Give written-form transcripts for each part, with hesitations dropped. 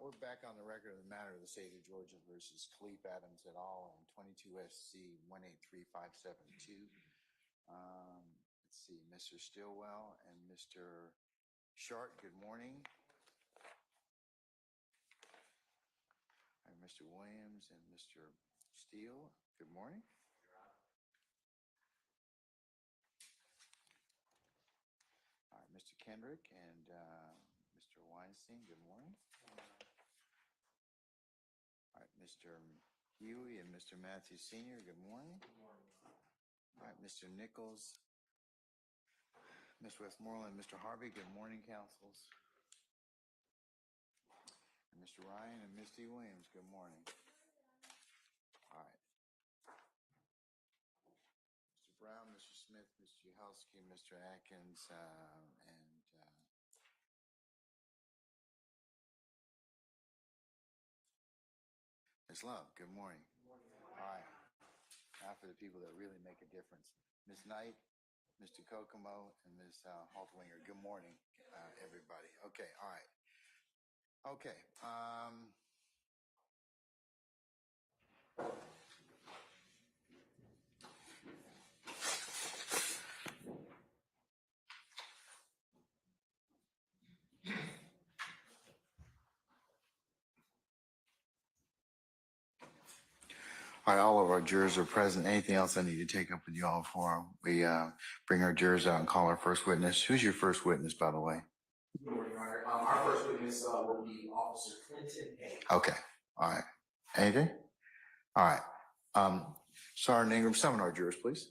We're back on the record of the matter of the state of Georgia versus Khalif Adams et al. On 22 SC 183572. Let's see, Mr. Stillwell and Mr. Sharp, good morning. And Mr. Williams and Mr. Steele, good morning. All right, Mr. Kendrick and Mr. Weinstein, good morning. All right, Mr. Huey and Mr. Matthews Sr., good morning. Good morning. All right, Mr. Nichols, Ms. Westmoreland, Mr. Harvey, good morning, councils. And Mr. Ryan and Misty Williams, good morning. All right. Mr. Brown, Mr. Smith, Mr. Juhelski, Mr. Atkins, and Ms. Love, good morning. Good morning. All right. Now for the people that really make a difference. Ms. Knight, Mr. Kokomo, and Ms. Haltwinger, good morning, everybody. Okay, all right. Okay. All right, all of our jurors are present. Anything else I need to take up with you all before we bring our jurors out and call our first witness? Who's your first witness, by the way? Good morning, Your Honor. Our first witness will be Officer Clinton Hayes. Okay, all right. Anything? All right. Sergeant Ingram, summon our jurors, please.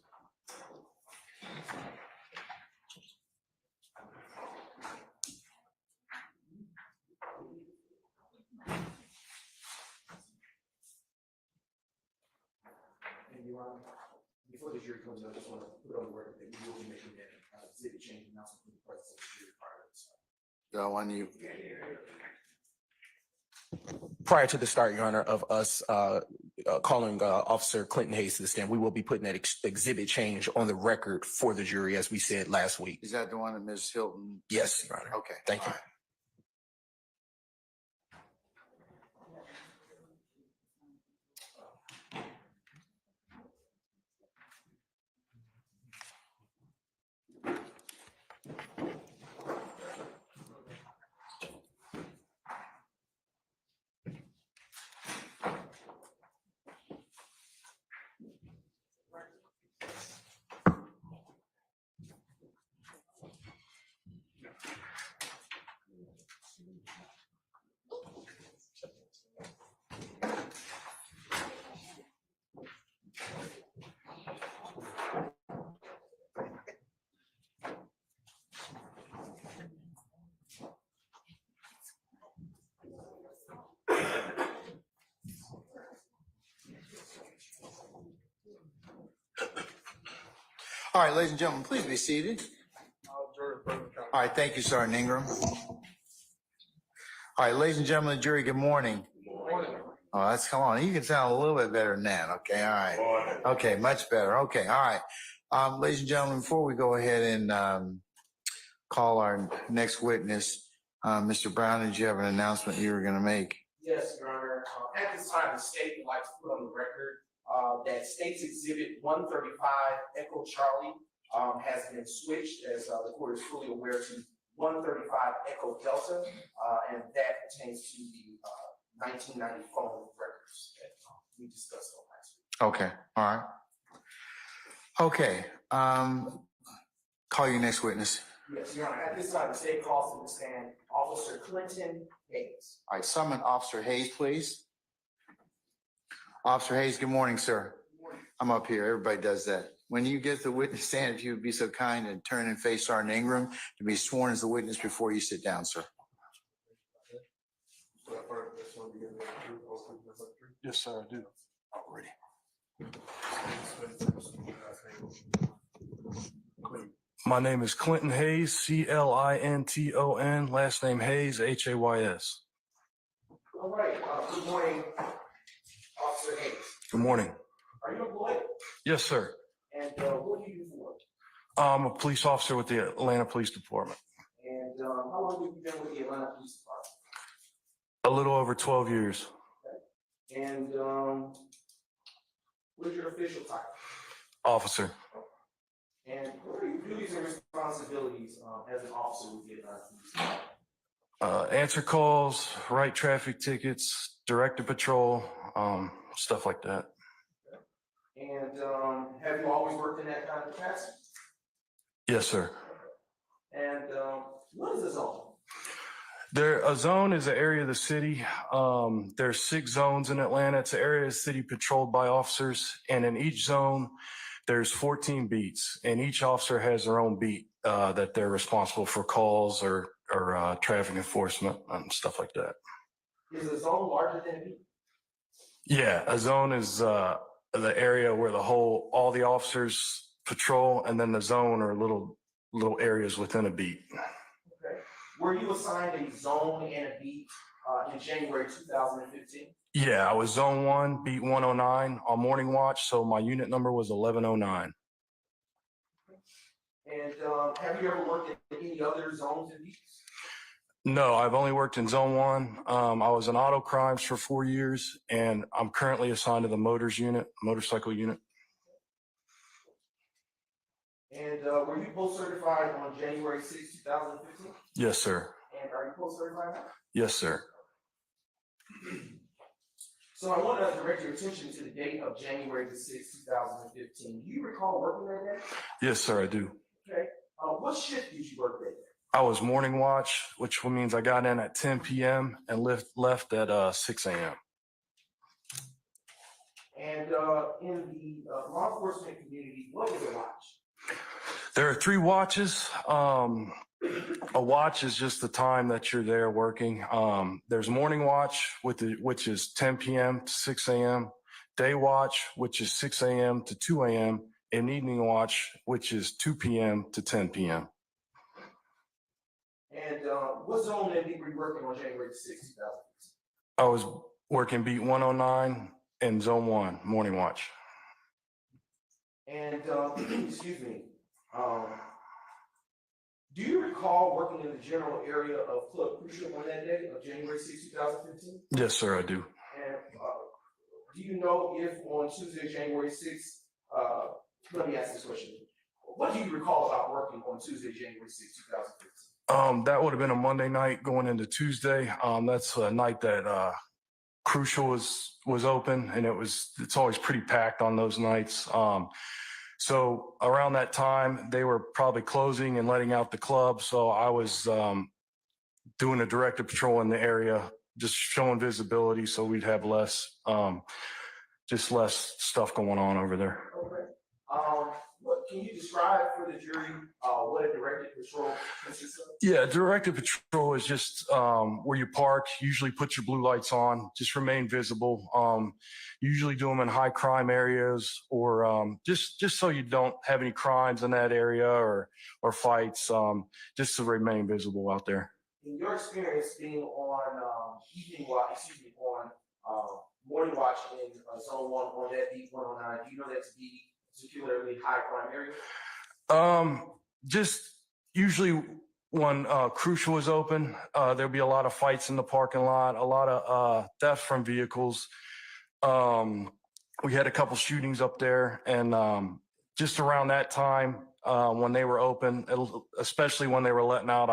Before the jury comes out, I just want to put on the record that we will be making that exhibit change announcement from the presence of the jury prior to the start. When you. Prior to the start, Your Honor, of us calling Officer Clinton Hayes to the stand, we will be putting that exhibit change on the record for the jury, as we said last week. Is that the one that Ms. Hilton? Yes, Your Honor. Okay. Thank you. Right. All right, ladies and gentlemen, please be seated. All right, thank you, Sergeant Ingram. All right, ladies and gentlemen of the jury, good morning. Good morning. Oh, that's, come on, you can sound a little bit better than that. Okay, all right. Okay, much better. Okay, all right. Ladies and gentlemen, before we go ahead and call our next witness, Mr. Brown, did you have an announcement you were going to make? Yes, Your Honor. At this time, the state would like to put on the record that State's Exhibit 135, Echo Charlie, has been switched, as the court is fully aware, to 135 Echo Delta, and that pertains to the 1990 phone records that we discussed on last week. Okay, all right. Okay, call your next witness. Yes, Your Honor. At this time, the state calls to the stand Officer Clinton Hayes. All right, summon Officer Hayes, please. Officer Hayes, good morning, sir. Good morning. I'm up here. Everybody does that. When you get the witness stand, if you would be so kind and turn and face Sergeant Ingram to be sworn as the witness before you sit down, sir. Yes, sir, I do. Already. My name is Clinton Hayes, Clinton. Last name Hayes, Hays. All right. Good morning, Officer Hayes. Good morning. Are you employed? Yes, sir. And what do you do for work? I'm a police officer with the Atlanta Police Department. how long have you been with the Atlanta Police Department? A little over 12 years. And, what is your official title? Officer. And what are your duties and responsibilities, as an officer with the Atlanta Police Department? Answer calls, write traffic tickets, direct a patrol, stuff like that. And, have you always worked in that kind of capacity? Yes, sir. And, what is a zone? A zone is an area of the city. There's 6 zones in Atlanta. It's an area of the city patrolled by officers. And in each zone, there's 14 beats. And each officer has their own beat that they're responsible for calls or traffic enforcement and stuff like that. Is a zone larger than a beat? Yeah, a zone is the area where all the officers patrol, and then the zone are little areas within a beat. Okay. Were you assigned a zone and a beat in January 2015? Yeah, I was zone 1, beat 109 on morning watch, so my unit number was 1109. And have you ever worked in any other zones and beats? No, I've only worked in zone 1. I was in auto crimes for 4 years, and I'm currently assigned to the motorcycle unit. And were you post certified on January 6, 2015? Yes, sir. And are you post certified now? Yes, sir. So I want to direct your attention to the date of January the 6th, 2015. Do you recall working that day? Yes, sir, I do. Okay. What shift did you work that day? I was morning watch, which means I got in at 10 p.m. and left at 6 a.m. And in the law enforcement community, what is a watch? There are 3 watches. A watch is just the time that you're there working. There's morning watch, which is 10 p.m. to 6 a.m. Day watch, which is 6 a.m. to 2 a.m. And evening watch, which is 2 p.m. to 10 p.m. And what zone and beat were you working on January 6, 2015? I was working beat 109 and zone 1, morning watch. And excuse me, do you recall working in the general area of Club Crucial on that day of January 6, 2015? Yes, sir, I do. And do you know if on Tuesday, January 6th, let me ask this question. What do you recall about working on Tuesday, January 6, 2015? That would have been a Monday night going into Tuesday. That's a night that Crucial was open, and it's always pretty packed on those nights. So around that time, they were probably closing and letting out the club. So I was doing a directed patrol in the area, just showing visibility so we'd have less stuff going on over there. Okay. What can you describe for the jury what a directed patrol consists of? Yeah, directed patrol is just where you park, usually put your blue lights on, just remain visible. Usually do them in high crime areas or just so you don't have any crimes in that area or fights, just to remain visible out there. In your experience being on morning watch in zone 1 on that beat 109, do you know that to be particularly high crime area? Just usually when Crucial is open, there'll be a lot of fights in the parking lot, a lot of theft from vehicles. We had a couple shootings up there, and just around that time when they were open, especially when they were letting out,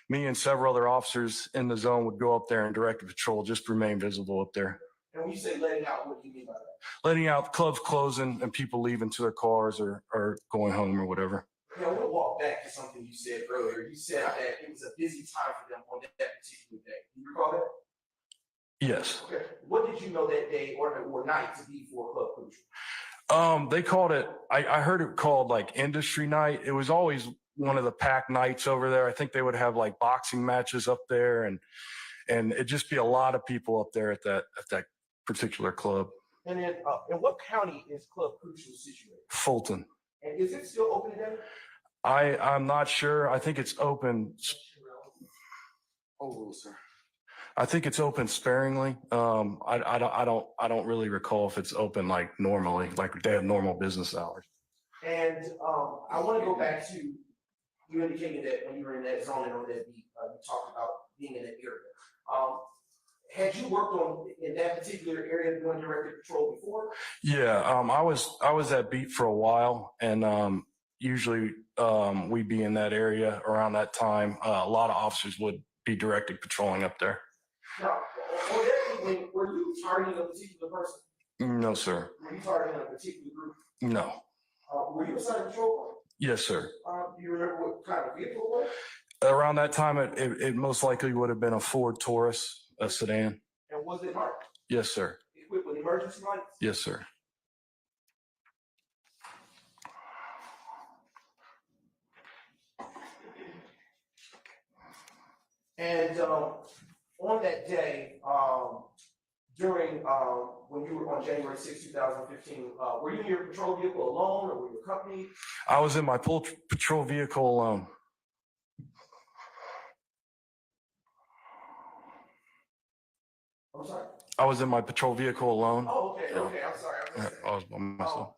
me and several other officers in the zone would go up there and direct a patrol, just remain visible up there. And when you say letting out, what do you mean by that? Letting out, clubs closing and people leaving to their cars or going home or whatever. I want to walk back to something you said earlier. You said that it was a busy time for them on that particular day. Do you recall that? Yes. Okay. What did you know that day or night to be for Club Crucial? They called it, I heard it called like industry night. It was always one of the packed nights over there. I think they would have like boxing matches up there and it'd just be a lot of people up there at that particular club. And then in what county is Club Crucial situated? Fulton. And is it still open today? I'm not sure. I think it's open. Overruled, sir. I think it's open sparingly. I don't really recall if it's open like normally, like they have normal business hours. And I want to go back to you indicated that when you were in that zone and on that beat, you talked about being in that area. Had you worked in that particular area doing directed patrol before? Yeah, I was at beat for a while, and usually we'd be in that area around that time. A lot of officers would be directed patrolling up there. Now, on that evening, were you targeting a particular person? No, sir. Were you targeting a particular group? No. Were you assigned a patrol car? Yes, sir. Do you remember what kind of vehicle it was? Around that time, it most likely would have been a Ford Taurus, a sedan. And was it marked? Yes, sir. Equipped with emergency lights? Yes, sir. And on that day, during when you were on January 6, 2015, were you in your patrol vehicle alone or were you accompanied? I was in my patrol vehicle alone. I'm sorry? I was in my patrol vehicle alone. Oh, okay, okay, I'm sorry. I was by myself.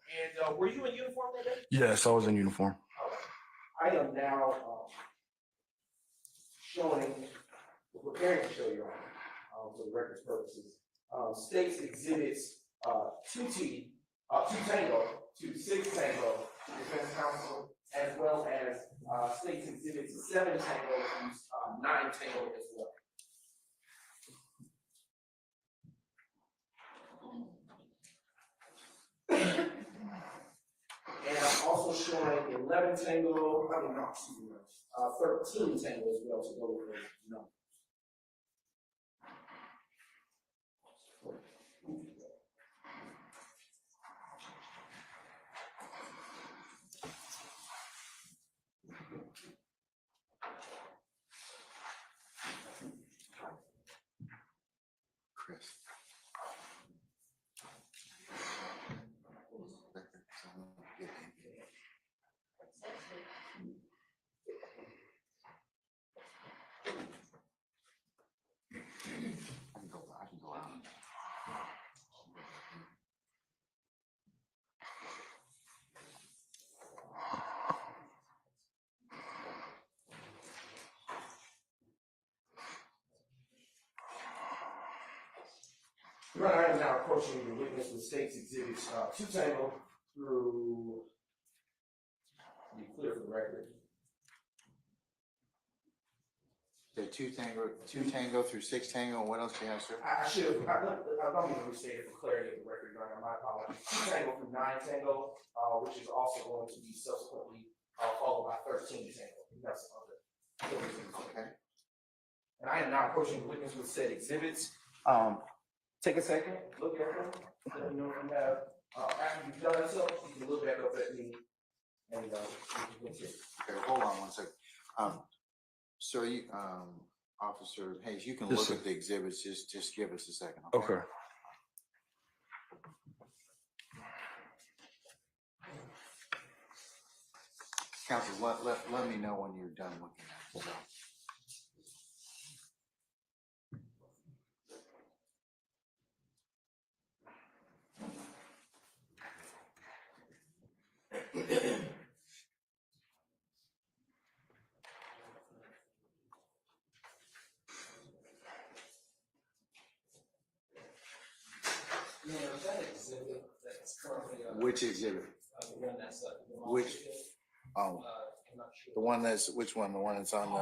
And were you in uniform that day? Yes, I was in uniform. I am now preparing to show you, for the record's purposes, states exhibits 2 Tango to 6 Tango to defense counsel, as well as states exhibits 7 Tango to 9 Tango as well. And I'm also showing 11 Tango, 13 Tango as well to go with those numbers. Chris. I can go out. Your Honor, I am now approaching the witness with state's exhibits 2 Tango through, to be clear for the record. So 2 Tango through 6 Tango, and what else do you have, sir? I don't mean to restate it for clarity of the record, Your Honor, my apologies. 2 Tango through 9 Tango, which is also going to be subsequently followed by 13 Tango. That's other. Okay. And I am now approaching the witness with said exhibits. Take a second, look at them, let me know if you have, after you've done so, you can look back up at me and, you can continue. Okay, hold on one second. So you, Officer Hayes, you can Yes, look sir. at the exhibits, just give us a second. Okay. Counsel, let me know when you're done looking at it. So. Which exhibit? Which? Oh, the one that's, which one? The one that's on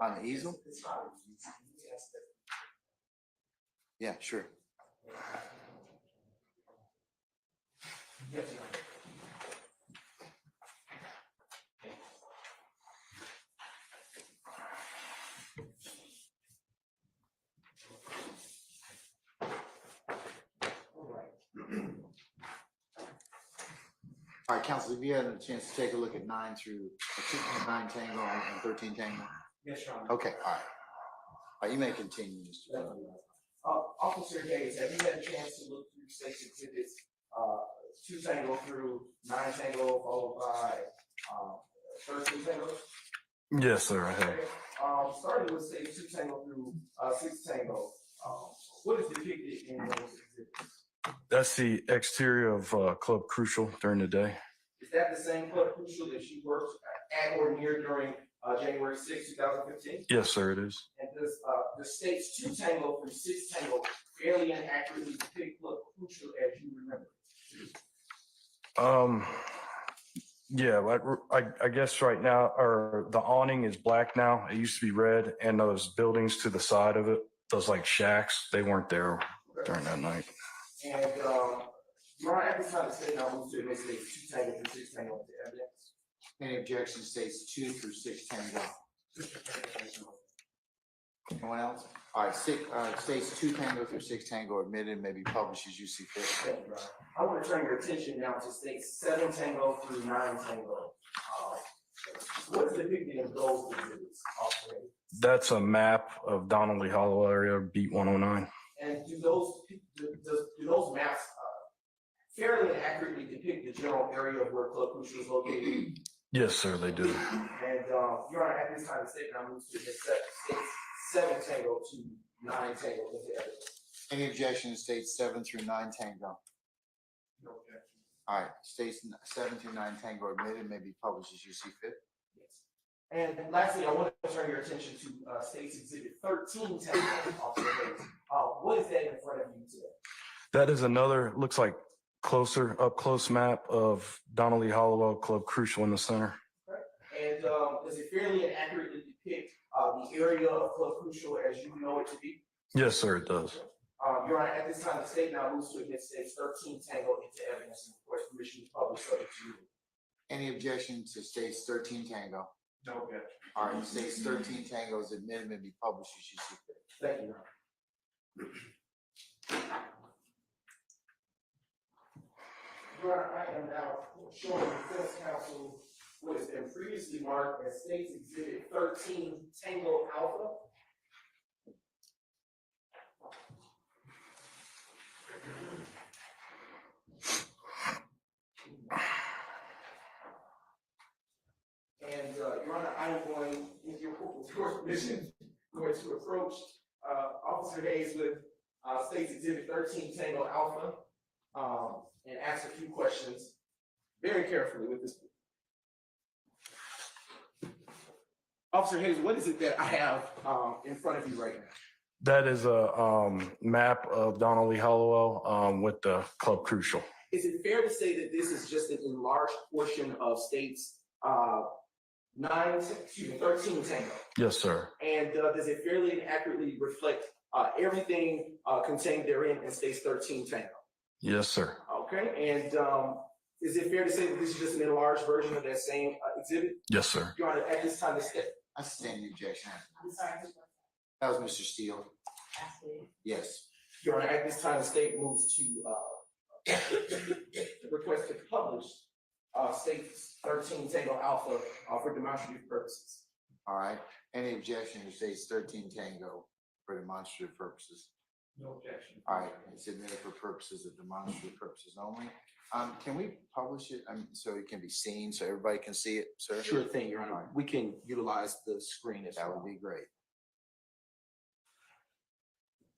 the easel? Yeah, sure. All right, Counsel, have you had a chance to take a look at 9 through 9 Tango and 13 Tango? Yes, Your Honor. Okay, all right, you may continue, Mr. Fulton. Officer Hayes, have you had a chance to look through state's exhibits, 2 Tango through 9 Tango, followed by 13 Tango? Yes, sir, I have. Okay. Starting with stage 2 Tango through 6 Tango, what is depicted in those exhibits? That's the exterior of Club Crucial during the day. Is that the same Club Crucial that you worked at or near during January 6, 2015? Yes, sir, it is. And does the state's 2 Tango through 6 Tango fairly and accurately depict Club Crucial as you remember? Yeah, I guess right now, or the awning is black now. It used to be red, and those buildings to the side of it, those like shacks, they weren't there during that night. And Your Honor, at this time, the state now moves to admit states 2 Tango through 6 Tango into evidence. Any objection to states 2 through 6 Tango? Anyone else? All right, states 2 Tango through 6 Tango admitted, may be published as you see fit. Thank you, Your Honor. I want to turn your attention now to states 7 Tango through 9 Tango. What is depicted in those exhibits? That's a map of Donnelly Hollow area, beat 109. And do those maps fairly and accurately depict the general area of where Club Crucial is located? Yes, sir, they do. And Your Honor, at this time, the state now moves to admit states 7 Tango to 9 Tango into evidence. Any objection to states 7 through 9 Tango? No objection. All right, states 7 through 9 Tango admitted, may be published as you see fit. Yes. And lastly, I want to turn your attention to states exhibit 13 Tango. What is that in front of you today? That is another, looks like up close map of Donnelly Hollow Club Crucial in the center. And does it fairly and accurately depict the area of Club Crucial as you know it to be? Yes, sir, it does. Your Honor, at this time, the state now moves to admit states 13 Tango into evidence and request permission to publish subject to you. Any objection to states 13 Tango? No objection. All right, states 13 Tango is admitted, may be published as you see fit. Thank you, Your Honor. Your Honor, I am now showing the defense counsel what has been previously marked as states exhibit 13 Tango Alpha. And Your Honor, I am going, with your permission, going to approach Officer Hayes with states exhibit 13 Tango Alpha and ask a few questions very carefully with this. Officer Hayes, what is it that I have in front of you right now? That is a map of Donnelly Hollow with the Club Crucial. Is it fair to say that this is just an enlarged portion of states 13 Tango? Yes, sir. And does it fairly and accurately reflect everything contained therein in states 13 Tango? Yes, sir. Okay, and is it fair to say that this is just an enlarged version of that same exhibit? Yes, sir. Your Honor, at this time, the state. I stand the objection. I'm sorry. That was Mr. Steele. Absolutely. Yes. Your Honor, at this time, the state moves to request to publish states 13 Tango Alpha for demonstrative purposes. All right. Any objection to states 13 Tango for demonstrative purposes? No objection. All right, it's admitted for purposes of demonstrative purposes only. Can we publish it so it can be seen, so everybody can see it, sir? Sure thing, Your Honor. We can utilize the screen as That well. would be great.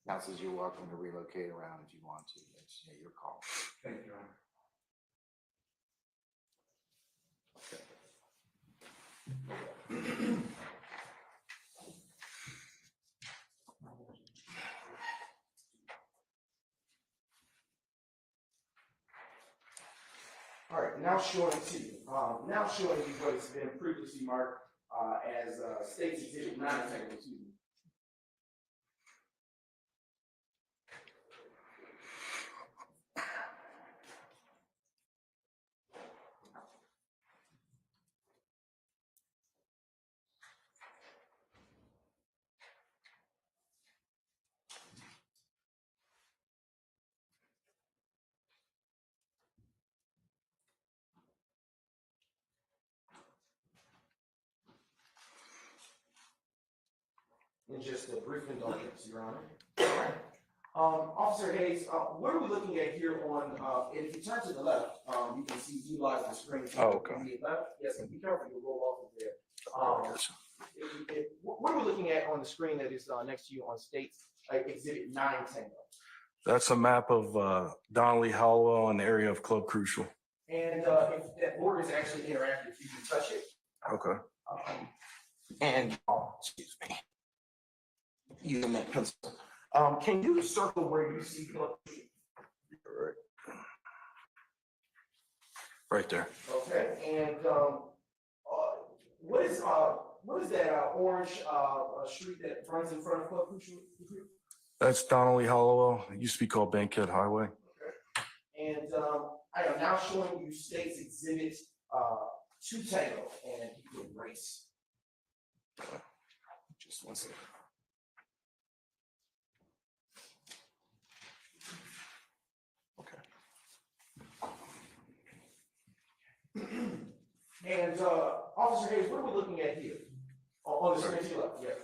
Councilors, you're welcome to relocate around if you want to. That's your call. Thank you, Your Honor. All right, now showing to you what has been previously marked as States Exhibit 9 Tango 2. And just a brief indulgence, Your Honor. Officer Hayes, what are we looking at here on, and if you turn to the left, you can see utilize the screen. Oh, okay. On the left, yes, and be careful, you'll roll off of there. What are we looking at on the screen that is next to you on States Exhibit 9 Tango? That's a map of Donnelly Hollow and the area of Club Crucial. And if that board is actually interactive, you can touch it. Okay. Excuse me. Using that pencil. Can you circle where you see Club Crucial? Right there. Okay, and what is that orange street that runs in front of Club Crucial? That's Donnelly Hollowell. It used to be called Bankhead Highway. Okay. And I am now showing you State's Exhibit 2 Tango, and you can erase. Just one second. And Officer Hayes, what are we looking at here? On the screen to your left, yes.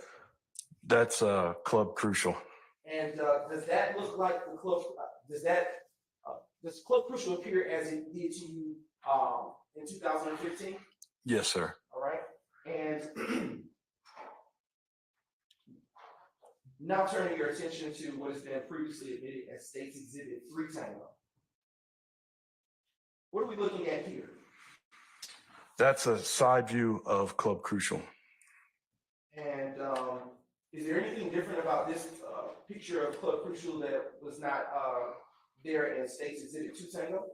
That's Club Crucial. And does that look like the club? Does Club Crucial appear as it did to you in 2015? Yes, sir. All right. And now turning your attention to what has been previously admitted as State's Exhibit 3 Tango. What are we looking at here? That's a side view of Club Crucial. And is there anything different about this picture of Club Crucial that was not there in State's Exhibit 2 Tango?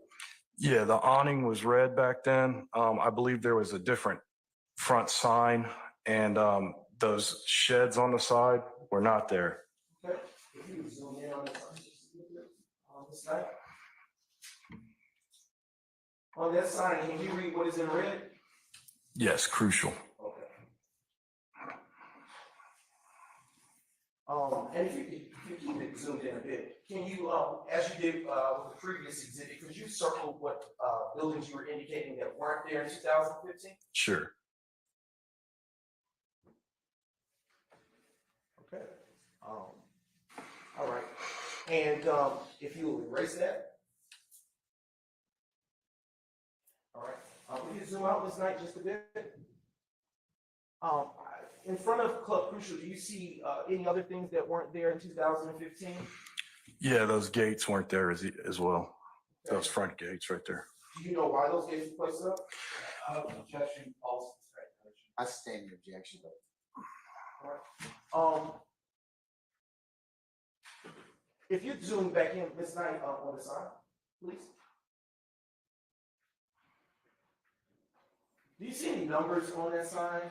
Yeah, the awning was red back then. I believe there was a different front sign, and those sheds on the side were not there. Okay. If you zoom in on this side. On that sign, can you read what is in red? Yes, Crucial. Okay. And if you keep it zoomed in a bit, can you, as you did with the previous exhibit, could you circle what buildings you were indicating that weren't there in 2015? Sure. Okay. All right. And if you will erase that. All right. We can zoom out this night just a bit. In front of Club Crucial, do you see any other things that weren't there in 2015? Yeah, those gates weren't there as well. Okay. Those front gates right there. Do you know why those gates were placed up? Objection, Paul's I stand in objection. If you zoom back in, Ms. Knight, on the side, please. Do you see any numbers on that sign?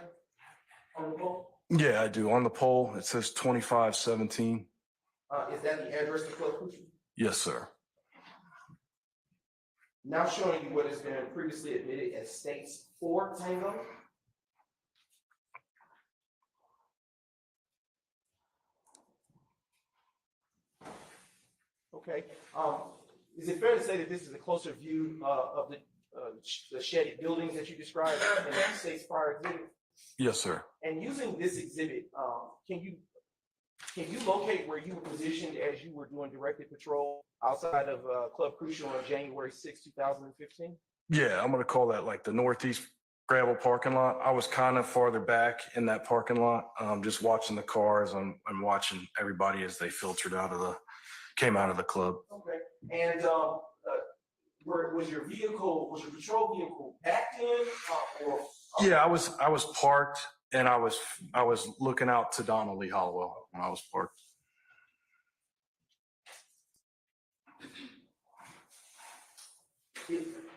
On the pole? Yeah, I do. On the pole, it says 2517. Is that the address to Club Crucial? Yes, sir. Now showing you what has been previously admitted as State's 4 Tango. Okay. Is it fair to say that this is a closer view of the shaded buildings that you described in the State's prior exhibit? Yes, sir. And using this exhibit, can you locate where you were positioned as you were doing directed patrol outside of Club Crucial on January 6, 2015? Yeah, I'm going to call that like the northeast gravel parking lot. I was kind of farther back in that parking lot, just watching the cars and watching everybody as they filtered came out of the club. Okay. And was your patrol vehicle backed in or? Yeah, I was parked, and I was looking out to Donnelly Hollowell when I was parked.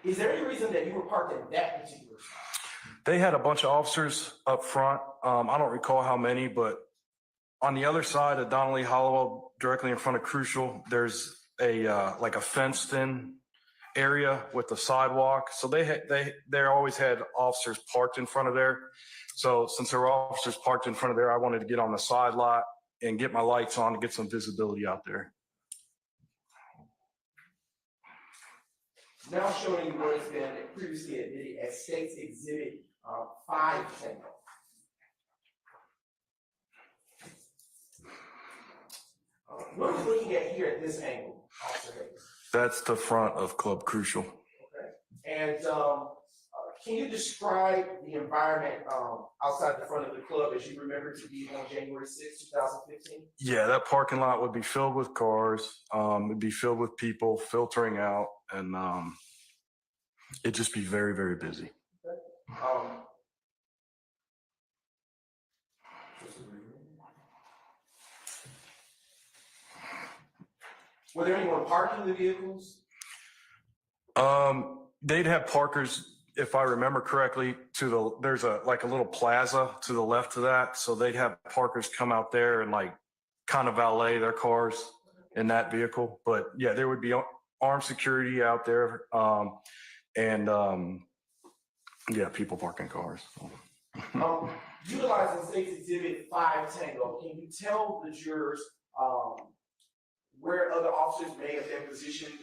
Is there any reason that you were parked in that particular spot? They had a bunch of officers up front. I don't recall how many, but on the other side of Donnelly Hollowell, directly in front of Crucial, there's like a fenced-in area with the sidewalk. So they always had officers parked in front of there. So since there were officers parked in front of there, I wanted to get on the side lot and get my lights on to get some visibility out there. Now showing you what has been previously admitted as State's Exhibit 5 Tango. What are we looking at here at this angle, Officer Hayes? That's the front of Club Crucial. Okay. And can you describe the environment outside the front of the club as you remember to be on January 6, 2015? Yeah, that parking lot would be filled with cars. It'd be filled with people filtering out, and It'd just be very, very busy. Were there anyone parking the vehicles? They'd have parkers, if I remember correctly, there's a little plaza to the left of that. So they'd have parkers come out there and like kind of valet their cars in that vehicle. But yeah, there would be armed security out there. Yeah, people parking cars. Utilizing State's Exhibit 5 Tango, can you tell the jurors where other officers may have been positioned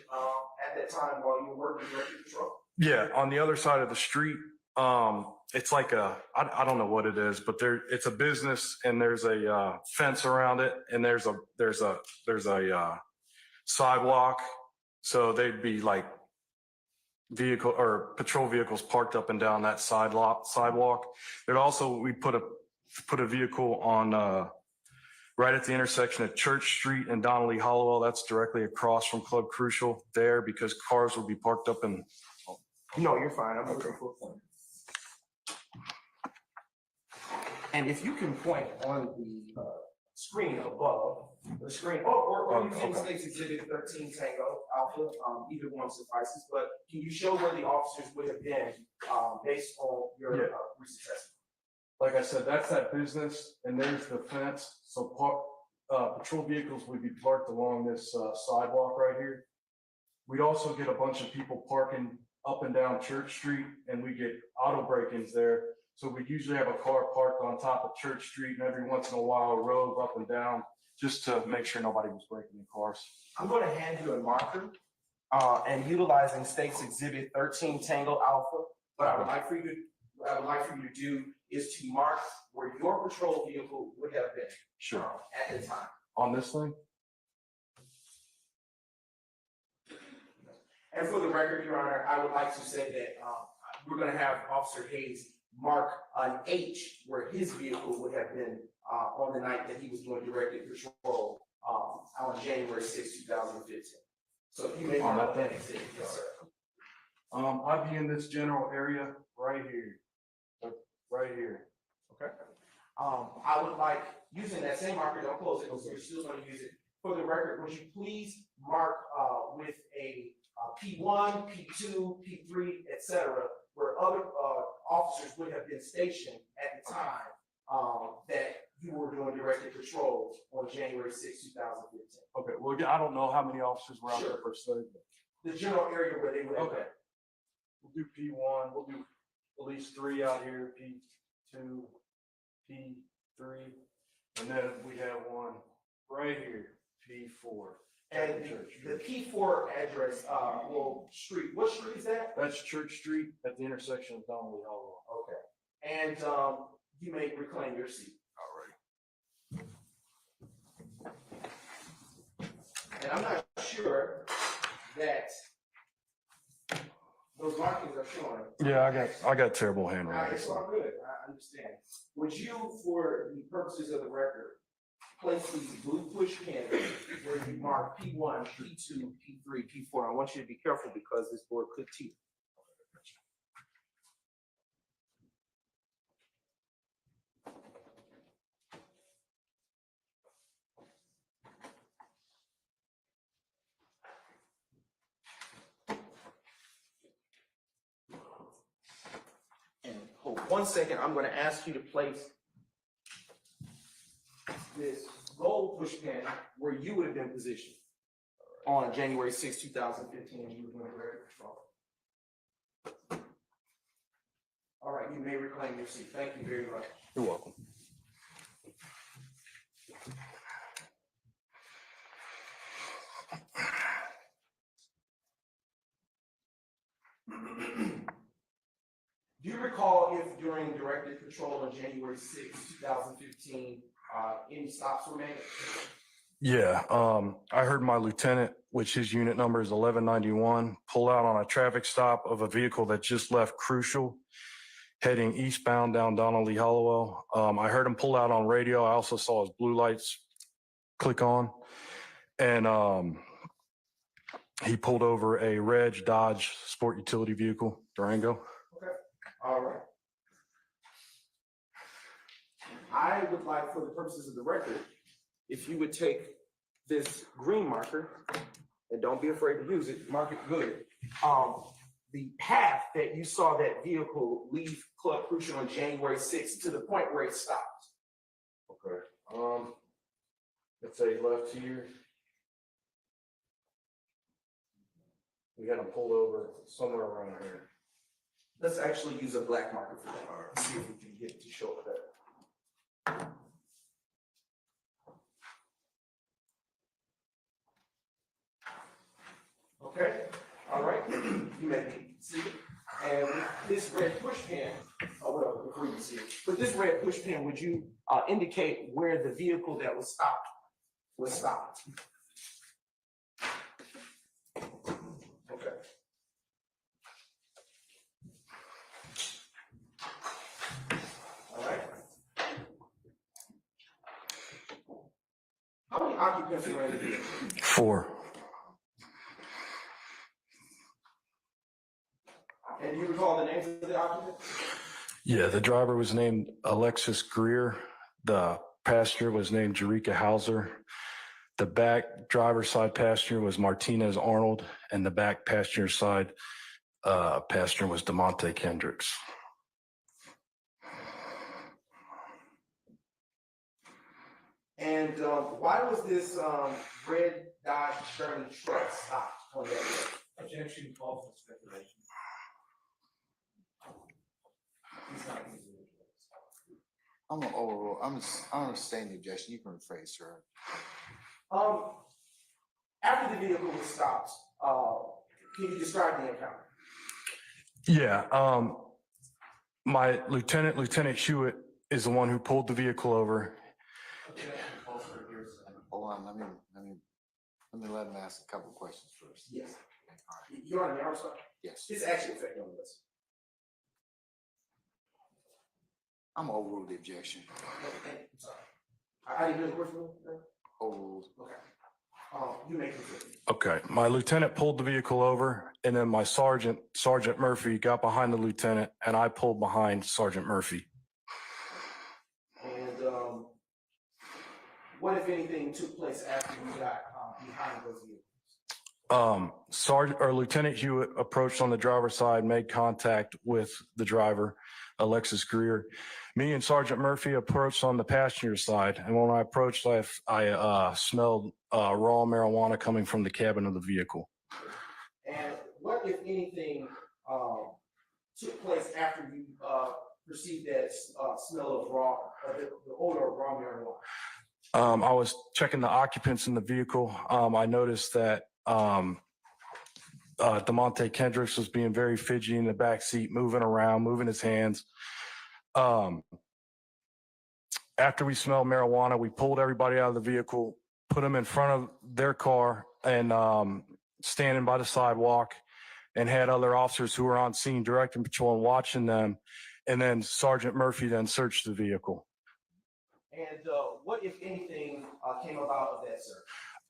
at that time while you were working directed patrol? Yeah, on the other side of the street, it's like I don't know what it is, but it's a business and there's a fence around it and there's a sidewalk. So they'd be like vehicle or patrol vehicles parked up and down that sidewalk. There'd also, we put a vehicle on right at the intersection of Church Street and Donnelly Hollowell. That's directly across from Club Crucial there because cars would be parked up in. No, you're fine. I'm looking for a point. And if you can point on the screen above, the screen, or using State's Exhibit 13 Tango Alpha, either one suffices, but can you show where the officers would have been based on your recent testimony? Like I said, that's that business and there's the fence. So patrol vehicles would be parked along this sidewalk right here. We'd also get a bunch of people parking up and down Church Street and we get auto break-ins there. So we usually have a car parked on top of Church Street and every once in a while rove up and down just to make sure nobody was breaking the cars. I'm going to hand you a marker and utilizing State's Exhibit 13 Tango Alpha, what I would like for you to do is to mark where your patrol vehicle would have been. Sure. At the time. On this thing? And for the record, Your Honor, I would like to say that we're going to have Officer Hayes mark an H where his vehicle would have been on the night that he was doing directed patrol on January 6, 2015. So if you may mark that exhibit, yes, sir. I'd be in this general area right here. Right here. Okay. I would like, using that same marker, don't close it, so you're still going to use it. For the record, would you please mark with a P1, P2, P3, etc., where other officers would have been stationed at the time that you were doing directed patrol on January 6, 2015. Okay, well, I don't know how many officers were out there per se. The general area where they would have been. We'll do P1, we'll do at least 3 out here, P2, P3, and then we have one right here, P4. And the P4 address, street, what street is that? That's Church Street at the intersection of Donnelly Hollow. Okay. And you may reclaim your seat. All right. And I'm not sure that those markings are showing. Yeah, I got terrible handwriting. It's all good, I understand. Would you, for the purposes of the record, place these blue push pins where you mark P1, P2, P3, P4. I want you to be careful because this board could tear. And hold 1 second, I'm going to ask you to place this gold push pin where you would have been positioned on January 6, 2015, and you were doing directed patrol. All right, you may reclaim your seat. Thank you very much. You're welcome. Do you recall if during directed patrol on January 6, 2015, any stops were made? Yeah, I heard my lieutenant, which his unit number is 1191, pull out on a traffic stop of a vehicle that just left Crucial, heading eastbound down Donnelly Hollowell. I heard him pull out on radio. I also saw his blue lights click on. And He pulled over a red Dodge Sport Utility Vehicle, Durango. Okay, all right. I would like, for the purposes of the record, if you would take this green marker, and don't be afraid to use it, mark it good. The path that you saw that vehicle leave Club Crucial on January 6th to the point where it stopped. Okay. Let's say left here. We got him pulled over somewhere around here. Let's actually use a black marker for that, or see if we can get it to show it better. Okay, all right, you may be seated. And with this red push pin, well, before you see it, with this red push pin, would you indicate where the vehicle that was stopped was stopped? Okay. All right. How many occupants were in the vehicle? 4. And do you recall the names of the occupants? Yeah, the driver was named Alexis Greer. The passenger was named Jerika Hauser. The back driver's side passenger was Martinez Arnold, and the back passenger side passenger was DeMonte Kendricks. And why was this red Dodge Chevy truck stopped on that road? Objection calls for speculation. He's not using it. I'm gonna overrule, I'm gonna sustain the objection. You can rephrase, sir. After the vehicle was stopped, can you describe the encounter? Yeah, my Lieutenant Hewitt is the one who pulled the vehicle over. Objection calls for hearsay. Hold on, let me let him ask a couple questions first. Yes. All right. You're on the arm side? Yes, It's actually affecting on this. I'm gonna overrule the objection. Okay, I'm sorry. I didn't hear the question. Overruled. Okay. You may continue. Okay, my lieutenant pulled the vehicle over, and then my Sergeant Murphy, got behind the lieutenant, and I pulled behind Sergeant Murphy. And what, if anything, took place after you got behind those vehicles? Lieutenant Hewitt approached on the driver's side, made contact with the driver, Alexis Greer. Me and Sergeant Murphy approached on the passenger side, and when I approached, I smelled raw marijuana coming from the cabin of the vehicle. And what, if anything, took place after you perceived that smell of the odor of raw marijuana? I was checking the occupants in the vehicle. I noticed that DeMonte Kendricks was being very fidgety in the back seat, moving around, moving his hands. After we smelled marijuana, we pulled everybody out of the vehicle, put them in front of their car and standing by the sidewalk, and had other officers who were on scene directing patrol and watching them. And then Sergeant Murphy then searched the vehicle. And what, if anything, came about of that, sir?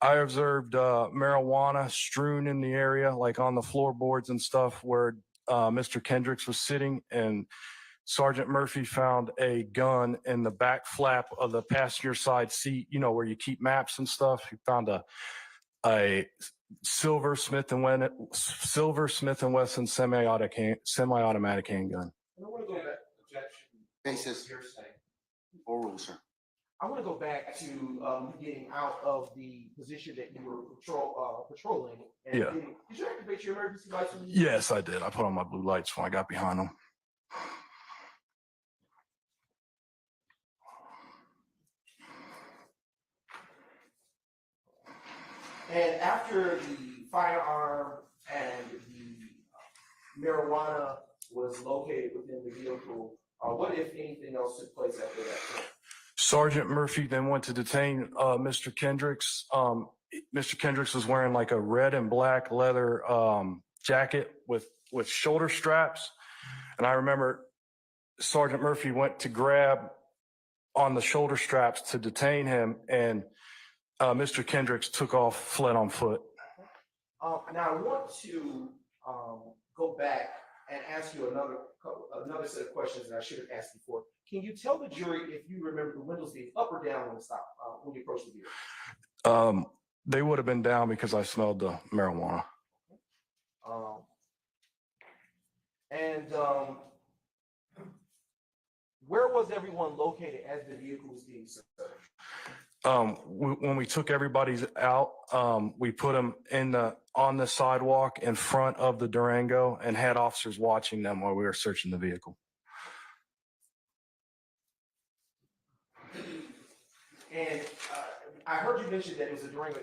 I observed marijuana strewn in the area, like on the floorboards and stuff where Mr. Kendricks was sitting, and Sergeant Murphy found a gun in the back flap of the passenger side seat, you know, where you keep maps and stuff. He found a silver Smith & Wesson semi-automatic handgun. I want to go back. Objection. Basis. Hearsay. Overruled, sir. I want to go back to getting out of the position that you were patrolling. And Yeah. Did you activate your emergency lights? Yes, I did. I put on my blue lights when I got behind them. And after the firearm and the marijuana was located within the vehicle, what, if anything, else took place after that? Sergeant Murphy then went to detain Mr. Kendricks. Mr. Kendricks was wearing like a red and black leather jacket with shoulder straps. And I remember Sergeant Murphy went to grab on the shoulder straps to detain him, and Mr. Kendricks took off, fled on foot. Now I want to, go back and ask you another set of questions that I should have asked before. Can you tell the jury if you remember the windows being up or down when it stopped, when you approached the vehicle? They would have been down because I smelled the marijuana. Um, and where was everyone located as the vehicle was being searched? When we took everybody's out, we put them on the sidewalk in front of the Durango and had officers watching them while we were searching the vehicle. And I heard you mention that it was a Durango.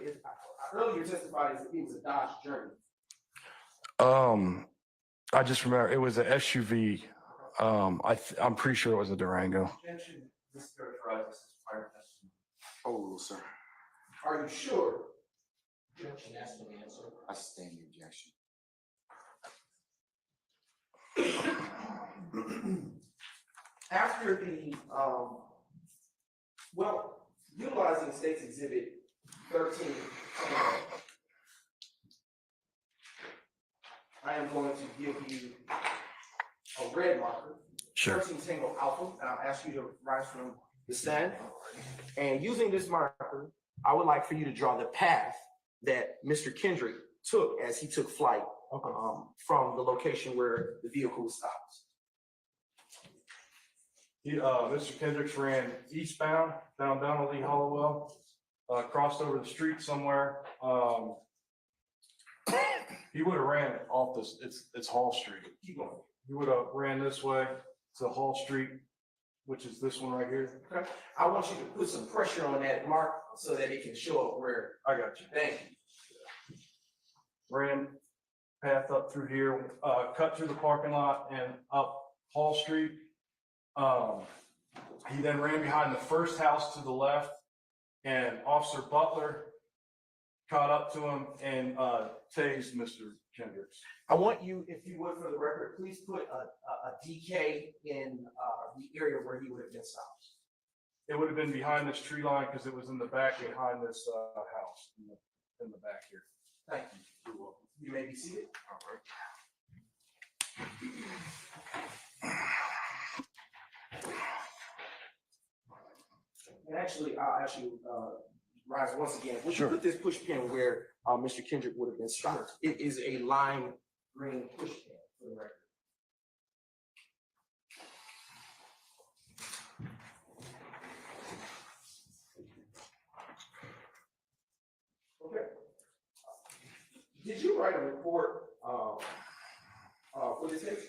Earlier you testified that it was a Dodge Journey. I just remember it was an SUV. I'm pretty sure it was a Durango. Objection, this characterizes as prior testimony. Oh, sir. Are you sure? Objection, ask the answer. I sustain the objection. After the, utilizing State's Exhibit 13, I am going to give you a red marker. Sure. 13 Tango Alpha, and I'll ask you to rise from the stand. And using this marker, I would like for you to draw the path that Mr. Kendrick took as he took flight from the location where the vehicle was stopped. Mr. Kendricks ran eastbound down Lee Hollowell, crossed over the street somewhere. He would have ran off this, it's Hall Street. Keep going. He would have ran this way to Hall Street, which is this one right here. Okay. I want you to put some pressure on that mark so that it can show up where. I got you. Thank you. Ran path up through here, cut through the parking lot and up Hall Street. He then ran behind the first house to the left, and Officer Butler caught up to him and tased Mr. Kendricks. I want you, if you would, for the record, please put a DK in the area where he would have been stopped. It would have been behind this tree line because it was in the back behind this house in the back here. Thank you. You're welcome. You may be seated. All right. And actually, I'll ask you, rise once again. Would you put this push pin where Mr. Kendrick would have been stopped? It is a lime green push pin for the record. Okay. Did you write a report for this case?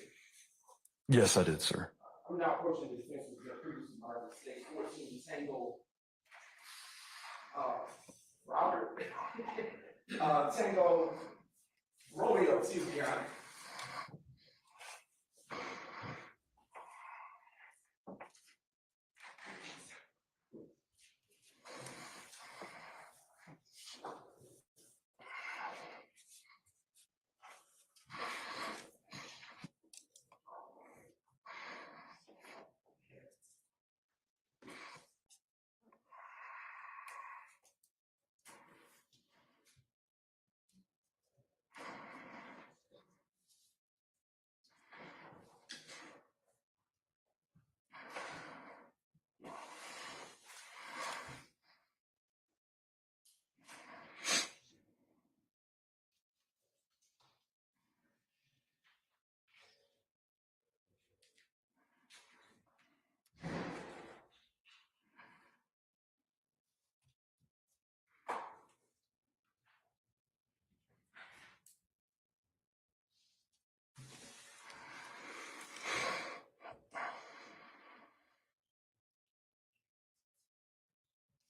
Yes, I did, sir. I'm now approaching the defense of the previously argued state 14 Tango Robert Tango Romeo, excuse me, Your Honor.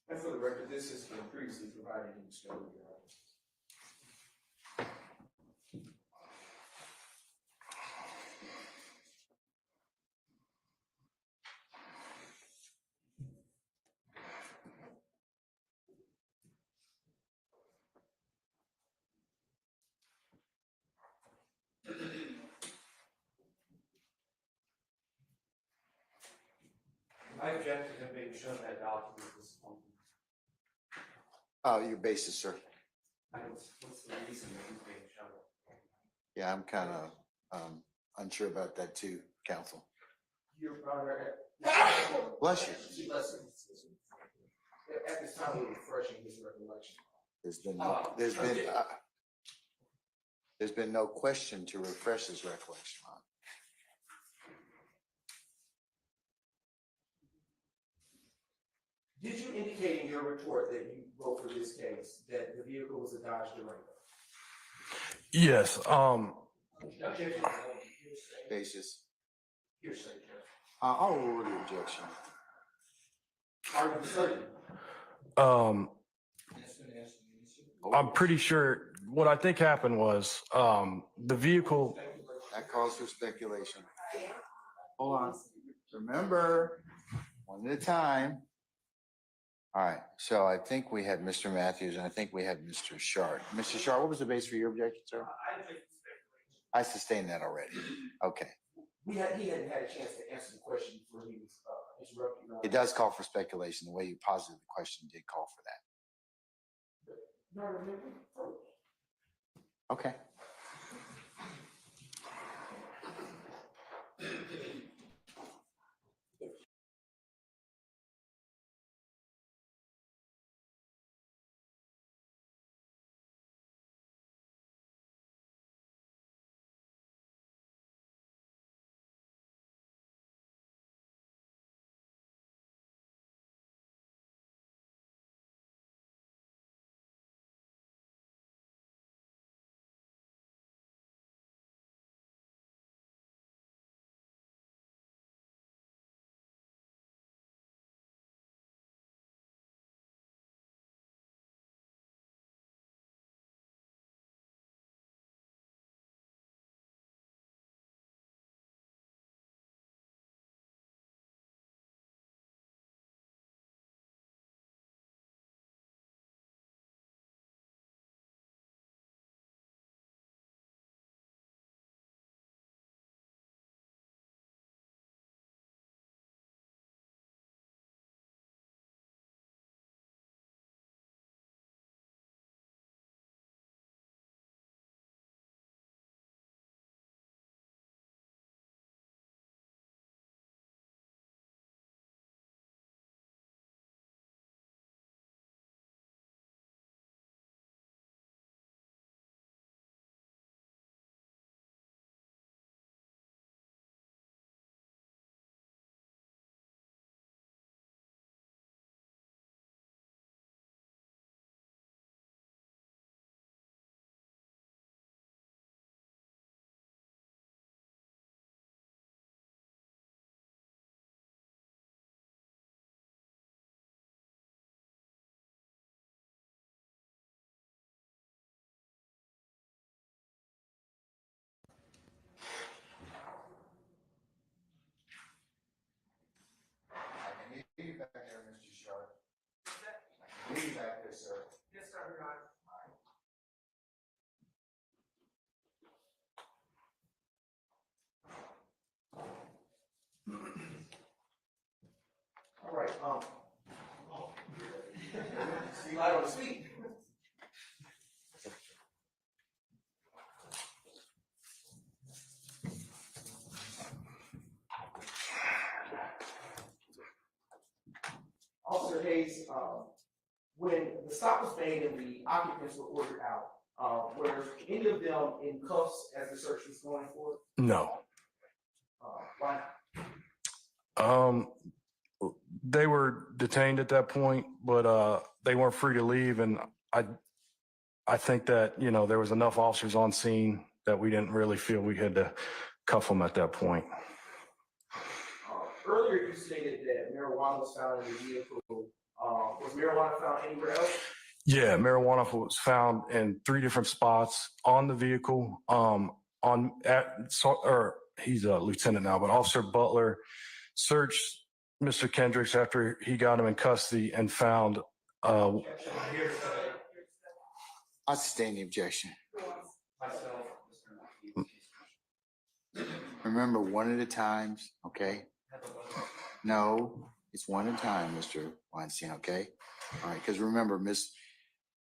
And for the record, this has been previously provided in discovery, Your Honor. I object to him being shown that document at this point. Your basis, sir. What's the reason that he's being shoveled? Yeah, I'm kind of unsure about that too, counsel. Your Honor, Bless you. at this time, we're refreshing his recollection. There's been no question to refresh his recollection on. Did you indicate in your report that you wrote for this case that the vehicle was a Dodge Durango? Yes. Objection. Basis. Hearsay, Judge. I'll rule the objection. Are you certain? I'm pretty sure what I think happened was the vehicle. That calls for speculation. Hold on. Remember, one at a time. All right, so I think we had Mr. Matthews and I think we had Mr. Shard. Mr. Shard, what was the base for your objection, sir? I sustained that already. Okay. He hadn't had a chance to answer the question before he was interrupted. It does call for speculation. The way you posited the question did call for that. Okay. I can hear you back there, Mr. Shard. I can hear you back there, sir. Yes, sir, Your Honor. All right, see light on the speed. Officer Hayes, when the stop was made and the occupants were ordered out, were any of them in cuffs as the search was going forward? No. Why not? They were detained at that point, but they weren't free to leave. And I think that, there was enough officers on scene that we didn't really feel we had to cuff them at that point. Earlier you stated that marijuana was found in the vehicle. Was marijuana found anywhere else? Yeah, marijuana was found in 3 different spots on the vehicle. He's a lieutenant now, but Officer Butler searched Mr. Kendricks after he got him in custody and found. I sustain the objection. Remember, one at a time, okay? No, it's one at a time, Mr. Weinstein, okay? All right, because remember,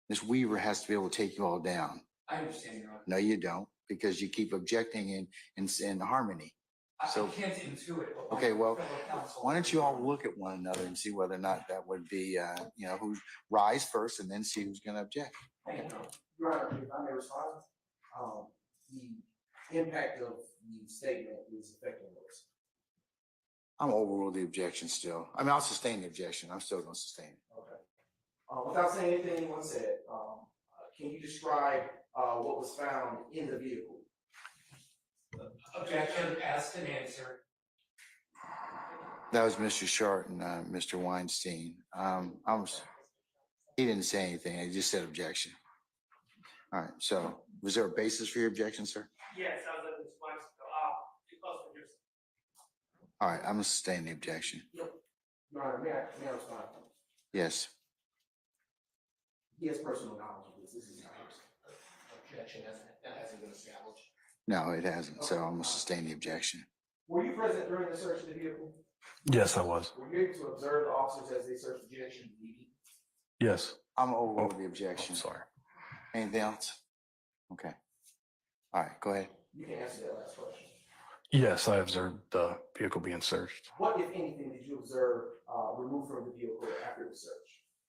Ms. Weaver has to be able to take you all down. I understand, Your Honor. No, you don't, because you keep objecting in harmony. I So- can't intuit what my Okay, well, fellow counsel- Why don't you all look at one another and see whether or not that would be, who rise first and then see who's gonna object. Your Honor, if I may respond, the impact of the statement is affecting us. I'm overrule the objection still. I mean, I'll sustain the objection. I'm still gonna sustain it. Okay. Without saying anything anyone said, can you describe, what was found in the vehicle? Objection, asked and answered. That was Mr. Short and, Mr. Weinstein. He didn't say anything. He just said objection. All right, so was there a basis for your objection, sir? Yes, I was at this place, because of your. All right, I'm gonna sustain the objection. Your Honor, may I respond? Yes. He has personal knowledge of this. This is not his. Objection, that hasn't been established. No, it hasn't. So I'm gonna sustain the objection. Were you present during the search of the vehicle? Yes, I was. Were you able to observe the officers as they searched the objection? Yes. I'm gonna overrule the Oh, objection. sorry. Anything else? Okay. All right, go ahead. You can answer that last question. Yes, I observed the vehicle being searched. What, if anything, did you observe removed from the vehicle after the search?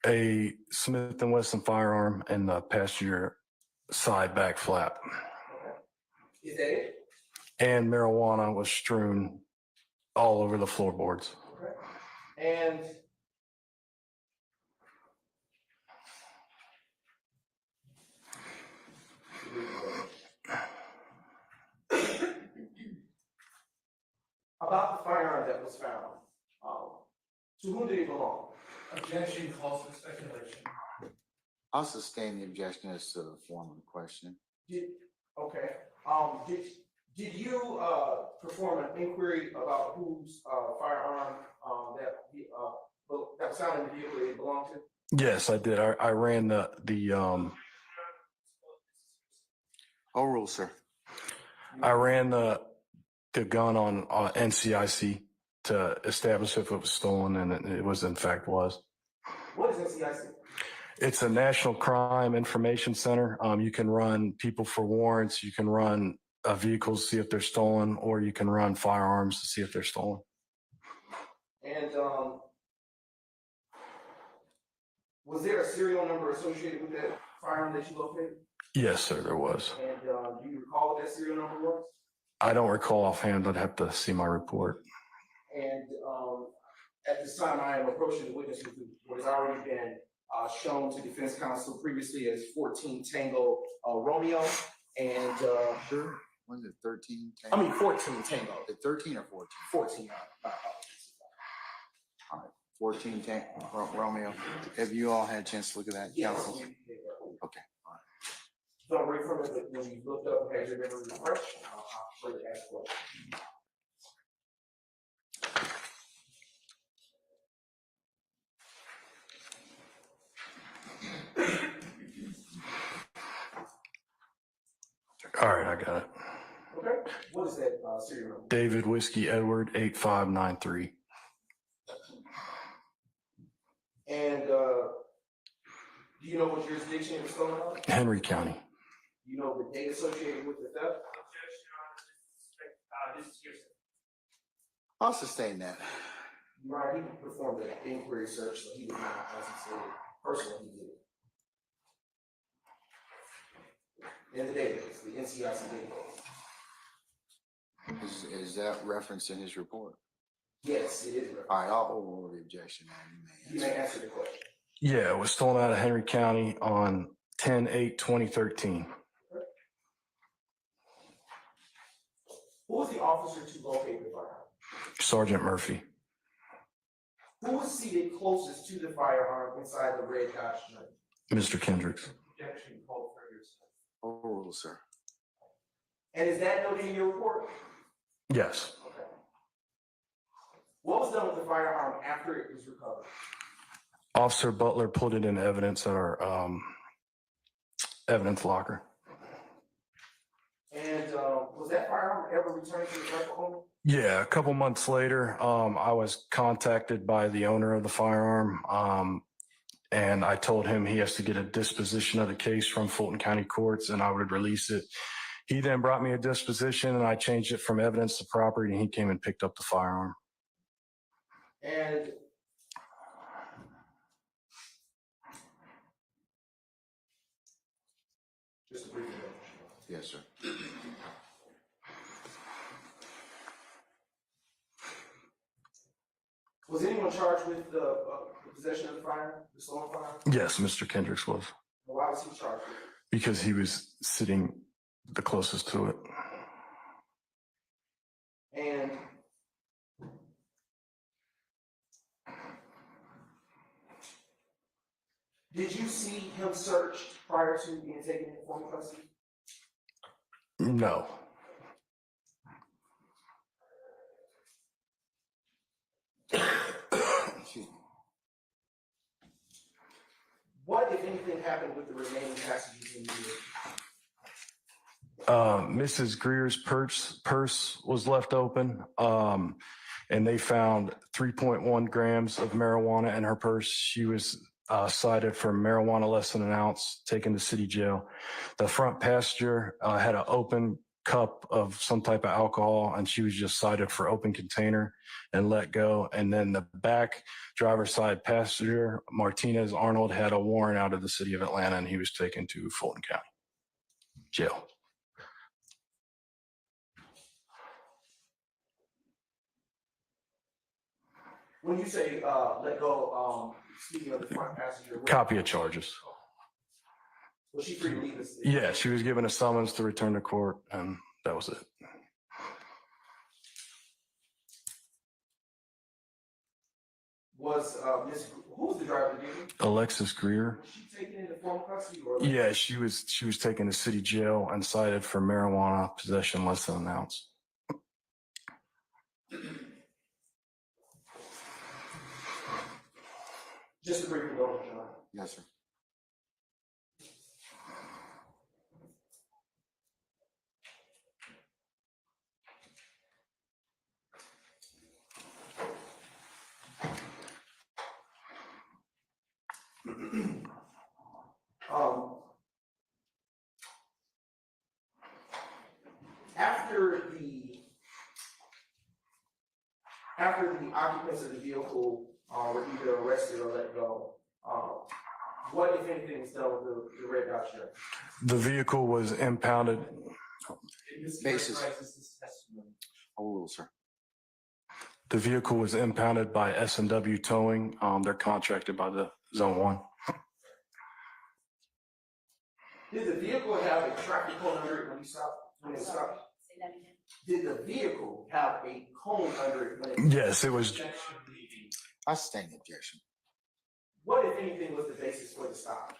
A Smith & Wesson firearm in the passenger side back flap. Okay. Is that it? And marijuana was strewn all over the floorboards. Okay. And about the firearm that was found, to whom did it belong? Objection calls for speculation. I'll sustain the objection as to the form of the question. Okay, did you, perform an inquiry about whose, firearm, that was found in the vehicle it belonged to? Yes, I did. I ran the Overrule, sir. I ran the gun on NCIC to establish if it was stolen, and it was in fact was. What is NCIC? It's a National Crime Information Center. You can run people for warrants. You can run vehicles to see if they're stolen, or you can run firearms to see if they're stolen. And, was there a serial number associated with that firearm that you located? Yes, sir, there was. And, do you recall what that serial number was? I don't recall offhand. I'd have to see my report. And, at this time, I am approaching the witness who has already been, shown to defense counsel previously as 14 Tango, Romeo, and, Sure. Was it 13? 14 Tango, 13 or 14? 14, my apologies. 14 Romeo. Have you all had a chance to look at that, Yes. counsel? Okay. Don't worry from it, but when you looked up and had your memory refreshed, I'll further ask questions. All right, I got it. Okay, what is that, serial number? David Whiskey Edward 8593. And, do you know what jurisdiction it was stolen on? Henry County. Do you know the date associated with the theft? This is hearsay. I'll sustain that. Right, he performed an inquiry search, so he did not, as he said, personally, he did it. In the database, the NCIC database. Is that referenced in his report? Yes, it is. All right, I'll overrule the objection. You may answer the question. Yeah, it was stolen out of Henry County on 10/8/2013. Who was the officer to locate the firearm? Sergeant Murphy. Who was seated closest to the firearm inside the red Dodge Journey? Mr. Kendricks. Objection called for hearsay. Overrule, sir. And is that noted in your report? Yes. Okay. What was done with the firearm after it was recovered? Officer Butler put it in evidence at our evidence locker. And, was that firearm ever returned to the rightful owner? Yeah, a couple months later, I was contacted by the owner of the firearm. and I told him he has to get a disposition of the case from Fulton County courts and I would release it. He then brought me a disposition and I changed it from evidence to property and he came and picked up the firearm. And just a brief introduction. Yes, sir. Was anyone charged with the possession of the firearm, the stolen firearm? Yes, Mr. Kendricks was, Why was he charged with it? because he was sitting the closest to it. And did you see him searched prior to being taken into formal custody? No. Excuse me. What, if anything, happened with the remaining passages in the vehicle? Mrs. Greer's purse was left open, and they found 3.1 grams of marijuana in her purse. She was cited for marijuana less than an ounce, taken to city jail. The front passenger had an open cup of some type of alcohol, and she was just cited for open container and let go. And then the back driver's side passenger, Martinez Arnold, had a warrant out of the city of Atlanta, and he was taken to Fulton County jail. When you say let go, speaking of the front passenger, Copy of charges. was she free to leave this? Yeah, she was given a summons to return to court, and that was it. Was who was the driver of the vehicle? Alexis Greer. Was she taken into formal custody or? Yeah, she was taken to city jail and cited for marijuana possession less than an ounce. Just a brief indulgence, John. Yes, sir. After the occupants of the vehicle were either arrested or let go, what, if anything, was done with the red Dodge Charger? The vehicle was impounded. Basis. A little, sir. The vehicle was impounded by S&W Towing. They're contracted by the Zone 1. Did the vehicle have a traffic cone under it when you stopped? When it stopped? Say that again. Did the vehicle have a cone under it when it? Yes, it was. I stand objection. What, if anything, was the basis for the stop?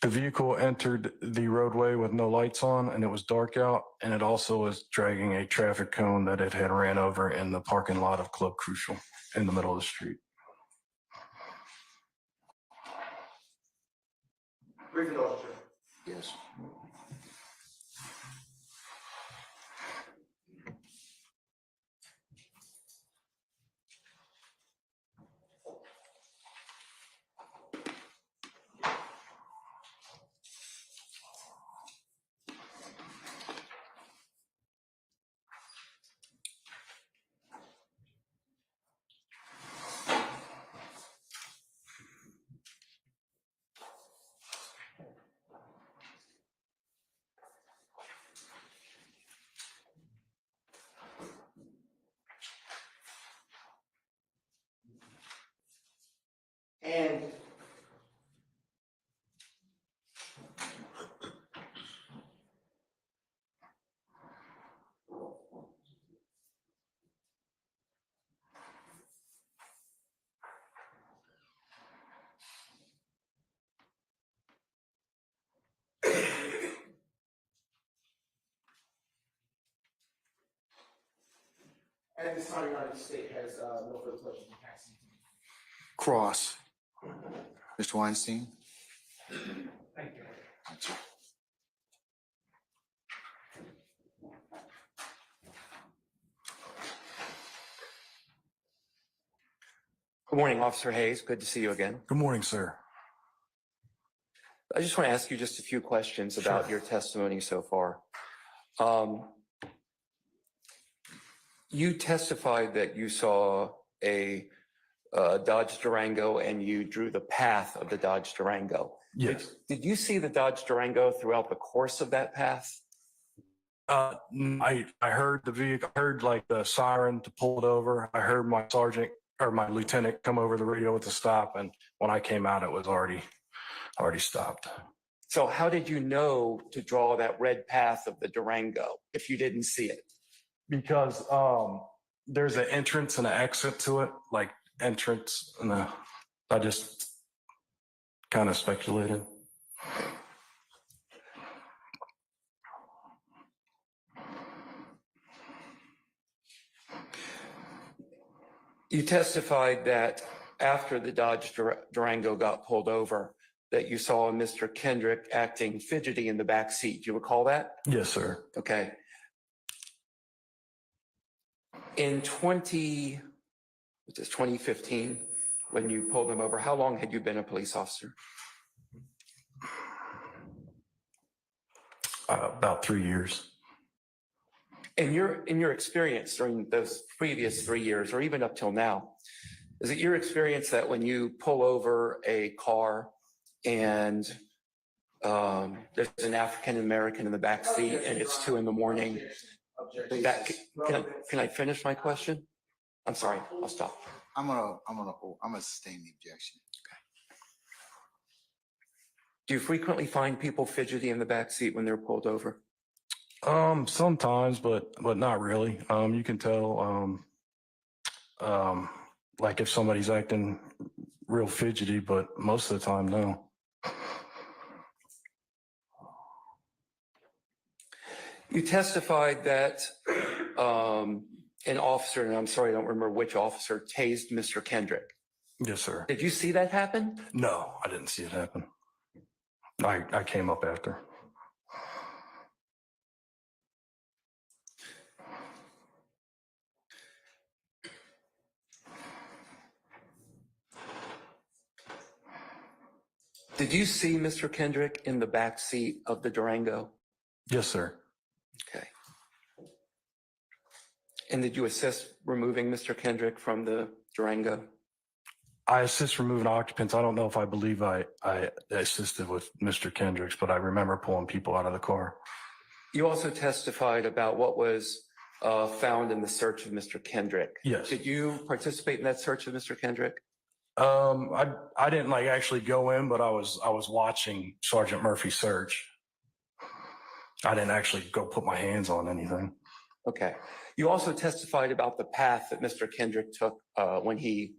The vehicle entered the roadway with no lights on, and it was dark out, and it also was dragging a traffic cone that it had ran over in the parking lot of Club Crucial in the middle of the street. Brief indulgence. Yes. And at this time, United States has no further questions. Cross. Mr. Weinstein. Thank you. That's it. Good morning, Officer Hayes. Good to see you again. Good morning, sir. I just want to ask you just a few questions about Sure. your testimony so far. You testified that you saw a Dodge Durango and you drew the path of the Dodge Durango. Yes. Did you see the Dodge Durango throughout the course of that path? I heard the vehicle, I heard like the siren to pull it over. I heard my sergeant or my lieutenant come over the radio with the stop. And when I came out, it was already stopped. So how did you know to draw that red path of the Durango if you didn't see it? Because there's an entrance and an exit to it, like entrance and I just kind of speculated. You testified that after the Dodge Durango got pulled over, that you saw Mr. Kendrick acting fidgety in the back seat. Do you recall that? Yes, sir. Okay. In 2015, when you pulled him over, how long had you been a police officer? About 3 years. In your experience during those previous 3 years, or even up till now, is it your experience that when you pull over a car and there's an African American in the back seat and it's 2 a.m, that can I finish my question? I'm sorry, I'll stop. I'm gonna sustain the objection. Do you frequently find people fidgety in the back seat when they're pulled over? Sometimes, but not really. You can tell, like if somebody's acting real fidgety, but most of the time, no. You testified that an officer, and I'm sorry, I don't remember which officer, tased Mr. Kendrick. Yes, sir. Did you see that happen? No, I didn't see it happen. I came up after. Did you see Mr. Kendrick in the back seat of the Durango? Yes, sir. Okay. And did you assist removing Mr. Kendrick from the Durango? I assist removing occupants. I don't know if I believe I assisted with Mr. Kendricks, but I remember pulling people out of the car. You also testified about what was found in the search of Mr. Kendrick. Yes. Did you participate in that search of Mr. Kendrick? I didn't like actually go in, but I was watching Sergeant Murphy search. I didn't actually go put my hands on anything. Okay. You also testified about the path that Mr. Kendrick took when he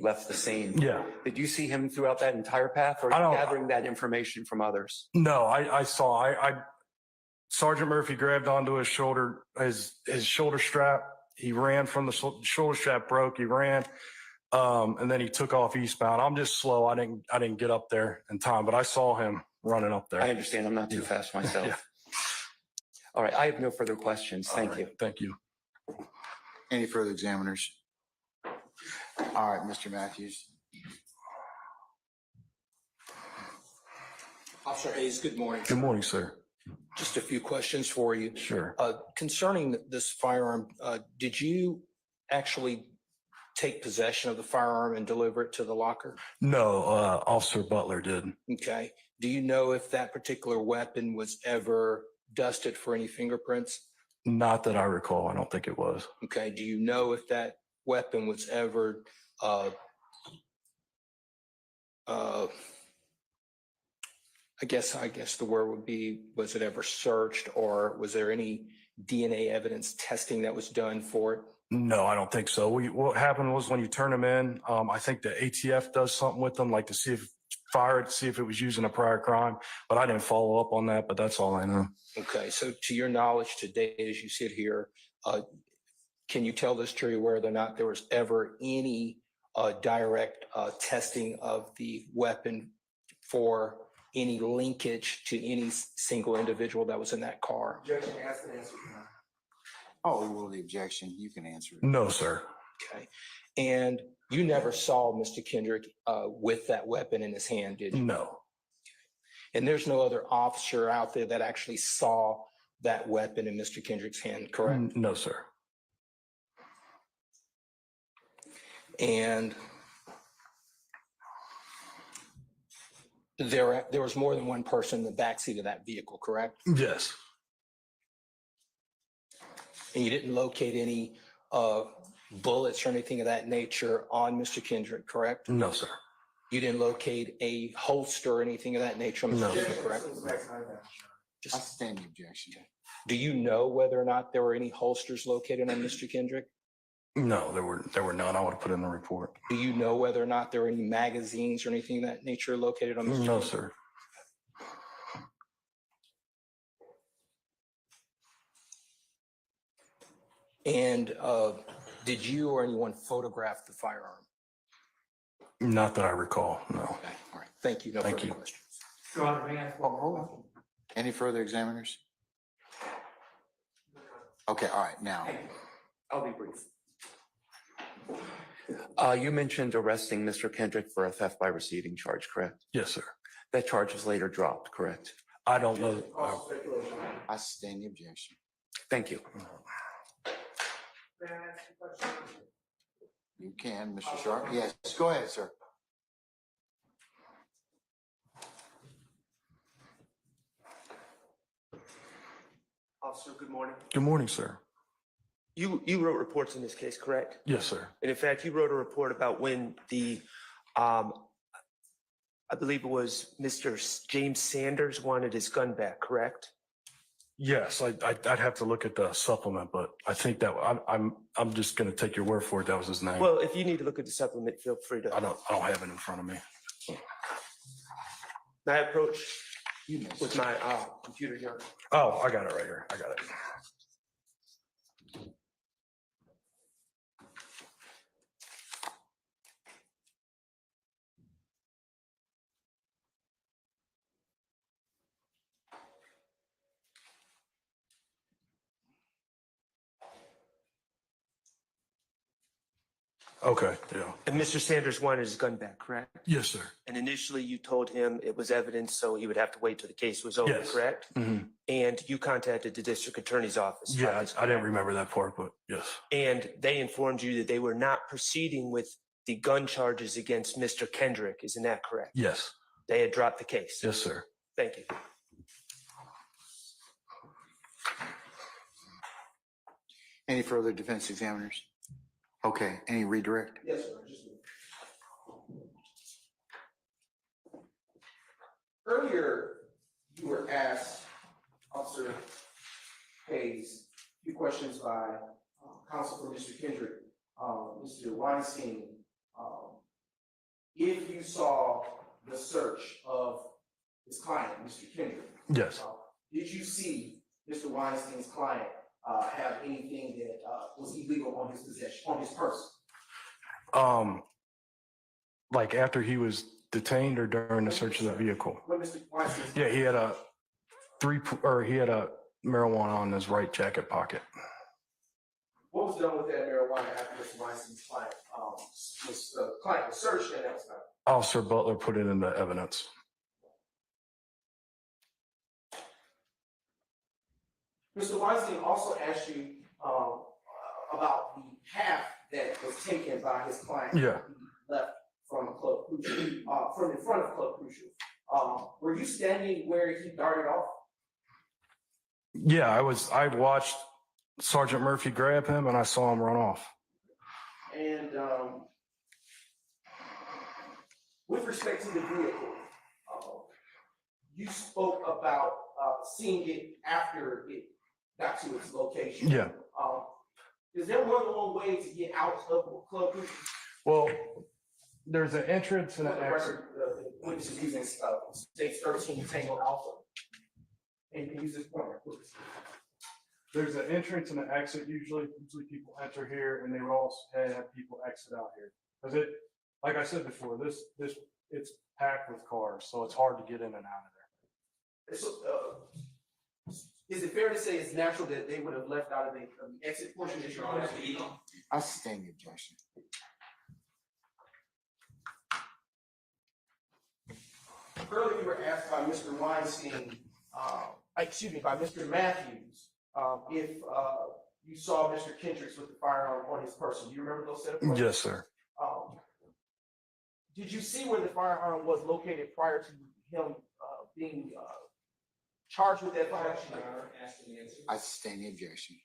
left the scene. Yeah. Did you see him throughout that entire path, or are you gathering that information from others? No, I saw. Sergeant Murphy grabbed onto his shoulder, his shoulder strap. He ran from the shoulder strap broke. He ran. And then he took off eastbound. I'm just slow. I didn't get up there in time, but I saw him running up there. I understand. I'm not too fast myself. Yeah. All right. I have no further questions. Thank you. Thank you. Any further examiners? All right, Mr. Matthews. Officer Hayes, good morning. Good morning, sir. Just a few questions for you. Sure. Concerning this firearm, did you actually take possession of the firearm and deliver it to the locker? No, Officer Butler did. Okay. Do you know if that particular weapon was ever dusted for any fingerprints? Not that I recall. I don't think it was. Okay. Do you know if that weapon was ever I guess the word would be, was it ever searched, or was there any DNA evidence testing that was done for it? No, I don't think so. What happened was when you turn them in, I think the ATF does something with them, like to see if it was used in a prior crime, but I didn't follow up on that, but that's all I know. Okay. So to your knowledge today, as you sit here, can you tell this jury whether or not there was ever any direct testing of the weapon for any linkage to any single individual that was in that car? Objection, ask and answer. Oh, well, the objection, you can answer it. No, sir. Okay. And you never saw Mr. Kendrick with that weapon in his hand, did you? No. And there's no other officer out there that actually saw that weapon in Mr. Kendrick's hand, correct? No, sir. And there was more than one person in the backseat of that vehicle, correct? Yes. And you didn't locate any bullets or anything of that nature on Mr. Kendrick, correct? No, sir. You didn't locate a holster or anything of that nature on No. Mr. Kendrick, correct? I stand the objection. Do you know whether or not there were any holsters located on Mr. Kendrick? No, there were none. I would have put in the report. Do you know whether or not there were any magazines or anything of that nature located on Mr. No, Kendrick? sir. And did you or anyone photograph the firearm? Not that I recall, no. Okay, all right. Thank you. No Thank further you. questions. Your Honor, may I ask one Oh, hold more on. question? Any further examiners? Okay, all right, now. I'll be brief. You mentioned arresting Mr. Kendrick for a theft by receiving charge, correct? Yes, sir. That charge was later dropped, correct? I don't know. I stand the objection. Thank you. May I ask a question? You can, Mr. Sharp. Yes, go ahead, sir. Officer, good morning. Good morning, sir. You wrote reports in this case, correct? Yes, sir. And in fact, you wrote a report about when the, I believe it was Mr. James Sanders wanted his gun back, correct? Yes, I'd have to look at the supplement, but I think that I'm just going to take your word for it. That was his name. Well, if you need to look at the supplement, feel free to. I don't have it in front of me. May I approach You may, with sir. my computer here? Oh, I got it right here. I got it. Okay, yeah. And Mr. Sanders wanted his gun back, correct? Yes, sir. And initially you told him it was evidence, so he would have to wait till the case was over, Yes. correct? Mhm. And you contacted the district attorney's office. about Yeah, this, I didn't correct? remember that part, but yes. And they informed you that they were not proceeding with the gun charges against Mr. Kendrick. Isn't that correct? Yes. They had dropped the case. Yes, sir. Thank you. Any further defense examiners? Okay, any redirect? Yes, sir. Earlier, you were asked, Officer Hayes, a few questions by counsel for Mr. Kendrick, Mr. Weinstein. If you saw the search of his client, Mr. Kendrick, Yes. did you see Mr. Weinstein's client have anything that was illegal on his possession, on his person? Like after he was detained or during the search of the vehicle? What Mr. Weinstein? Yeah, he had a marijuana on his right jacket pocket. What was done with that marijuana after Mr. Weinstein's client, client was searched and that was found? Officer Butler put it into evidence. Mr. Weinstein also asked you, about the path that was taken by his client. Yeah. when he left from Club Crucial, from in front of Club Crucial. Were you standing where he darted off? Yeah, I watched Sergeant Murphy grab him and I saw him run off. And, with respect to the vehicle, you spoke about, seeing it after it got to its location. Yeah. Is there more than one way to get out of Club Crucial? Well, there's an entrance and For an the exit. record, the witness is using, state 13 Tango Alpha. And you can use this pointer, please. There's an entrance and an exit usually. Usually people enter here and they would also have people exit out here. Because it, like I said before, it's packed with cars, so it's hard to get in and out of there. So, is it fair to say it's natural that they would have left out of the exit portion that you're on? I stand the objection. Earlier you were asked by Mr. Weinstein, by Mr. Matthews, if you saw Mr. Kendricks with the firearm on his person. Do you remember those set of questions? Yes, sir. Did you see where the firearm was located prior to him being charged with that firearm? I sustain the objection.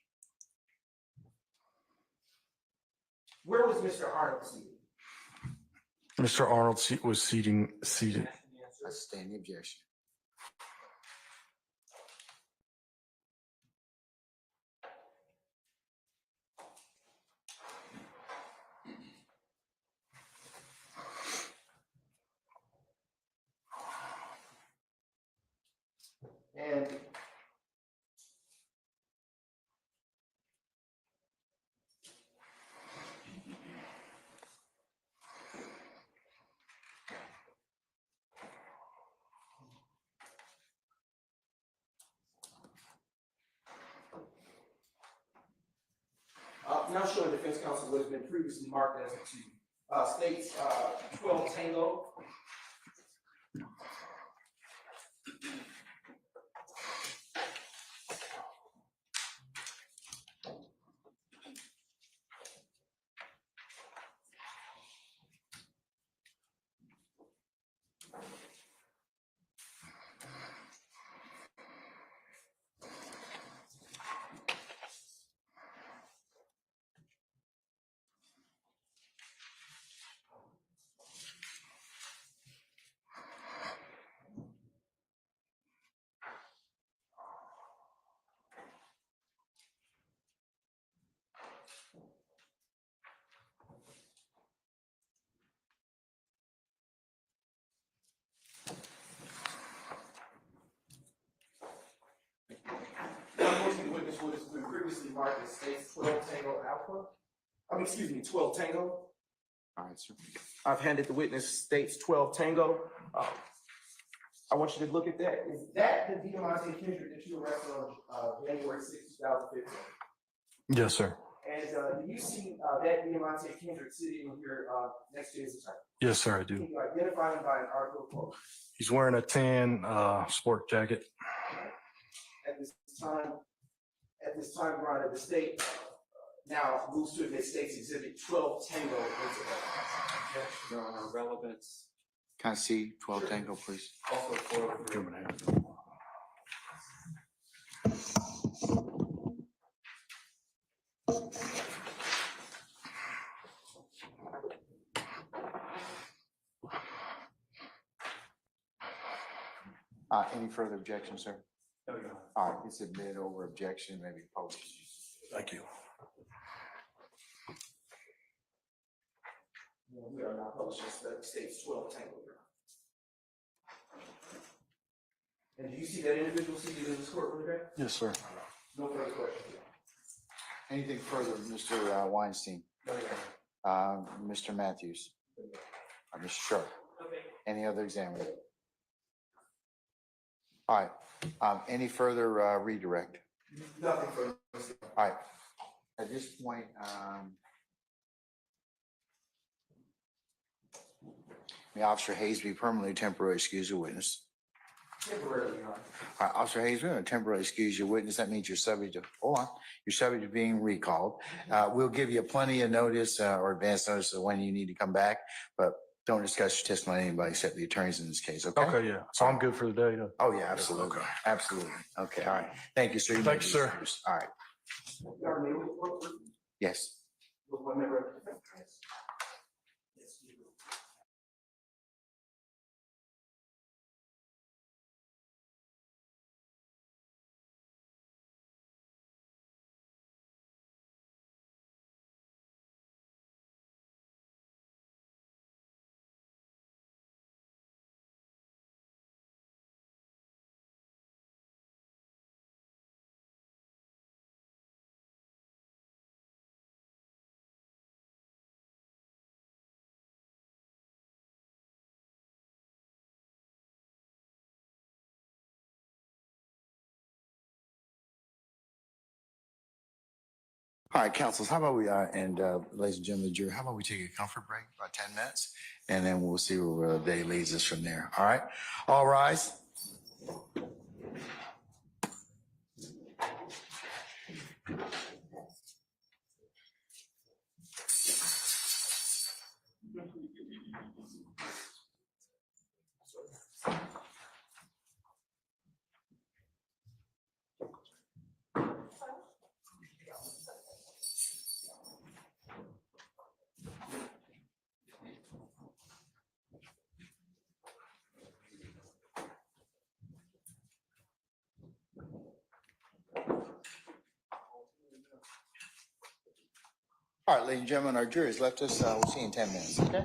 Where was Mr. Arnold seated? Mr. Arnold was seated. I sustain the objection. And now showing defense counsel what has been previously marked as to states 12 Tango. Unfortunately, witness what has been previously marked as states 12 Tango Alpha. 12 Tango. All right, sir. I've handed the witness states 12 Tango. I want you to look at that. Is that the Diamante Kendrick that you arrested on January 6, 2015? Yes, sir. And do you see that Diamante Kendrick sitting here next to his attorney? Yes, sir, I do. Can you identify him by an article of clothing? He's wearing a tan sport jacket. At this time, Brian, the state now moves to admit states exhibit 12 Tango incident. Your Honor, relevance. Can I see 12 Tango, please? Also for Any further objection, sir? No, Your Honor. All right, it's admitted over objection, maybe post. Thank you. We are now publishing states 12 Tango. And do you see that individual seated in this courtroom today? Yes, sir. No further questions. Anything further, Mr. Weinstein? No, Your Honor. Mr. Matthews? Mr. Sharp? Any other examiner? All right, any further redirect? Nothing further. All right, at this point, may Officer Hayes be permanently temporarily excuse your witness? Temporarily, Your Honor. All right, Officer Hayes, we're going to temporarily excuse your witness. That means you're subject to, hold on, you're subject to being recalled. We'll give you plenty of notice or advance notice of when you need to come back, but don't discuss your testimony with anybody except the attorneys in this case, okay? Okay, yeah. So I'm good for the day. Oh, yeah, absolutely. Okay. Absolutely. Okay, all right. Thank you, sir. may Thank be you, sir. excused. All right. Your Honor, may we report with Yes. one member of the defense? All right, councils, how about we, ladies and gentlemen, of the jury, how about we take a comfort break, about 10 minutes, and then we'll see where the day leads us from there. All right? All rise. All right, ladies and gentlemen, our jury has left us. We'll see you in 10 minutes, okay?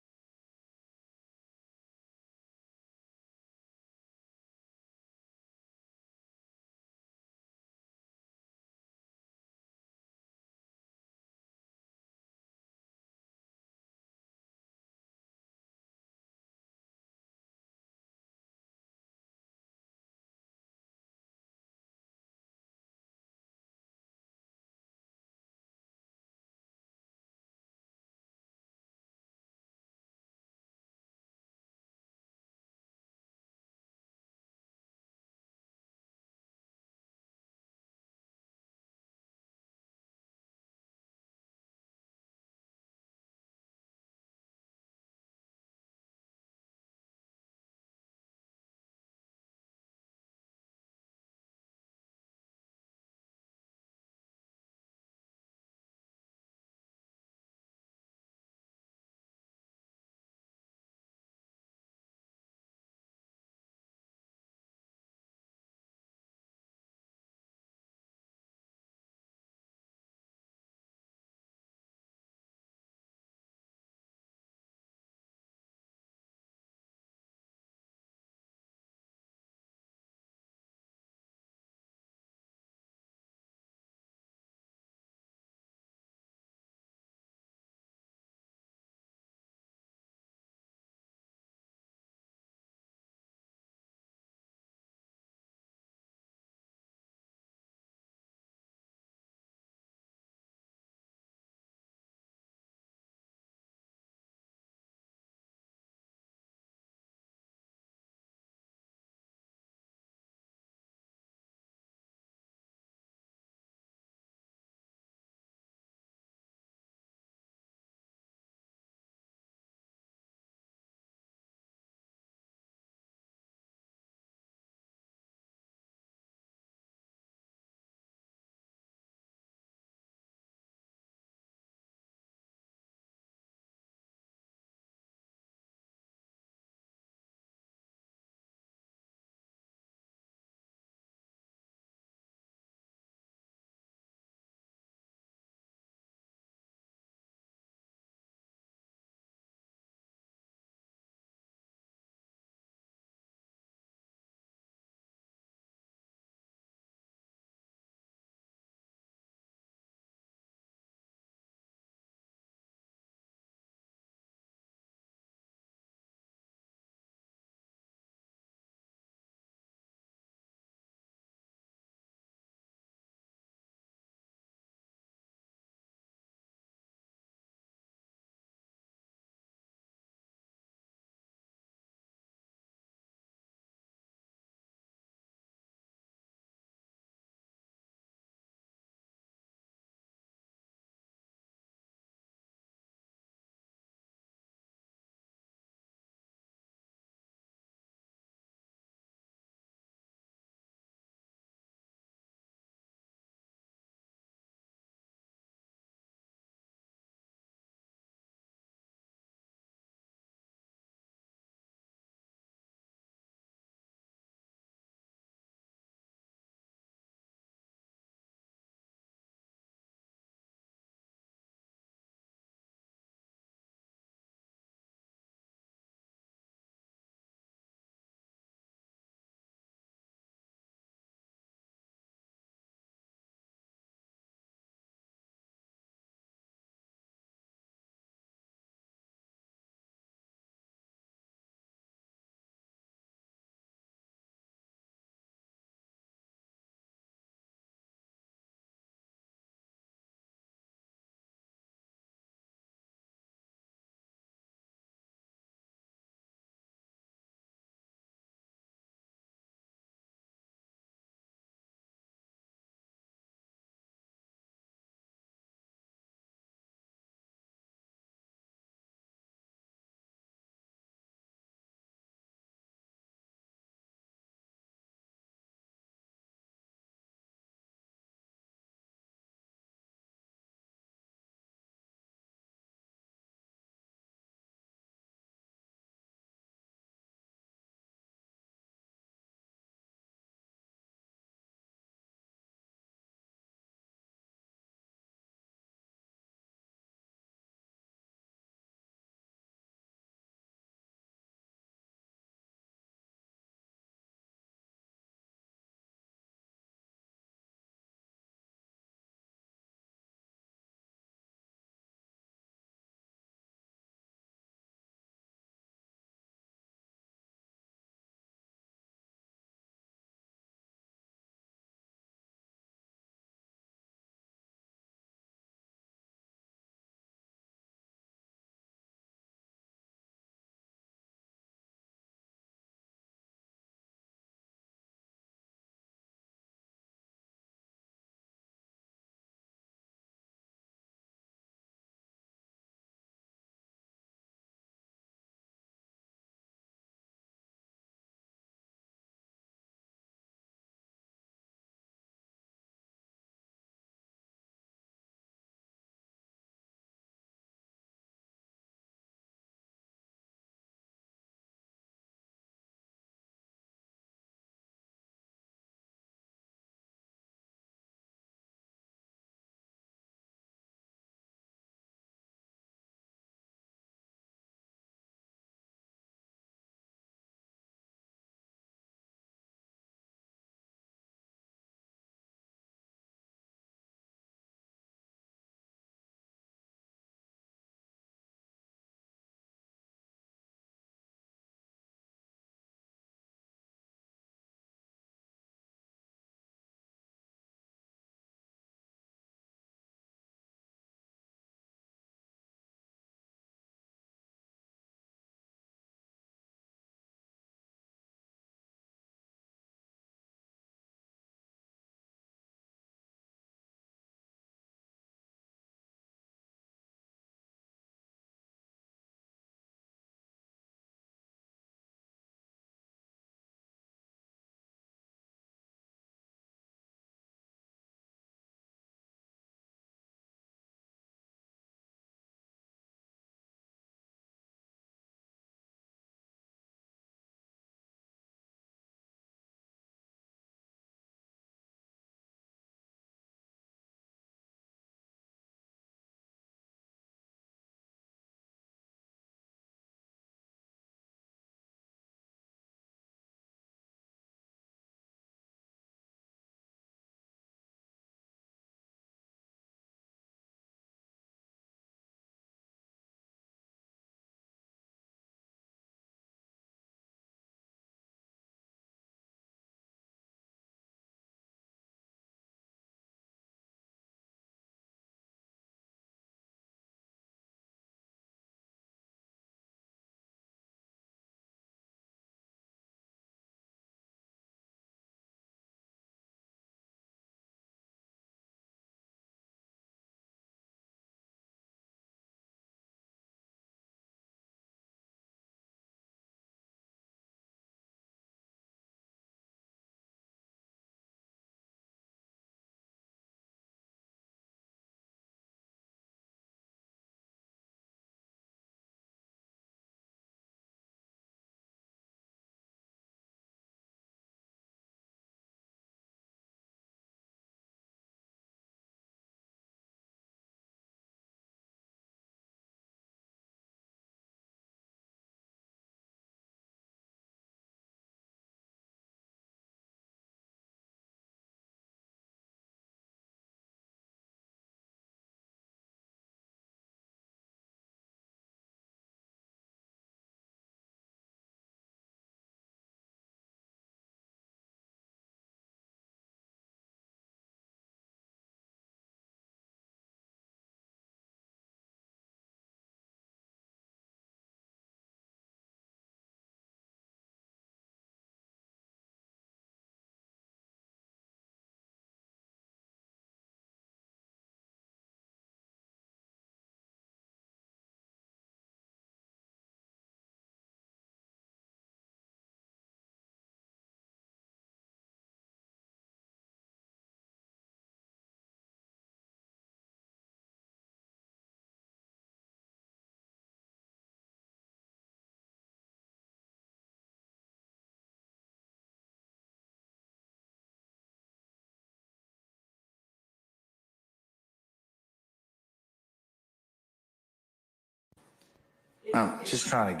No, just trying to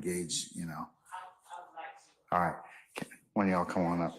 gauge, you know. All right, when y'all come on up.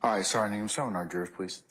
All right, sorry, name, someone our jurors, please.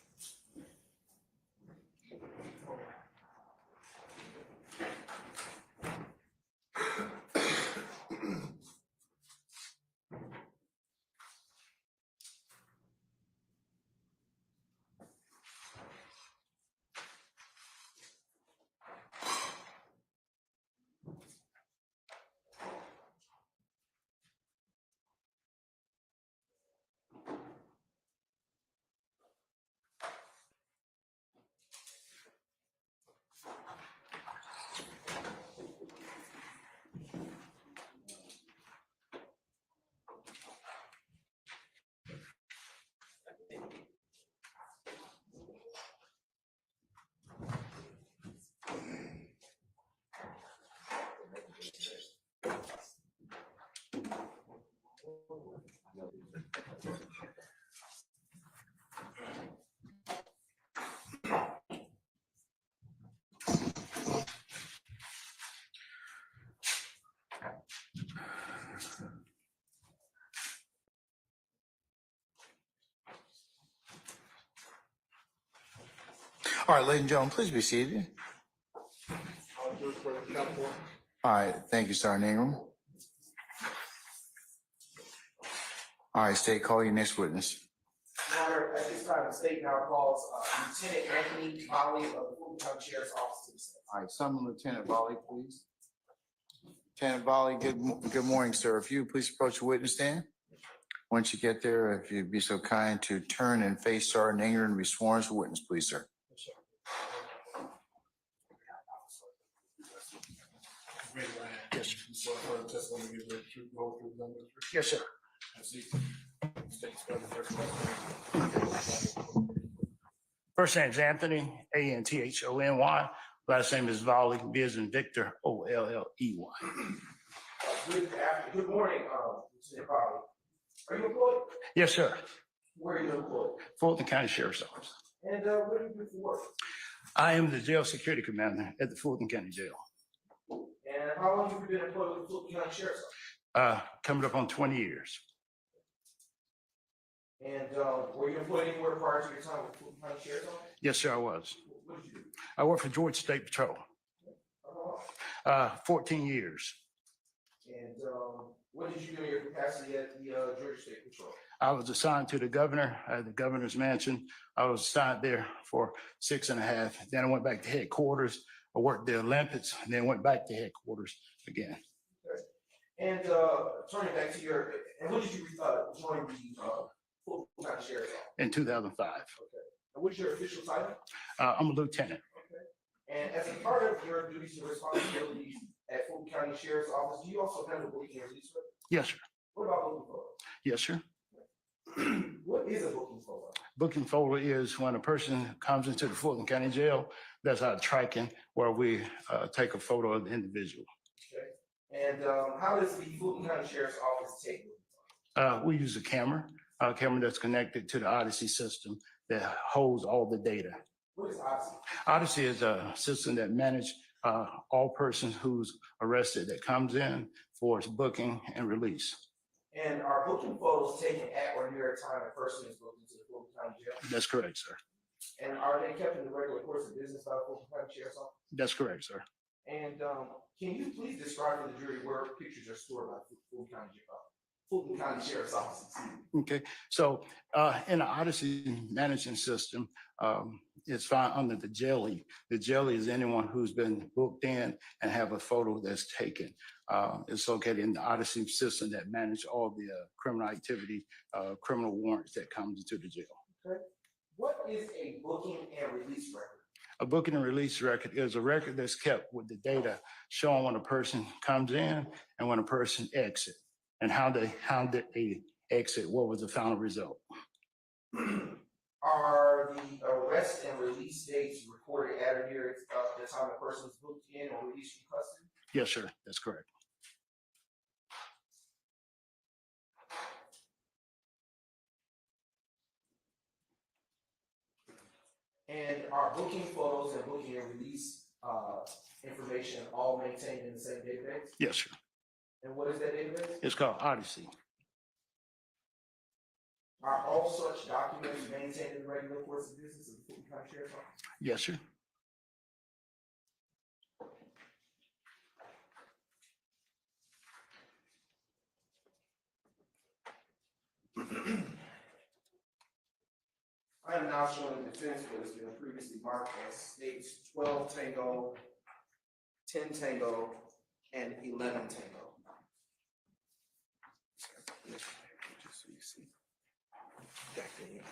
All right, ladies and gentlemen, please be seated. All right, thank you, Sergeant Ingram. All right, state, call your next witness. Your Honor, at this time, the state now calls Lieutenant Anthony Volley of the Fulton County Sheriff's Office to the stand. All right, summon Lieutenant Volley, please. Lieutenant Volley, good morning, sir. If you please approach the witness stand. Once you get there, if you'd be so kind to turn and face Sergeant Ingram and be sworn as a witness, please, sir. Yes, sir. First name's Anthony, Anthony. Last name is Volley, B as in Victor, Olley. Good morning, Lieutenant Volley. Are you employed? Yes, sir. Where are you employed? Fulton County Sheriff's Office. And what do you do for work? I am the jail security commander at the Fulton County Jail. And how long have you been employed with the Fulton County Sheriff's Office? Coming up on 20 years. And were you employed anywhere prior to your time with the Fulton County Sheriff's Office? Yes, sir, I was. What did you do? I worked for Georgia State Patrol, Uh, 14 years. And what did you do in your capacity at the Georgia State Patrol? I was assigned to the governor at the governor's mansion. I was assigned there for 6.5. Then I went back to headquarters. I worked the Olympics and then went back to headquarters again. And turning back to your, and when did you join the Fulton County Sheriff's Office? In 2005. Okay. And what's your official title? I'm a lieutenant. And as a part of your duties and responsibilities at Fulton County Sheriff's Office, do you also handle booking and release records? Yes, sir. What about booking photos? Yes, sir. What is a booking photo? Booking photo is when a person comes into the Fulton County Jail. That's our tracking where we take a photo of the individual. Okay. And how does the Fulton County Sheriff's Office take booking? We use a camera that's connected to the Odyssey system that holds all the data. What is Odyssey? Odyssey is a system that manages all persons who's arrested that comes in for its booking and release. And are booking photos taken at or near a time a person is booked into the Fulton County Jail? That's correct, sir. And are they kept in the regular course of business by the Fulton County Sheriff's Office? That's correct, sir. And can you please describe for the jury where pictures are stored by Fulton County Sheriff's Office? Okay, so in the Odyssey management system, it's found under the jelly. The jelly is anyone who's been booked in and have a photo that's taken. It's located in the Odyssey system that manage all the criminal activity, criminal warrants that comes into the jail. Okay. What is a booking and release record? A booking and release record is a record that's kept with the data showing when a person comes in and when a person exits and how did they exit, what was the final result. Are the arrest and release dates recorded at or near the time the person is booked in or released from custody? Yes, sir, that's correct. And are booking photos and booking and release information all maintained in the same database? Yes, sir. And what is that database? It's called Odyssey. Are all such documents maintained in the regular course of business of the Fulton County Sheriff's Office? Yes, sir. I am now showing the defense what has been previously marked as states 12 Tango, 10 Tango, and 11 Tango. Just so you see. Back there.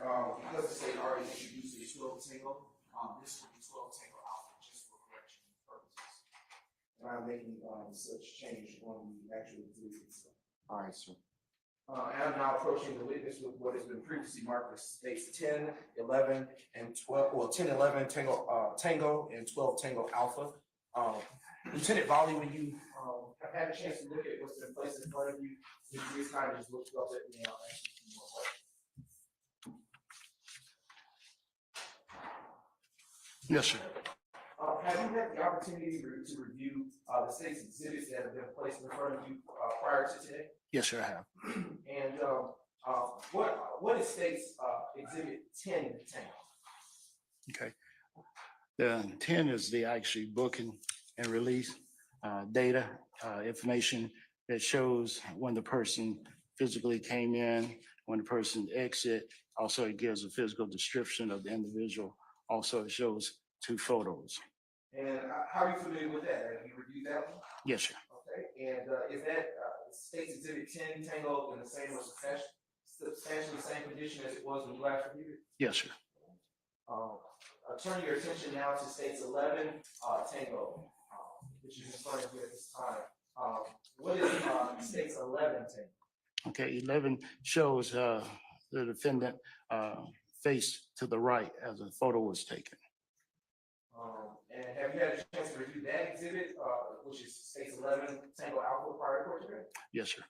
because the state already introduced a 12 Tango, this will be 12 Tango Alpha just for correction purposes. And I'm making, such change on the actual exhibit itself. All right, sir. And I'm now approaching the witness with what has been previously marked as states 10, 11, and 12, well, 10, 11 Tango and 12 Tango Alpha. Lieutenant Volley, when you have had a chance to look at what's been placed in front of you, you just kind of just look up at me and I'll ask you some more questions. Yes, sir. Have you had the opportunity to review the state's exhibits that have been placed in front of you prior to today? Yes, sir, I have. And what is state's exhibit 10 Tango? Okay. The 10 is the actually booking and release data, information that shows when the person physically came in, when the person exit. Also, it gives a physical description of the individual. Also, it shows 2 photos. And how are you familiar with that? Have you reviewed that one? Yes, sir. Okay, and is that state's exhibit 10 Tango in the same or substantially the same condition as it was when you last reviewed it? Yes, sir. Turn your attention now to states 11 Tango, which is in front of you at this time. What is states 11 Tango? Okay, 11 shows the defendant face to the right as a photo was taken. And have you had a chance to review that exhibit, which is states 11 Tango Alpha prior to court today? Yes, sir.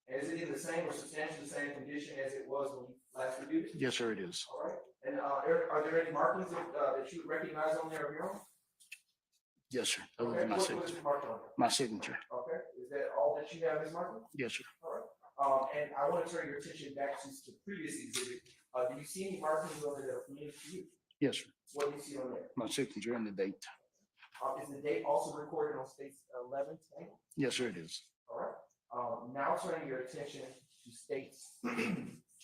And is it in the same or substantially the same condition as it was when you last reviewed it? Yes, sir, it is. All right. And are there any markings that you would recognize on there of your own? Yes, sir. Other Okay. than my What signature. is marked on there? My signature. Okay. Is that all that you have as marking? Yes, sir. All right. And I want to turn your attention back to the previous exhibit. Do you see any markings on there that are familiar to you? Yes, sir. What do you see on there? My signature and the date. Is the date also recorded on states 11 Tango? Yes, sir, it is. All right. Now turning your attention to states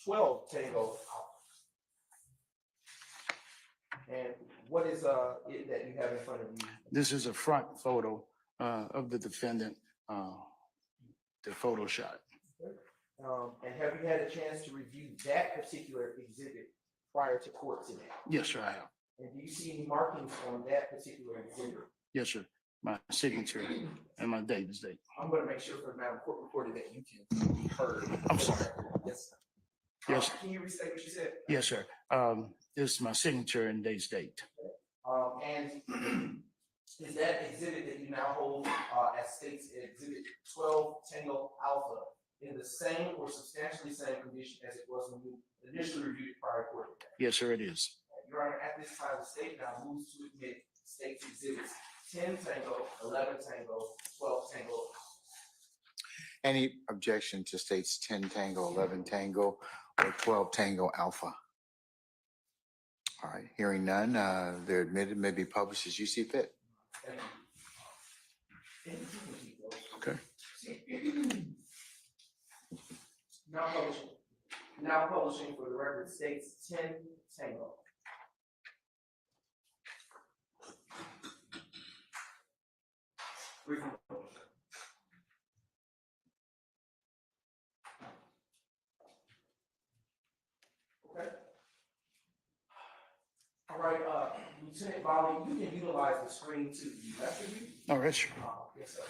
12 Tango Alpha. And what is it that you have in front of you? This is a front photo of the defendant, the photo shot. And have you had a chance to review that particular exhibit prior to court today? Yes, sir, I have. And do you see any markings on that particular exhibit? Yes, sir. My signature and my date is date. I'm going to make sure for the Madam Court reporter that you can be heard. I'm sorry. Yes. Sir. Yes. Can you restate what you said? Yes, sir. This is my signature and date's date. And is that exhibit that you now hold as states exhibit 12 Tango Alpha in the same or substantially same condition as it was when you initially reviewed it prior to court? Yes, sir, it is. Your Honor, at this time, the state now moves to admit states exhibits 10 Tango, 11 Tango, 12 Tango. Any objection to states 10 Tango, 11 Tango, or 12 Tango Alpha? All right, hearing none, they're admitted, may be published as you see fit. Thank you. And you can keep those. Okay. Now publishing for the record states 10 Tango. Okay. All right, Lieutenant Volley, you can utilize the screen to the left of you. All right, sure. Yes, sir.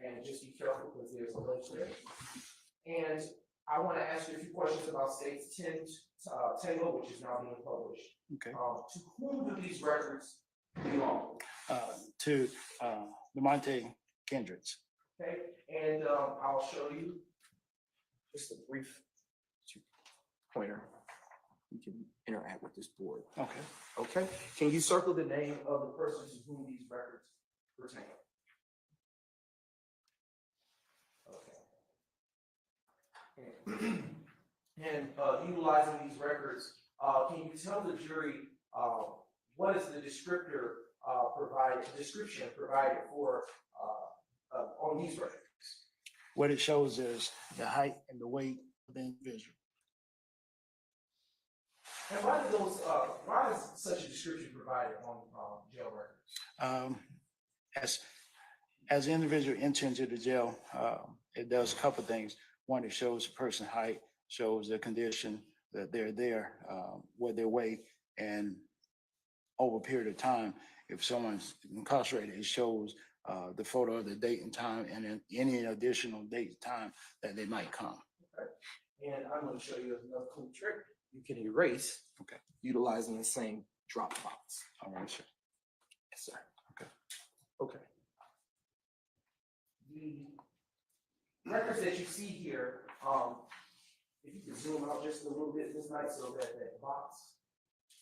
And just be careful because there's a link there. And I want to ask you a few questions about states 10 Tango, which is now being published. Okay. To whom do these records belong? To Lamonte Kendricks. Okay, and I'll show you. Just a brief pointer. You can interact with this board. Okay. Okay, can you circle the name of the person to whom these records pertain? Okay. And utilizing these records, can you tell the jury what is the description provided for on these records? What it shows is the height and the weight of the individual. And why is such a description provided on jail records? As the individual enters into the jail, it does a couple of things. One, it shows the person's height, shows their condition, that they're there, where they wait, and over a period of time, if someone's incarcerated, it shows the photo of the date and time, and then any additional date and time that they might come. And I'm gonna show you another cool trick. You can erase. Okay. Utilizing the same Dropbox. All right, sir. Yes, sir. Okay. The records that you see here, if you can zoom out just a little bit this night so that that box.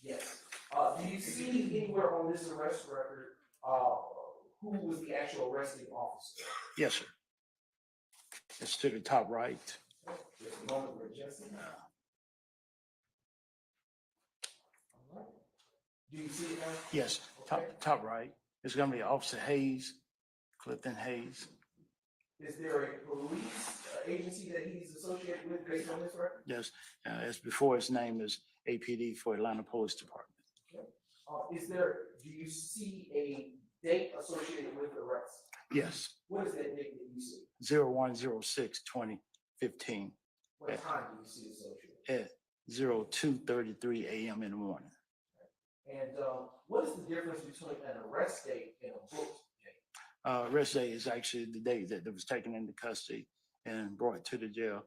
Yes. Do you see anywhere on this arrest record, who was the actual arresting officer? Yes, sir. It's to the top right. Just a moment, we're adjusting. All right. Do you see it now? Yes, top right. It's gonna be Officer Hayes, Clifton Hayes. Is there a police agency that he's associated with based on this record? Yes, it's before his name is APD for Atlanta Police Department. Do you see a date associated with the arrest? Yes, What is that date that you see? 01/06/2015 What time do you see associated? at 02:33 a.m. in the morning. And what is the difference between an arrest date and a booked date? Arrest date is actually the date that it was taken into custody and brought to the jail.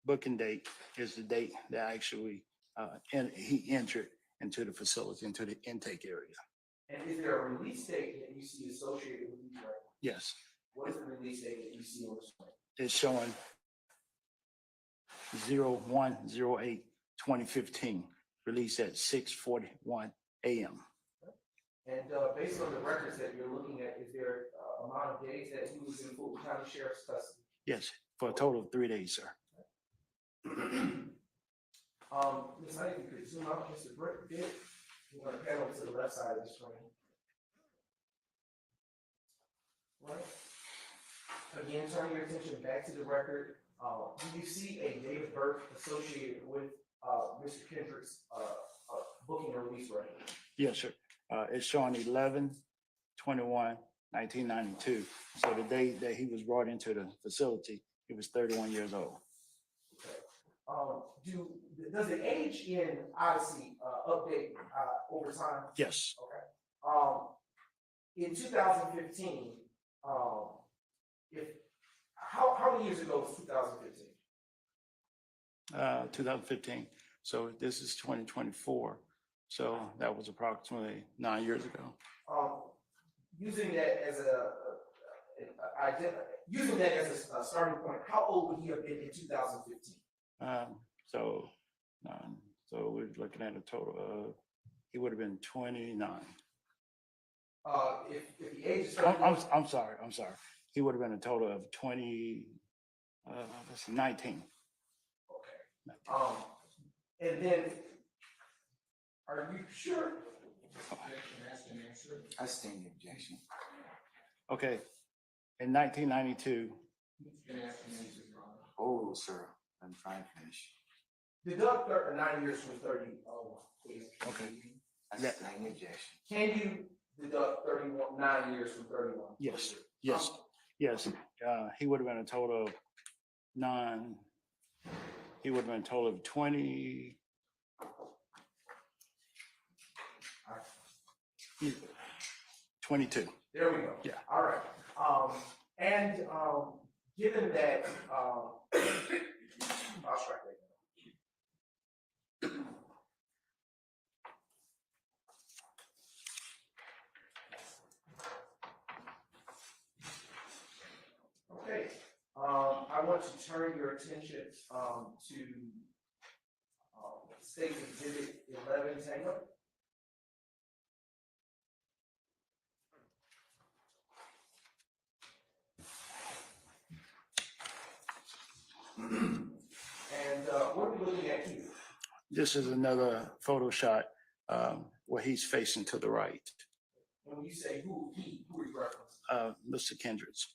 Booking date is the date that actually he entered into the facility, into the intake area. And is there a release date that you see associated with these records? Yes, What is the release date that you see on this record? it's showing 01/08/2015, released at 6:41 a.m. And based on the records that you're looking at, is there amount of days that he was in Fulton County Sheriff's custody? Yes, for a total of 3 days, sir. Ms. Knight, if you could zoom out just a bit, we're gonna panel to the left side of the screen. Right. Again, turn your attention back to the record. Do you see a date of birth associated with Mr. Kendrick's booking and release record? Yes, sir. It's showing 11/21/1992. So the day that he was brought into the facility, he was 31 years old. Okay. Does the age in Odyssey update over time? Yes, Okay. In 2015, how many years ago was 2015? 2015. So this is 2024. So that was approximately 9 years ago. Using that as a starting point, how old would he have been in 2015? So we're looking at a total of, he would have been 29. If the age is I'm sorry. He would have been a total of 19. Okay. And then, are you sure? I stand the objection. Okay, in 1992, Oh, sir, I'm trying to finish. Deduct 9 years from 30. Please. okay, I Yeah. stand the objection. Can you deduct 9 years from 31? yes. He would have been a total of 9. He would have been a total of 20. 22. There we go. Yeah. All right. Given that, I'll strike that. Okay. I want to turn your attention to State Exhibit 11 Tango. And what are we looking at here? This is another photo shot where he's facing to the right. When you say who are you referencing? Mr. Kendricks.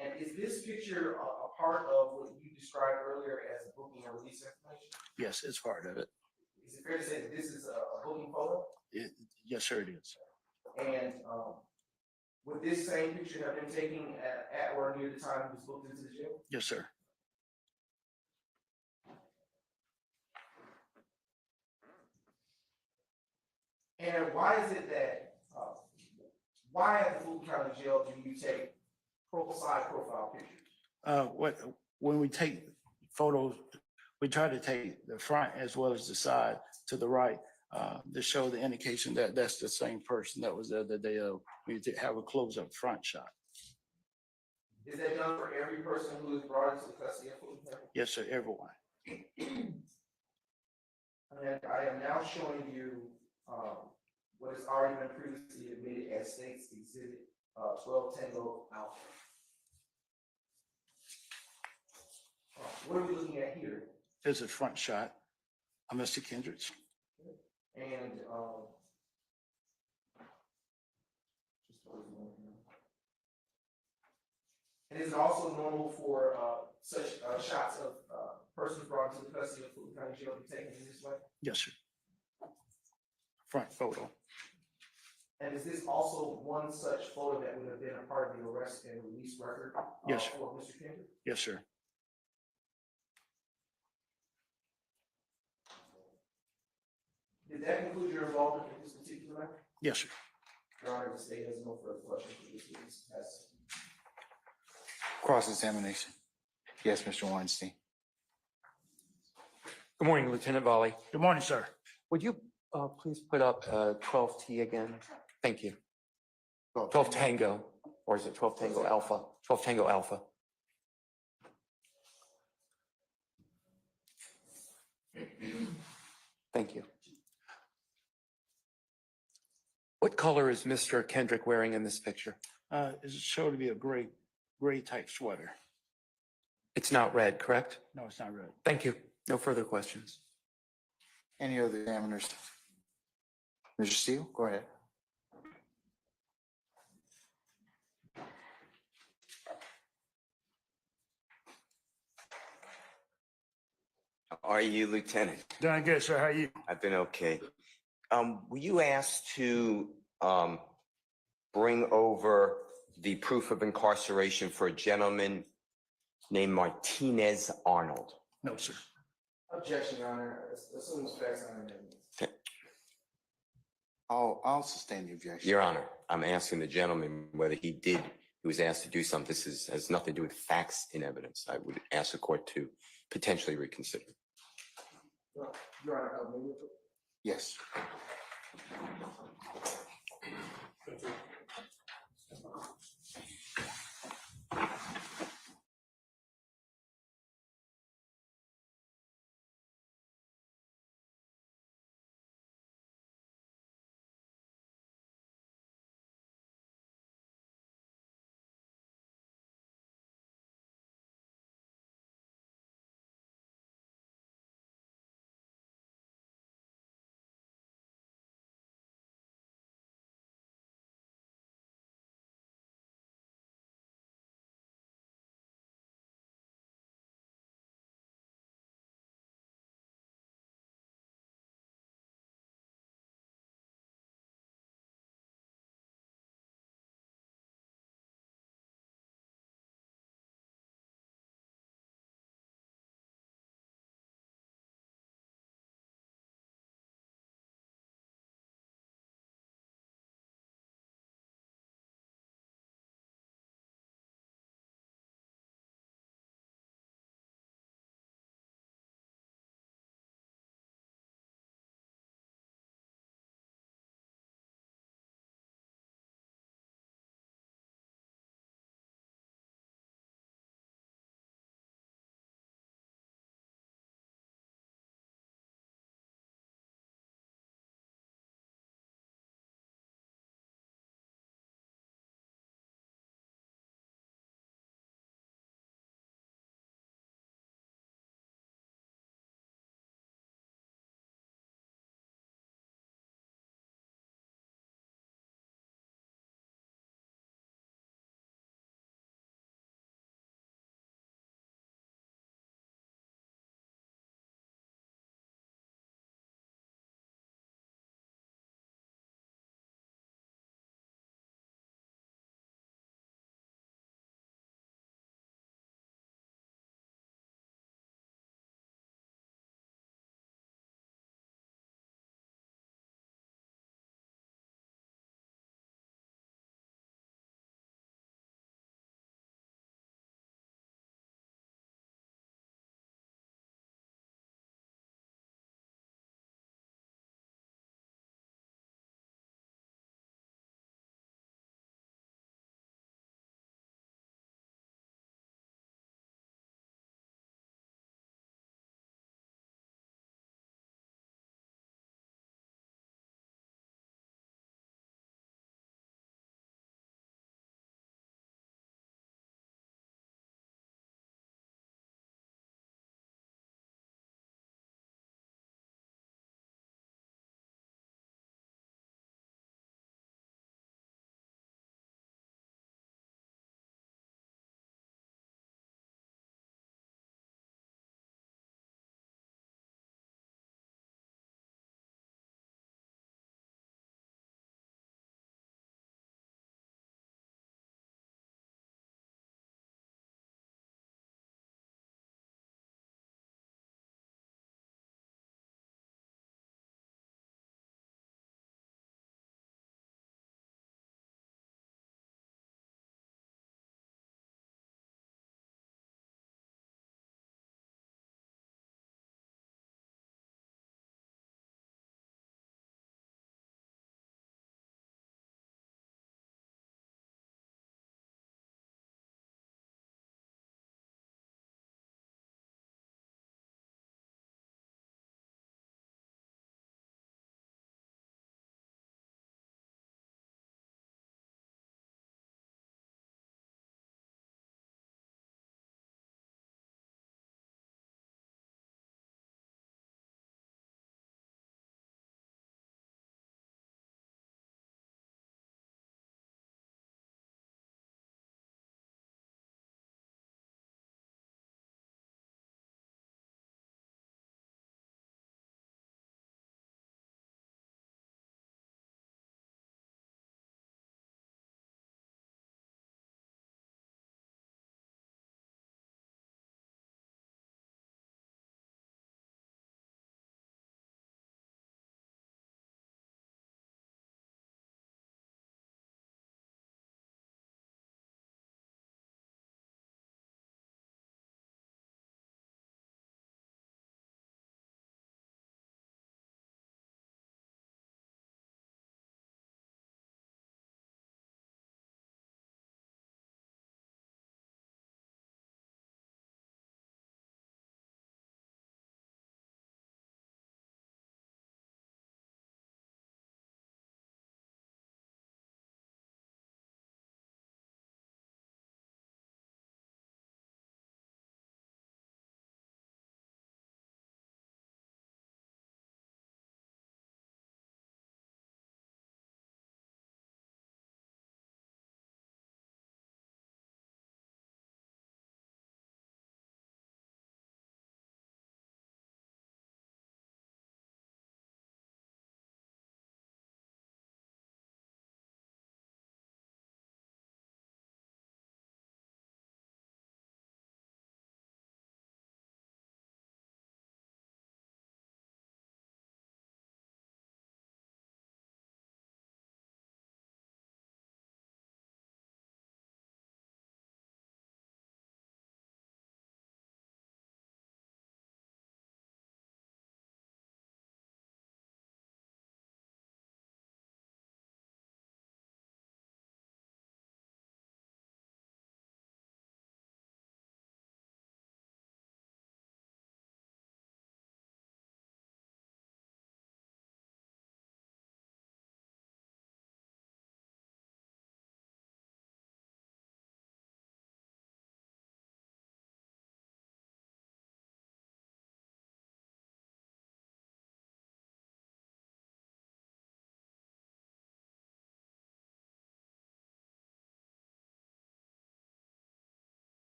And is this picture a part of what you described earlier as booking and release information? Yes, it's part of it. Is it fair to say that this is a booking photo? Yes, sir, it is. And would this same picture have been taken at or near the time he was booked into the jail? Yes, sir. And why is it that, why at the Fulton County Jail do you take side profile pictures? When we take photos, we try to take the front as well as the side to the right, to show the indication that that's the same person that was there the day of. We have a close-up front shot. Is that done for every person who is brought into the custody of Fulton County? Yes, sir, everyone. And I am now showing you, what has already been previously admitted as State's Exhibit, 12 Tango Alpha. What are we looking at here? There's a front shot of Mr. Kendricks. And, and is it also normal for, such, shots of, persons brought into the custody of Fulton County Jail to be taken in this way? Yes, sir. Front photo. And is this also one such photo that would have been a part of the arrest and release record? Yes, sir. For Mr. Kendrick? Yes, sir. Did that conclude your involvement in this particular matter? Yes, sir. Your Honor, the state has no further questions for this witness. Cross-examination. Yes, Mr. Weinstein. Good morning, Lieutenant Volley. Good morning, sir. Would you please put up 12T again? Thank you. 12 Tango, or is it 12 Tango Alpha? 12 Tango Alpha. Thank you. What color is Mr. Kendrick wearing in this picture? It's shown to be a gray type sweater. It's not red, correct? No, it's not red. Thank you. No further questions. Any other examiners? Mr. Steele, go ahead. How are you, Lieutenant? Doing good, sir. How are you? I've been okay. Were you asked to bring over the proof of incarceration for a gentleman named Martinez Arnold? No, sir. Objection, Your Honor. Assume the facts are in there. I'll sustain the objection. Your Honor, I'm asking the gentleman whether he was asked to do something. This has nothing to do with facts in evidence. I would ask the court to potentially reconsider. Your Honor, Yes.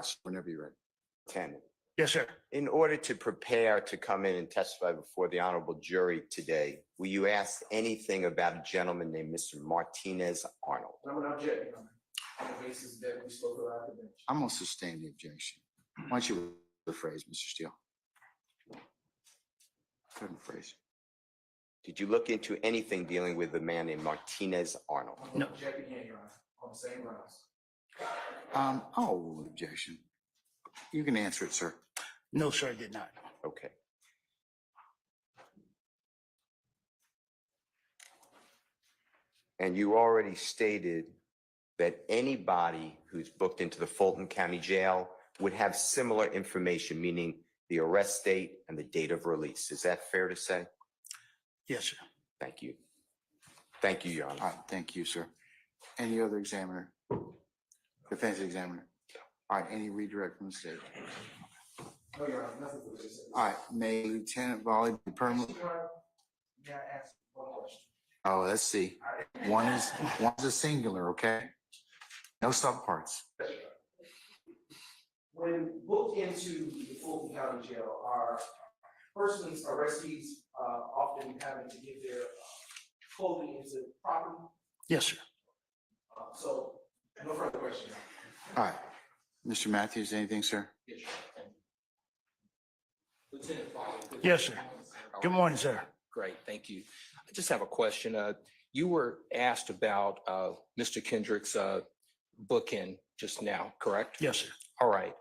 right, sir, whenever you're ready. Lieutenant, Yes, sir. in order to prepare to come in and testify before the honorable jury today, will you ask anything about a gentleman named Mr. Martinez Arnold? I'm gonna object, Your Honor, on the basis that we spoke about the bench. I'm gonna sustain the objection. Why don't you rephrase, Mr. Steele? Couldn't phrase. Did you look into anything dealing with a man named Martinez Arnold? I'm gonna object again, Your Honor, on the same grounds. I'll rule objection. You can answer it, sir. No, sir, I did not. Okay. And you already stated that anybody who's booked into the Fulton County Jail would have similar information, meaning the arrest date and the date of release. Is that fair to say? Yes, sir. Thank you. Thank you, Your Honor. All right, thank you, sir. Any other examiner? Defense examiner? All right, any redirect from the state? No, Your Honor, nothing for this. All right, may Lieutenant Volley be permanent? Your Honor, may I ask one question? Oh, let's see. One's a singular, okay? No subparts. When booked into the Fulton County Jail, are persons, arrestees, often having to give their clothing into property? Yes, sir. So, no further questions. All right. Mr. Matthews, anything, sir? Lieutenant Volley. Yes, sir. Good morning, sir. Great, thank you. I just have a question. You were asked about Mr. Kendrick's bookend just now, correct? Yes, sir. All right.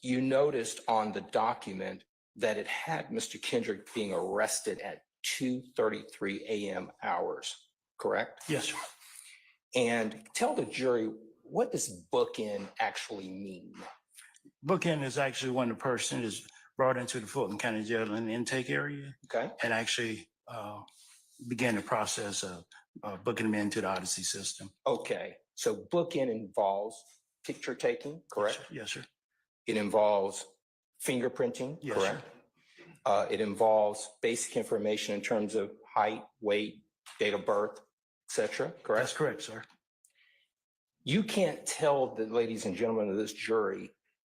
You noticed on the document that it had Mr. Kendrick being arrested at 2:33 a.m. hours, correct? Yes, sir. And tell the jury, what does bookend actually mean? Bookend is actually when the person is brought into the Fulton County Jail in the intake area Okay, and actually begin the process of booking them into the Odyssey system. okay. So bookend involves picture taking, correct? Yes, sir. It involves fingerprinting, Yes, sir. correct? It involves basic information in terms of height, weight, date of birth, et cetera, That's correct? correct, sir. You can't tell the ladies and gentlemen of this jury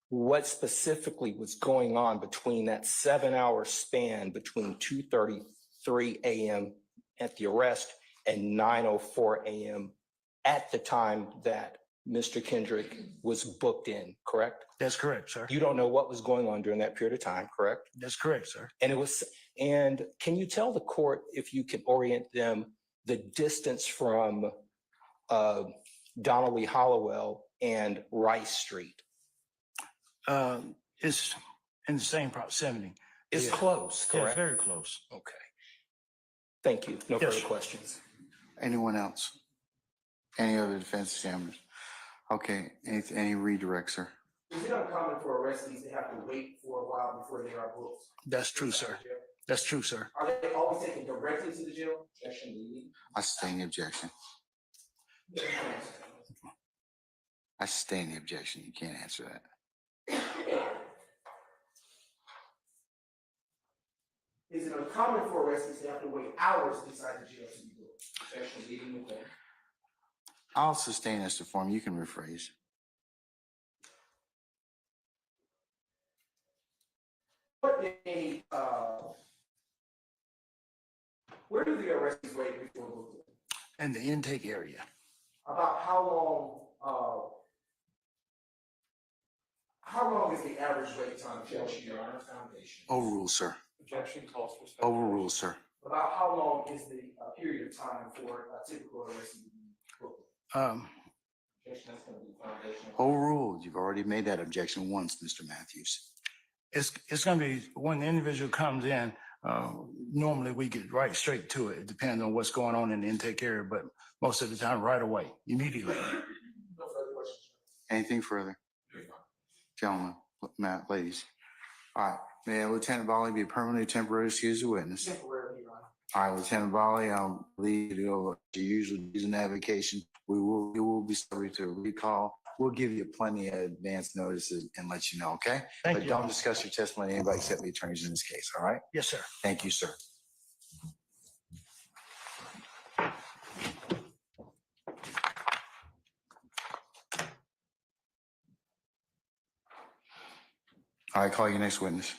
what specifically was going on between that 7-hour span between 2:33 a.m. at the arrest and 9:04 a.m. at the time that Mr. Kendrick was booked in, correct? That's correct, sir. You don't know what was going on during that period of time, correct? That's correct, sir. And can you tell the court, if you can orient them, the distance from Donnelly Hollowell and Rice Street? It's in the same proximity. It's Yeah. close, Yeah, correct? very close. Okay. Thank you. No Yes, further sir. questions. Anyone else? Any other defense examiners? Okay, any redirects, sir? Is it uncommon for arrestees to have to wait for a while before they are booked? That's true, sir. That's true, sir. Are they always taken directly to the jail? Objection, leading. I sustain the objection. I sustain the objection. You can't answer that. Is it uncommon for arrestees to have to wait hours inside the jail to be booked? Objection, leading with that. I'll sustain as to form. You can rephrase. What day, where do the arrestees wait before booking? In the intake area. About how long is the average wait time? Objection, Your Honor, foundation. Overrule, sir. Objection calls for. Overrule, sir. About how long is the period of time for a typical arrestee to be booked? Objection, that's gonna be foundation. Overruled. You've already made that objection once, Mr. Matthews. It's gonna be, when the individual comes in, normally we get right straight to it. It depends on what's going on in the intake area, but most of the time, right away, immediately. No further questions. Anything further? Gentlemen, ladies. All right, may Lieutenant Volley be permanently temporarily excused as a witness? Temporarily, Your Honor. All right, Lieutenant Volley, I'll leave you to your usual duties and avocation. You will be subject to a recall. We'll give you plenty of advance notices and let you know, okay? Thank But you. don't discuss your testimony to anybody except the attorneys in this case, all right? Yes, sir. Thank you, sir. All right, call your next witness.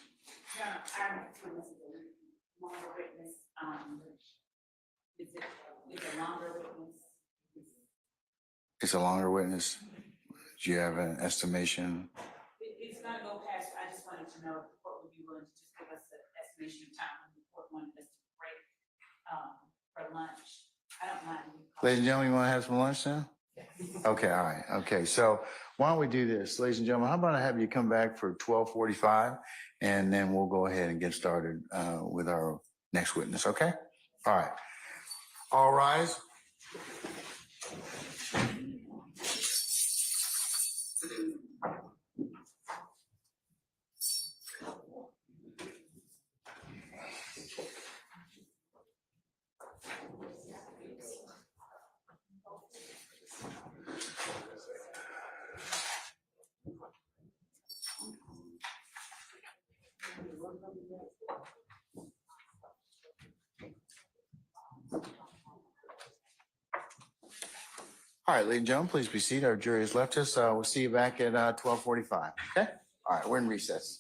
Yeah, our next witness is a longer witness, is a longer witness. It's a longer witness. Do you have an estimation? It's gonna go past, I just wanted to know if the court would be willing to just give us an estimation of time when the court wanted us to break, for lunch. I don't mind. Ladies and gentlemen, you want to have some lunch now? Okay, all right. Okay, so why don't we do this, ladies and gentlemen? How about I have you come back for 12:45, and then we'll go ahead and get started with our next witness. Okay? All right. All rise. All right, ladies and gentlemen, please be seated. Our jury has left us. We'll see you back at 12:45. Okay? All right, we're in recess.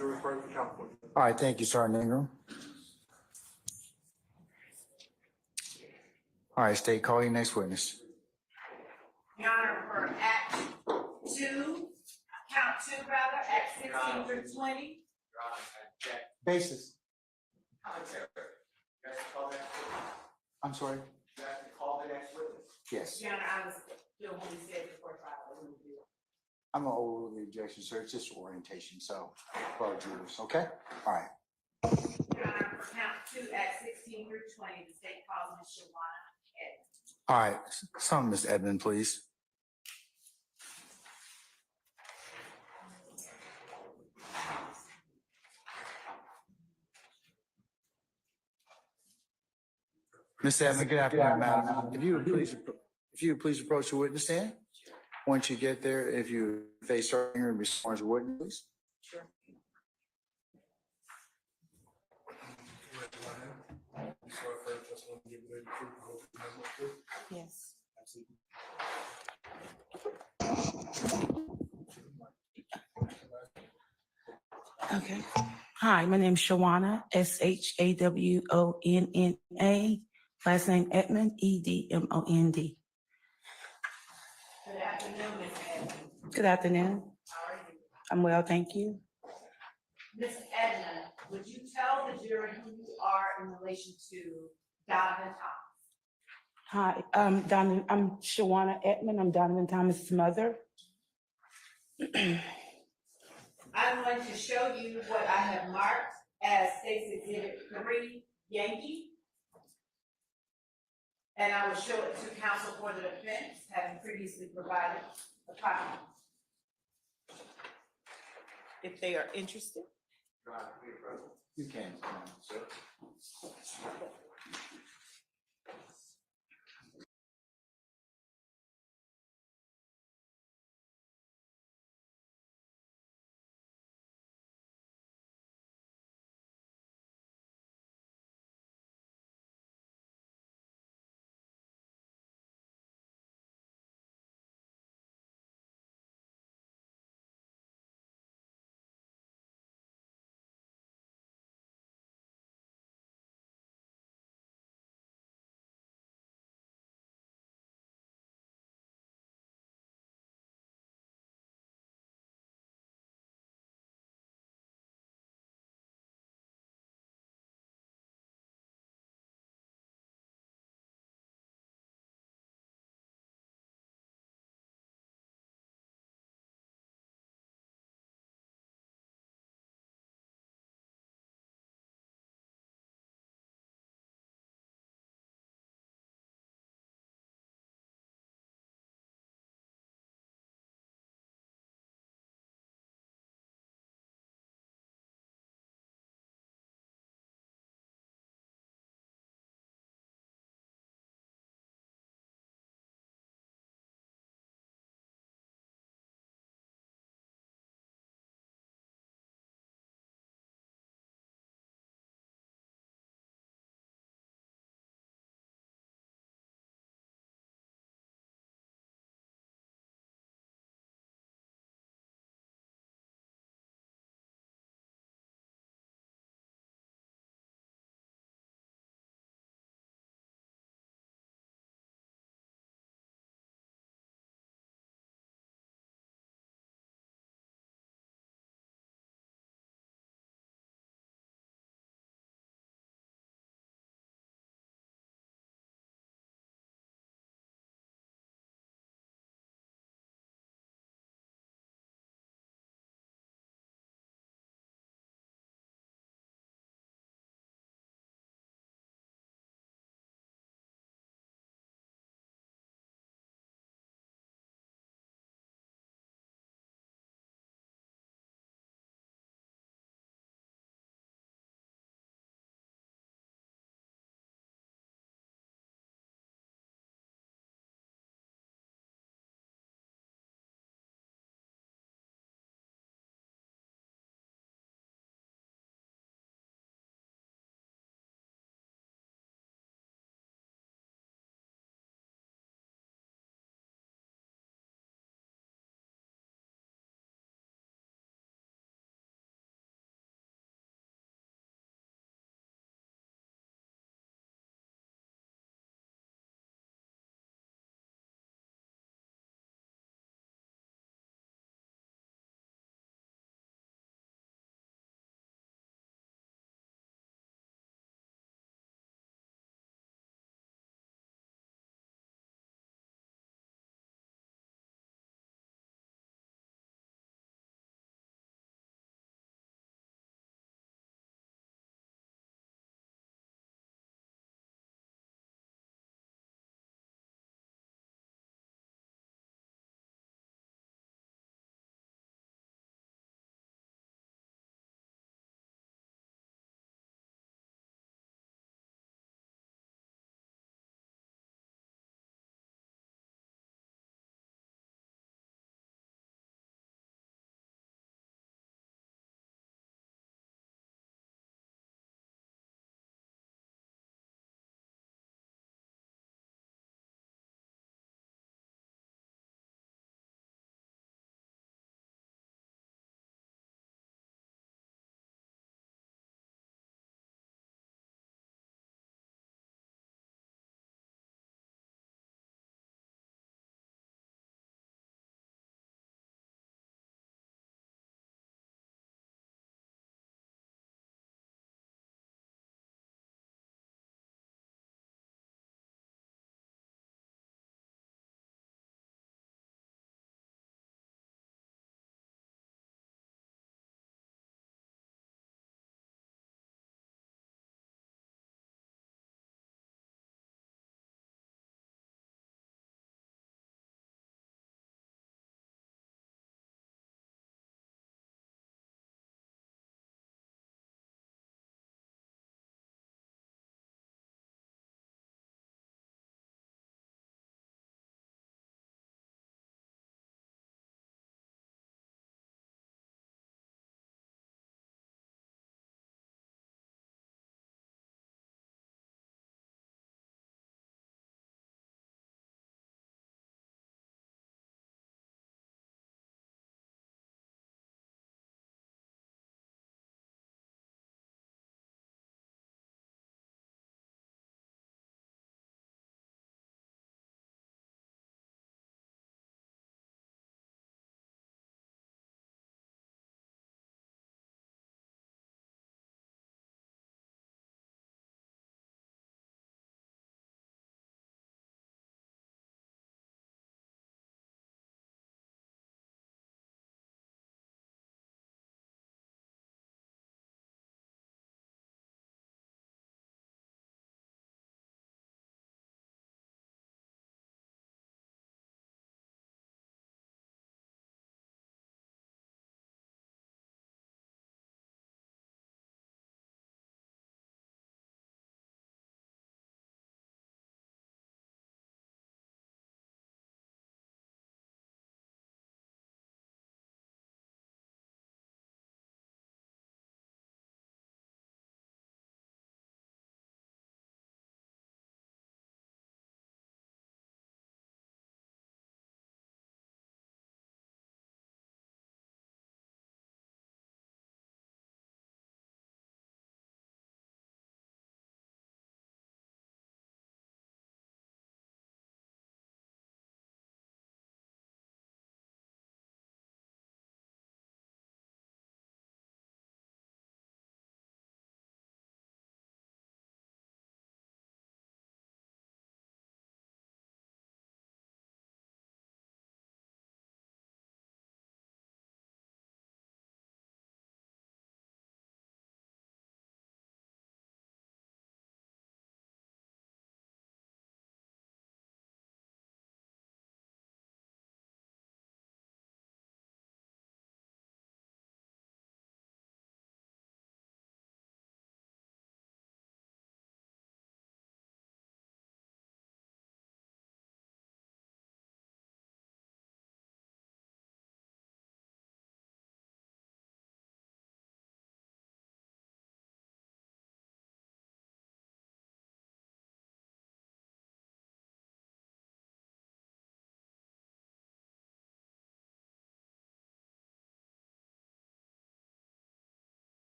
All right, thank you, Sergeant Ingram. All right, State, call your next witness. Your Honor, for Act 2, count 2 rather, Act 16 through 20. Basis. I'm sorry? You have to call the next witness. Yes. Your Honor, I was still when we said before trial, I wouldn't do it. I'm gonna overrule the objection, sir. It's just orientation, so for our jurors, okay? All right. Your Honor, for count 2, Act 16 through 20, the state calls Ms. Shawana Edmond. All right, some, Ms. Edmond, please. Ms. Edmond, good afternoon, madam. If you would please approach the witness stand. Once you get there, if you face Sergeant Ingram and respond as a witness, please. Sure. Yes. Okay. Hi, my name is Shawana, Shawonna. Last name Edmond, Edmond. Good afternoon, Ms. Edmond. Good afternoon. How are you? I'm well, thank you. Ms. Edmond, would you tell the jury who you are in relation to Donovan Thomas? Hi, I'm Shawana Edmond. I'm Donovan Thomas's mother. I'm going to show you what I have marked as State's Exhibit 3, Yankee. And I will show it to counsel for the defense, having previously provided a copy. If they are interested. You can, sir.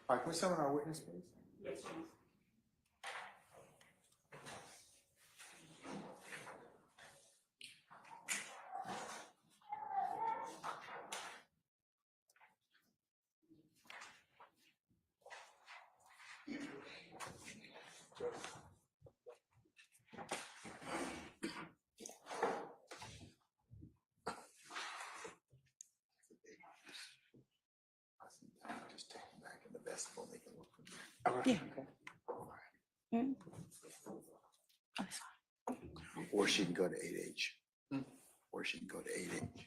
All right, can we summon our witness, please? Yes, Your Honor. Just take them back in the vestibule, they can look for them. Yeah. Mm. Oh, that's fine. Or she can go to 8H. Or she can go to 8H.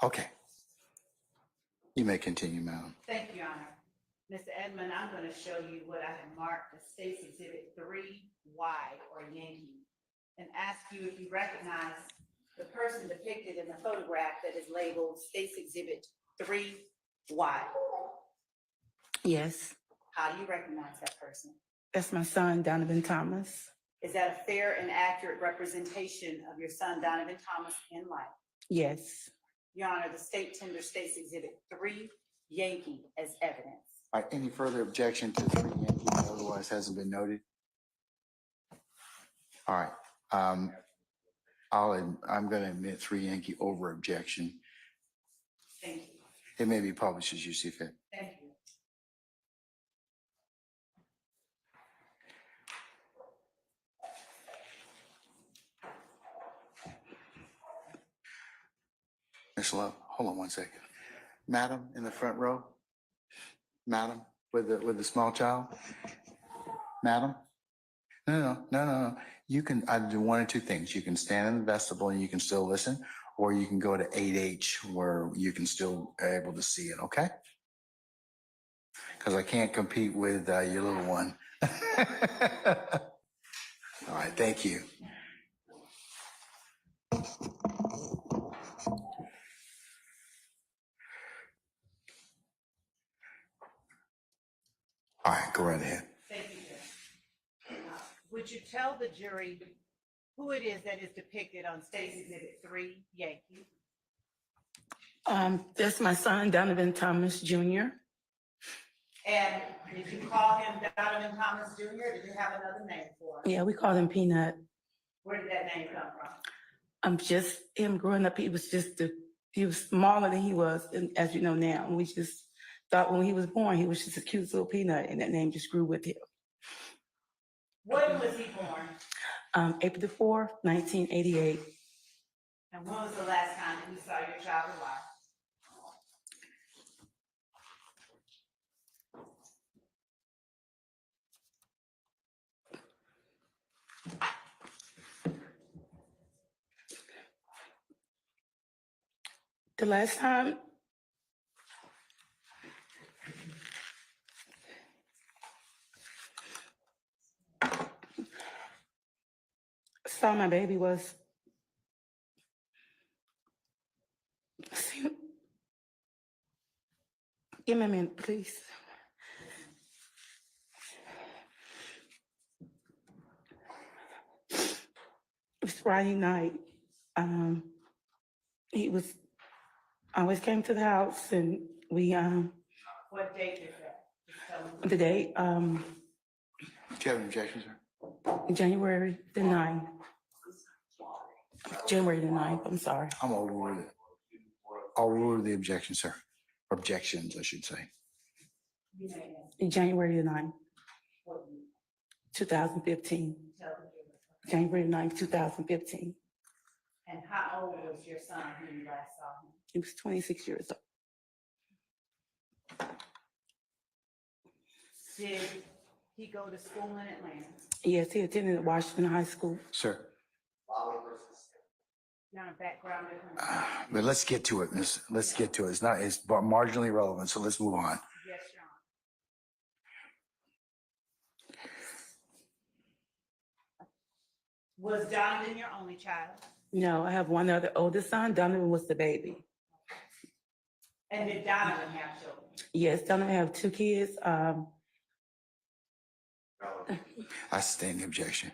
Okay. You may continue, madam. Thank you, Your Honor. Mr. Edmond, I'm going to show you what I have marked as State's Exhibit 3Y or Yankee, and ask you if you recognize the person depicted in the photograph that is labeled State's Exhibit 3Y. Yes, How do you recognize that person? that's my son, Donovan Thomas. Is that a fair and accurate representation of your son, Donovan Thomas, in life? Yes. Your Honor, the state tenders State's Exhibit 3 Yankee as evidence. All right, any further objection to 3 Yankee that otherwise hasn't been noted? All right, I'm going to admit 3 Yankee over objection. Thank you. It may be published as you see fit. Thank you. Ms. Love, hold on one second. Madam in the front row? Madam with the small child? Madam? No. You can either do one or two things. You can stand in the vestibule and you can still listen, or you can go to 8H where you can still able to see it, okay? Because I can't compete with your little one. All right, thank you. All right, go right ahead. Thank you, Judge. Would you tell the jury who it is that is depicted on State's Exhibit 3 Yankee? That's my son, Donovan Thomas Jr. And did you call him Donovan Thomas Jr. or did you have another name for him? Yeah, we call him Peanut. Where did that name come from? Just him growing up, he was smaller than he was, and as you know now. And we just thought when he was born, he was just a cute little peanut, and that name just grew with him. When was he born? April the 4th, 1988. And when was the last time that you saw your child alive? The last time I saw my baby was give me a minute, please. It was Friday night. He was always came to the house, and we What date is that? Just tell me. the date Do you have an objection, sir? January the 9th. January the 9th, I'm sorry. I'm overruled. I'll rule the objection, sir. Objections, I should say. You may ask. January the 9th, What you 2015. tell the jury. January the 9th, 2015. And how old was your son when you last saw him? He was 26 years old. Did he go to school in Atlanta? Yes, he attended Washington High School. Sir, Not a background. but let's get to it, miss. Let's get to it. It's marginally relevant, so let's move on. Yes, Your Honor. Was Donovan your only child? No, I have one other oldest son. Donovan was the baby. And did Donovan have children? Yes, Donovan have 2 kids. I sustain the objection.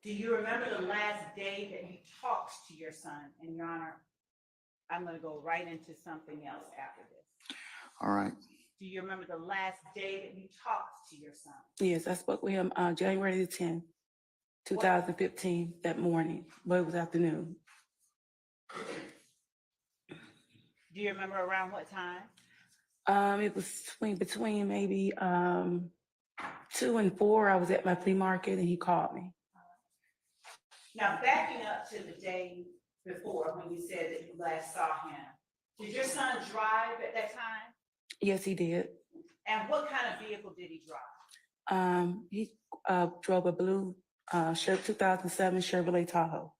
Do you remember the last day that you talked to your son? And Your Honor, I'm gonna go right into something else after this. All right. Do you remember the last day that you talked to your son? Yes, I spoke with him January the 10th, 2015, that morning, but it was afternoon. Do you remember around what time? It was between maybe 2 and 4. I was at my flea market and he called me. Now, backing up to the day before when you said that you last saw him, did your son drive at that time? Yes, he did. And what kind of vehicle did he drive? He drove a blue 2007 Chevrolet Tahoe.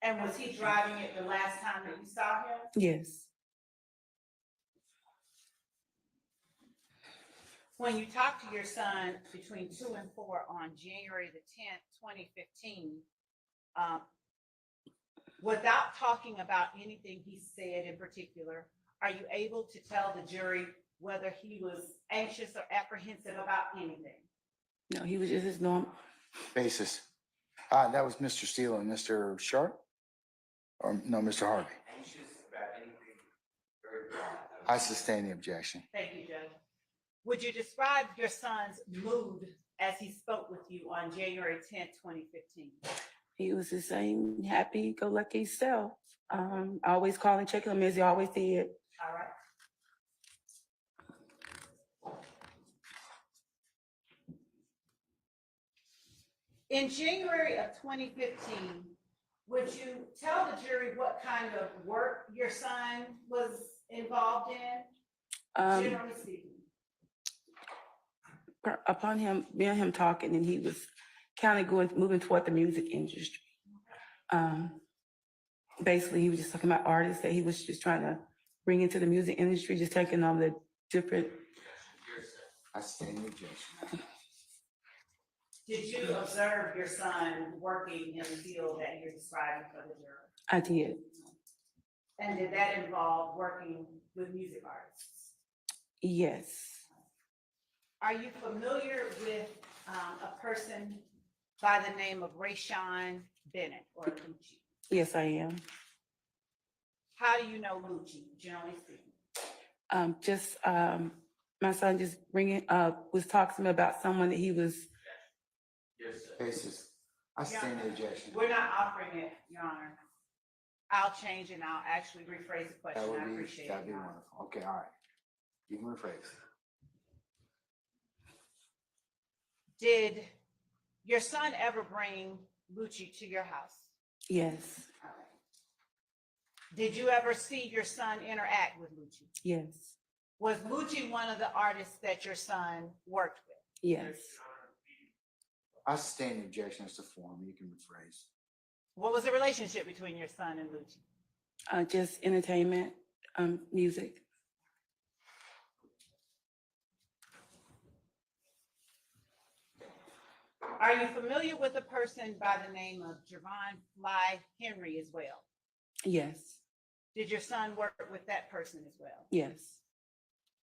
And was he driving it the last time that you saw him? Yes. When you talked to your son between 2 and 4 on January the 10th, 2015, without talking about anything he said in particular, are you able to tell the jury whether he was anxious or apprehensive about anything? No, he was just his normal. Basis. That was Mr. Steele and Mr. Sharp? Or no, Mr. Harvey? I sustain the objection. Thank you, Judge. Would you describe your son's mood as he spoke with you on January 10th, 2015? He was the same happy-go-lucky self. Always calling, checking him as he always did. All right. In January of 2015, would you tell the jury what kind of work your son was involved in, generally speaking? Upon me and him talking, and he was kind of moving toward the music industry. Basically, he was just talking about artists that he was just trying to bring into the music industry, just taking on the different. I sustain the objection. Did you observe your son working in the field that you're describing for the jury? I did. And did that involve working with music artists? Yes. Are you familiar with a person by the name of Rayshawn Bennett or Lucci? Yes, I am. How do you know Lucci, generally speaking? My son just was talking to me about someone that he was. Basis. I sustain the objection. We're not offering it, Your Honor. I'll change and I'll actually rephrase the question. I appreciate That'd it, be Your Honor. wonderful. Okay, all right. You can rephrase. Did your son ever bring Lucci to your house? Yes. Did you ever see your son interact with Lucci? Yes. Was Lucci one of the artists that your son worked with? Yes. I sustain the objection as to form. You can rephrase. What was the relationship between your son and Lucci? Just entertainment, music. Are you familiar with a person by the name of Javon Fly Henry as well? Yes. Did your son work with that person as well? Yes.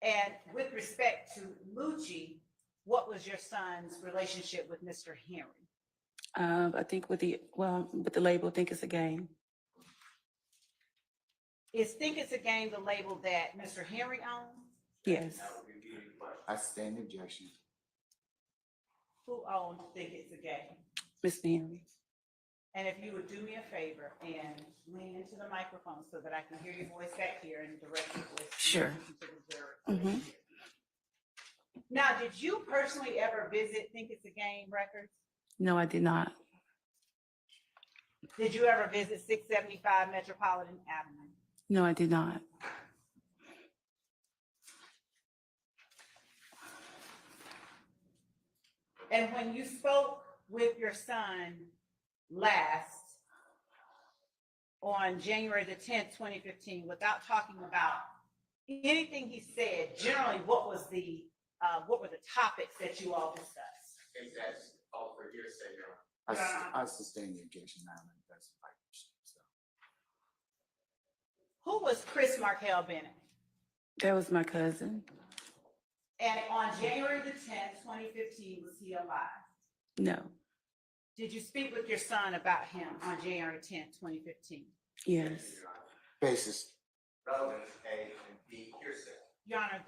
And with respect to Lucci, what was your son's relationship with Mr. Henry? I think with the label, Think It's a Game. Is Think It's a Game the label that Mr. Henry owns? Yes. I sustain the objection. Who owns Think It's a Game? Mr. Henry. And if you would do me a favor and lean into the microphone so that I can hear your voice back here and direct your voice Sure. to the jury. Now, did you personally ever visit Think It's a Game Records? No, I did not. Did you ever visit 675 Metropolitan Avenue? No, I did not. And when you spoke with your son last on January the 10th, 2015, without talking about anything he said, generally, what were the topics that you all discussed? I think that's all for hearsay, Your Honor. I sustain the objection, Madam. That's the right person, so. Who was Chris Markel Bennett? That was my cousin. And on January the 10th, 2015, was he alive? No. Did you speak with your son about him on January 10th, 2015? Yes. Basis. Relevance, A, and B, hearsay. Your Honor,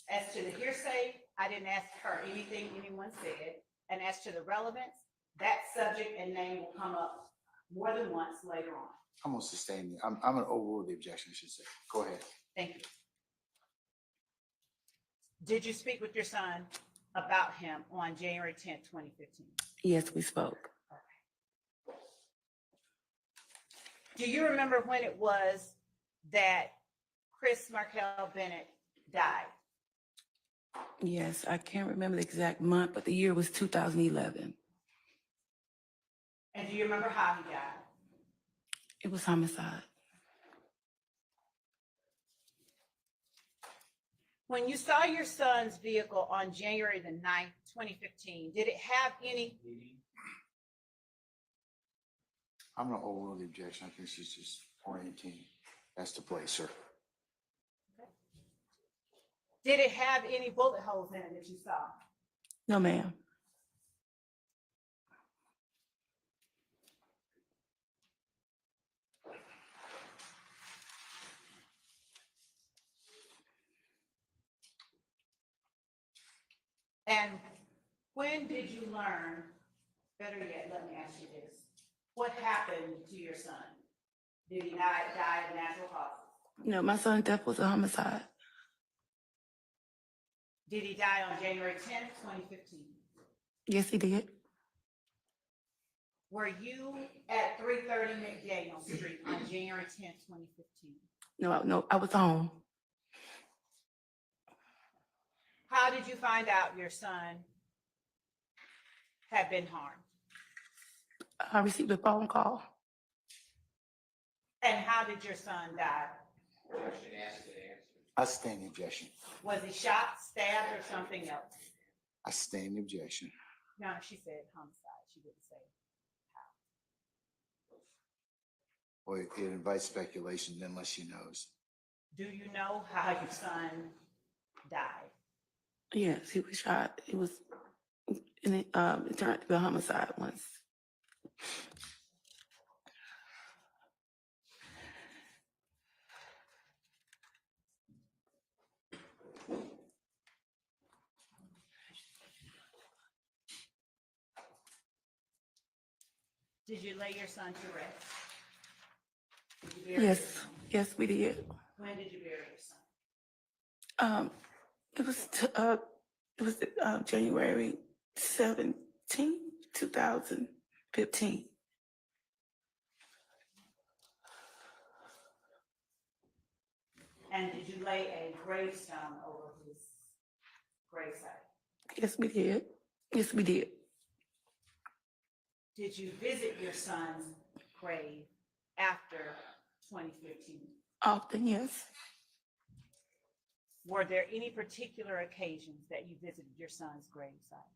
as to the hearsay, I didn't ask her anything anyone said. And as to the relevance, that subject and name will come up more than once later on. I'm gonna sustain the, I'm gonna overrule the objection, I should say. Go ahead. Thank you. Did you speak with your son about him on January 10th, 2015? Yes, we spoke. Do you remember when it was that Chris Markel Bennett died? Yes, I can't remember the exact month, but the year was 2011. And do you remember how he died? It was homicide. When you saw your son's vehicle on January the 9th, 2015, did it have any? I'm gonna overrule the objection. I think she's just orienting. That's the place, sir. Did it have any bullet holes in it that you saw? No, ma'am. And when did you learn, better yet, let me ask you this, what happened to your son? Did he die of natural causes? No, my son's death was a homicide. Did he die on January 10th, 2015? Yes, he did. Were you at 330 McDaniel Street on January 10th, 2015? No, I was home. How did you find out your son had been harmed? I received a phone call. And how did your son die? I sustain the objection. Was he shot, stabbed, or something else? I sustain the objection. No, she said homicide. She didn't say how. Well, it invites speculation unless she knows. Do you know how your son died? Yes, he was shot. It was, and it turned out to be a homicide once. Did you lay your son to rest? Did you bury Yes, him? yes, we did. When did you bury your son? It was January 17, 2015. And did you lay a gravestone over his gravesite? Yes, we did. Yes, we did. Did you visit your son's grave after 2015? Often, yes. Were there any particular occasions that you visited your son's gravesite?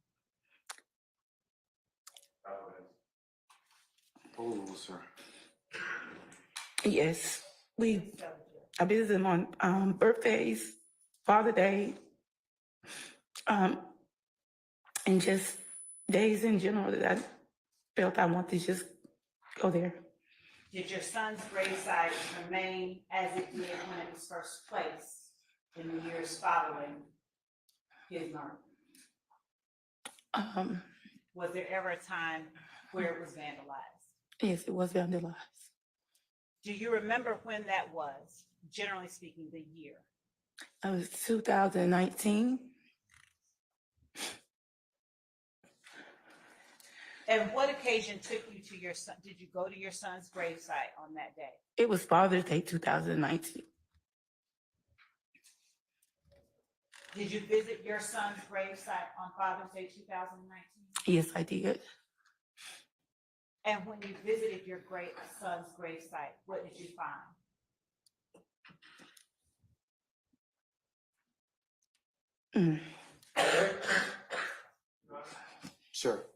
Oh, sir. Yes, I visited him on birthdays, Father Day, and just days in general that I felt I wanted to just go there. Did your son's gravesite remain as it did when it was first placed in the years following his murder? Was there ever a time where it was vandalized? Yes, it was vandalized. Do you remember when that was, generally speaking, the year? It was 2019. And what occasion took you to your son? Did you go to your son's gravesite on that day? It was Father's Day 2019. Did you visit your son's gravesite on Father's Day 2019? Yes, I did. And when you visited your son's gravesite, what did you find? Sir.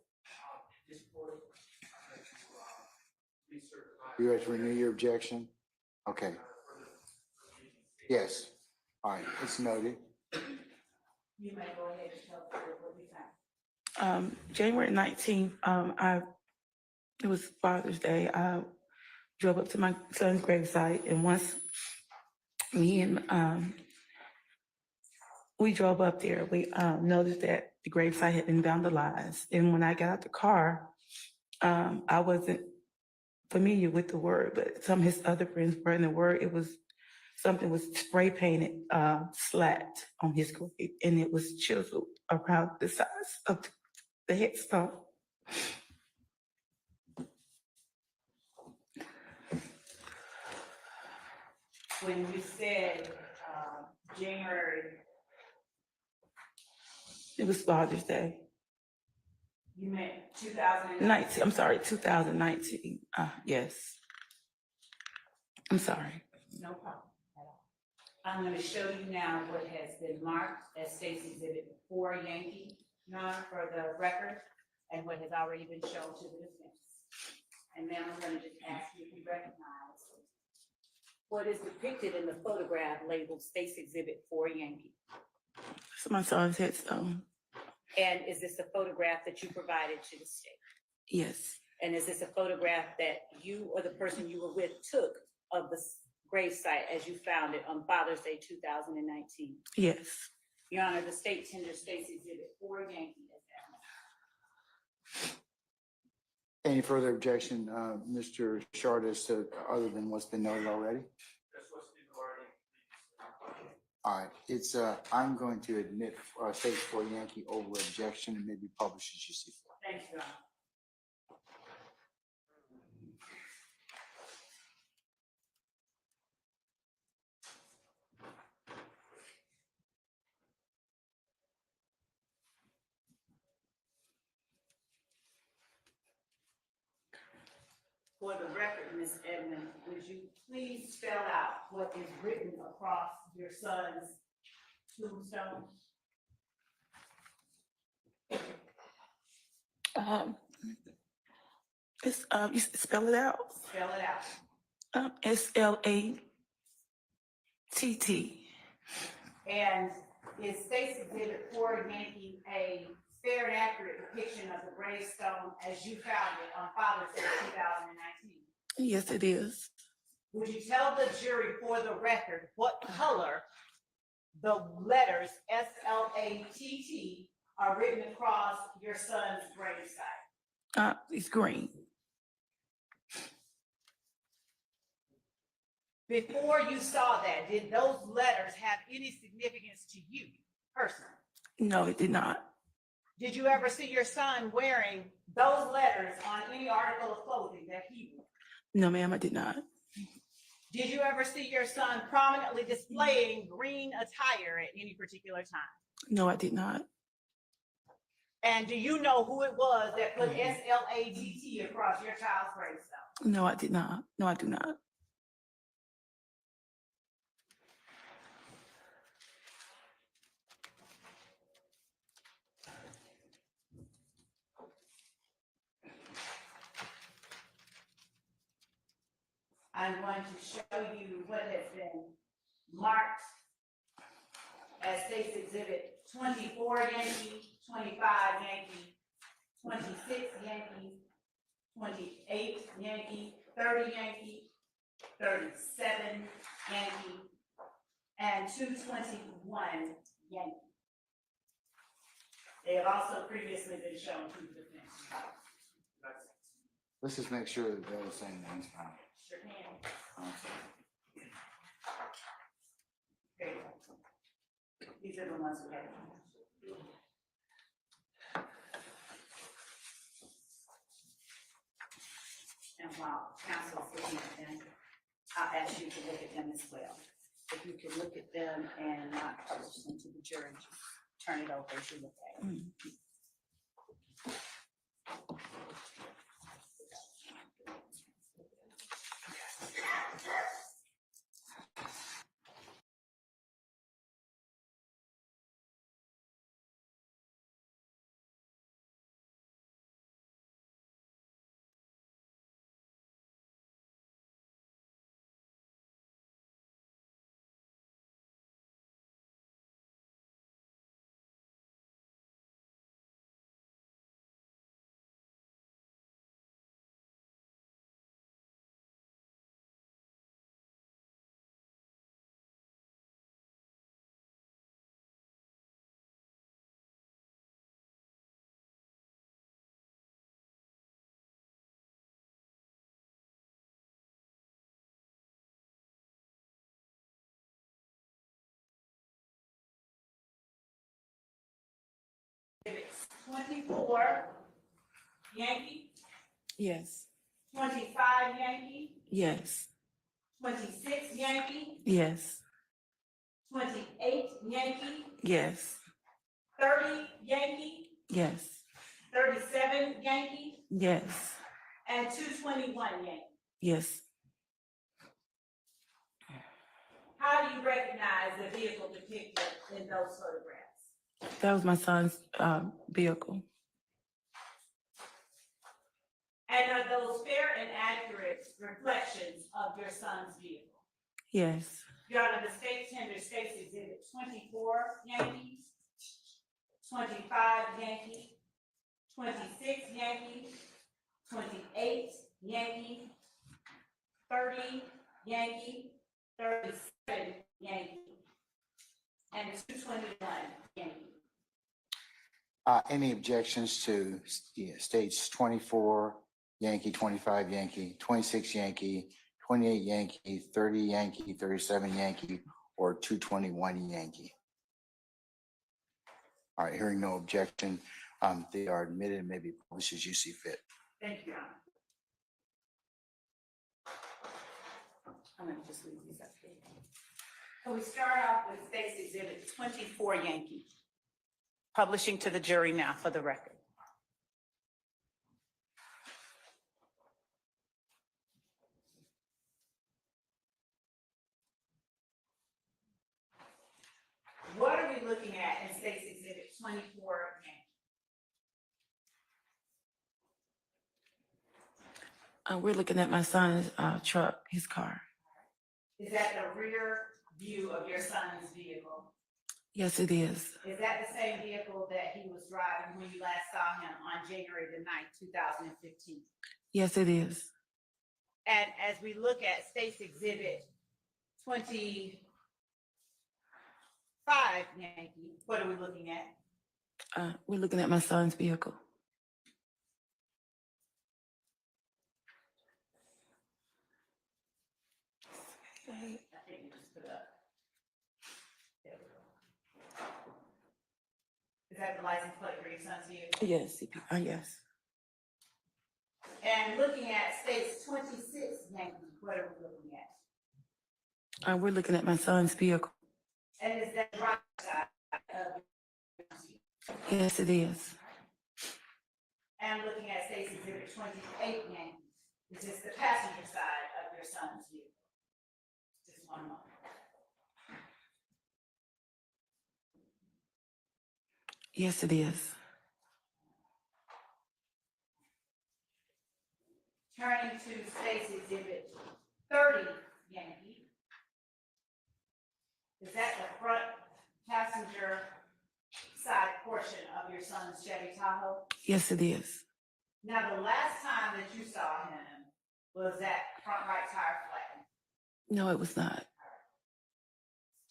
You have to renew your objection? Okay. Yes. All right, it's noted. You may go ahead and tell the board what we found. January 19th, it was Father's Day. I drove up to my son's gravesite, and once me and we drove up there, we noticed that the gravesite had been vandalized. And when I got out the car, I wasn't familiar with the word, but some of his other friends were, in the word, it was something was spray painted, slapped on his grave, and it was chiseled around the size of the headstone. When you said, January, It was Father's Day. you meant 2019? 19, I'm sorry, 2019. Yes. I'm sorry. No problem at all. I'm gonna show you now what has been marked as State's Exhibit 4 Yankee, for the record, and what has already been shown to the defense. And then I'm gonna just ask you if you recognize what is depicted in the photograph labeled State's Exhibit 4 Yankee. So my son's headstone. And is this a photograph that you provided to the state? Yes. And is this a photograph that you or the person you were with took of the gravesite as you found it on Father's Day 2019? Yes. Your Honor, the state tenders State's Exhibit 4 Yankee as that. Any further objection, Mr. Shardas, to other than what's been noted already? All right, it's, I'm going to admit, state for Yankee over objection and maybe publish as you see fit. Thank you, Your Honor. For the record, Ms. Edmond, would you please spell out what is written across your son's tombstone? It's, you spell it out. Spell it out. SLATT. And is State's Exhibit 4 Yankee a fair and accurate depiction of the gravestone as you found it on Father's Day 2019? Yes, it is. Would you tell the jury for the record what color the letters SLATT are written across your son's gravesite? It's green. Before you saw that, did those letters have any significance to you personally? No, it did not. Did you ever see your son wearing those letters on any article of clothing that he wore? No, ma'am, I did not. Did you ever see your son prominently displaying green attire at any particular time? No, I did not. And do you know who it was that put SLATT across your child's gravestone? No, I did not. No, I do not. I'm going to show you what has been marked as State's Exhibit 24 Yankee, 25 Yankee, 26 Yankee, 28 Yankee, 30 Yankee, 37 Yankee, and 221 Yankee. They have also previously been shown to the defense. Let's just make sure that they're the same names now. Sure can. Okay. There you go. These are the ones we have. And while council's looking at them, I'll ask you to look at them as well. If you could look at them and not publish them to the jury, just turn it over as you look at it. 24 Yankee, Yes. 25 Yankee, Yes. 26 Yankee, Yes. 28 Yankee, Yes. 30 Yankee, Yes. 37 Yankee, Yes. and 221 Yankee. Yes. How do you recognize the vehicle depicted in those photographs? That was my son's vehicle. And are those fair and accurate reflections of your son's vehicle? Yes. Your Honor, the state tender states exhibit 24 Yankee, 25 Yankee, 26 Yankee, 28 Yankee, 30 Yankee, 37 Yankee, and 221 Yankee. Any objections to states 24 Yankee, 25 Yankee, 26 Yankee, 28 Yankee, 30 Yankee, 37 Yankee, or 221 Yankee? All right, hearing no objection, they are admitted and may be published as you see fit. Thank you, Your Honor. I'm gonna just leave these up there. So we start off with State's Exhibit 24 Yankee. Publishing to the jury now for the record. What are we looking at in State's Exhibit 24 Yankee? We're looking at my son's truck, his car. Is that the rear view of your son's vehicle? Yes, it is. Is that the same vehicle that he was driving when you last saw him on January the 9th, 2015? Yes, it is. And as we look at State's Exhibit 25 Yankee, what are we looking at? We're looking at my son's vehicle. I think you just put up. There we go. Is that the license plate for your son's vehicle? Yes, yes. And looking at State's 26 Yankee, what are we looking at? We're looking at my son's vehicle. And is that driver's side of your son's vehicle? Yes, it is. And looking at State's Exhibit 28 Yankee, is this the passenger side of your son's vehicle? Just one moment. Yes, it is. Turning to State's Exhibit 30 Yankee. Is that the front passenger side portion of your son's Chevy Tahoe? Yes, it is. Now, the last time that you saw him, was that front right tire flattened? No, it was not.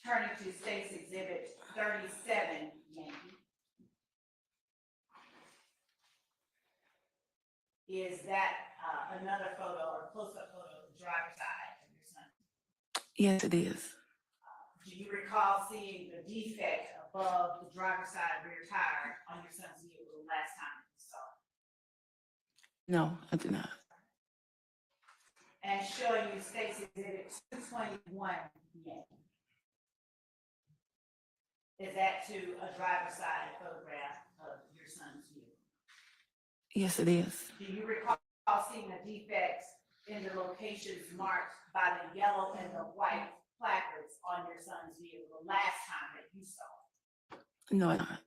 Turning to State's Exhibit 37 Yankee. Is that another photo or close-up photo of the driver's side of your son? Yes, it is. Do you recall seeing the defect above the driver's side rear tire on your son's vehicle the last time you saw it? No, I did not. And showing you State's Exhibit 221 Yankee. Is that to a driver's side photograph of your son's vehicle? Yes, it is. Do you recall seeing the defects in the locations marked by the yellow and the white placards on your son's vehicle the last time that you saw it? No, I'm not.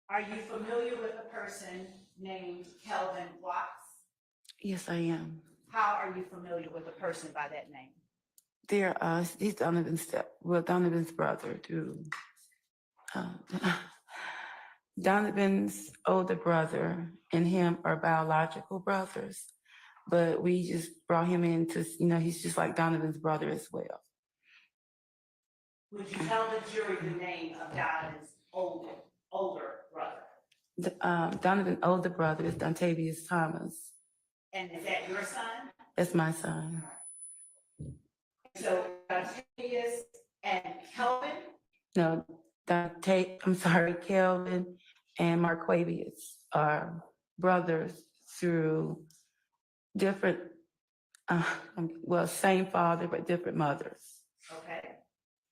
Are you familiar with a person named Kelvin Watts? Yes, I am. How are you familiar with a person by that name? He's Donovan's brother too. Donovan's older brother and him are biological brothers, but we just brought him in to, he's just like Donovan's brother as well. Would you tell the jury the name of Donovan's older brother? Donovan's older brother is Dontavius Thomas. And is that your son? That's my son. So Octavius and Kelvin? No, Kelvin and Marquavius are brothers through different, same father, but different mothers. Okay.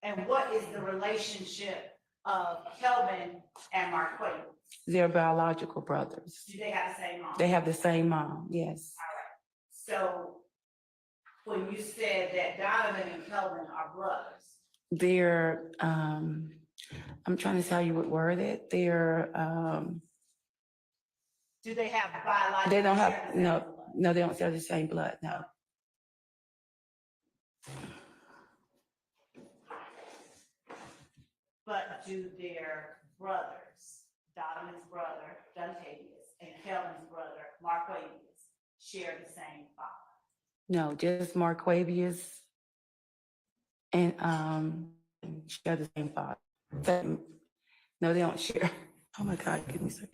And what is the relationship of Kelvin and Marquavius? They're biological brothers. Do they have the same mom? They have the same mom, yes. All right. So when you said that Donovan and Kelvin are brothers, They're, I'm trying to tell you what word it, they're, do they have biological? they don't have, share the same no, blood? no, they don't share the same blood, no. But do their brothers, Donovan's brother, Dontavius, and Kelvin's brother, Marquavius, share the same father? No, just Marquavius and, share the same father. No, they don't share. Oh my God, give me a second.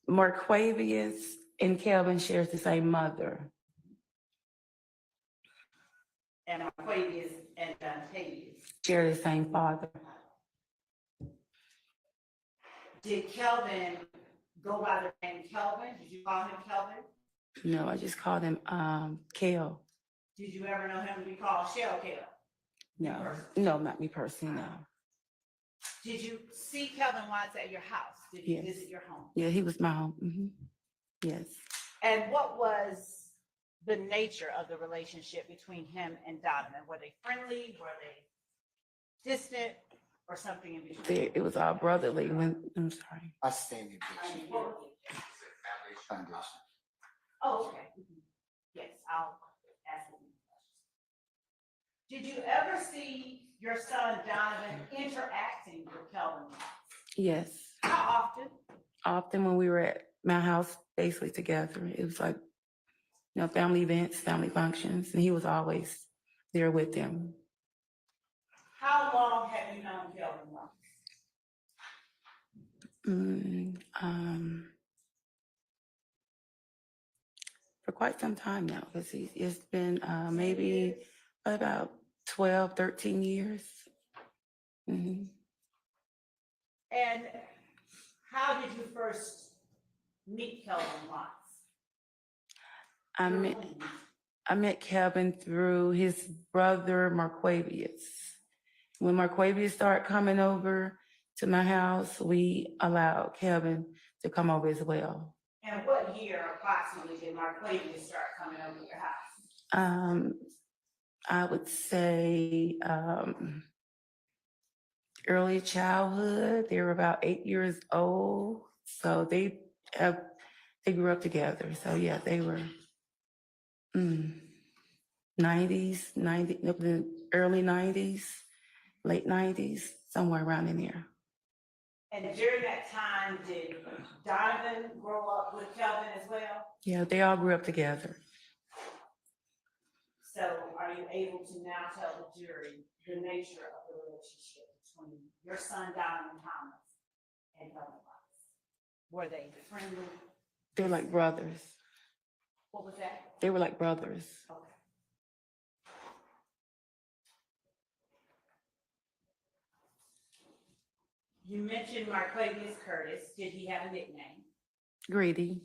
Marquavius and Kelvin shares the same mother. And Marquavius and Dontavius. Share the same father. Did Kelvin go by the name Kelvin? Did you call him Kelvin? No, I just called him, Kel. Did you ever know him to be called Shell Kel? No, not me personally, no. Did you see Kelvin Watts at your house? Did he Yes. visit your home? Yeah, he was my home. Yes. And what was the nature of the relationship between him and Donovan? Were they friendly? Were they distant? Or something in between? It was all brotherly when, I'm sorry. Outstanding. I mean, what was it? Foundation. Oh, okay. Yes, I'll ask him questions. Did you ever see your son Donovan interacting with Kelvin? Yes. How often? Often when we were at my house, basically together, it was like, family events, family functions, and he was always there with them. How long have you known Kelvin Watts? For quite some time now, because it's been maybe about 12, 13 years. And how did you first meet Kelvin Watts? I met Kelvin through his brother Marquavius. When Marquavius started coming over to my house, we allowed Kelvin to come over as well. And what year approximately did Marquavius start coming over to your house? I would say early childhood. They were about 8 years old, so they grew up together. So yeah, they were early 90s, late 90s, somewhere around in there. And during that time, did Donovan grow up with Kelvin as well? Yeah, they all grew up together. So are you able to now tell the jury the nature of the relationship between your son Donovan Thomas and Kelvin Watts? Were they friendly? They're like brothers. What was that? They were like brothers. Okay. You mentioned Marquavius Curtis. Did he have a nickname? Greedy.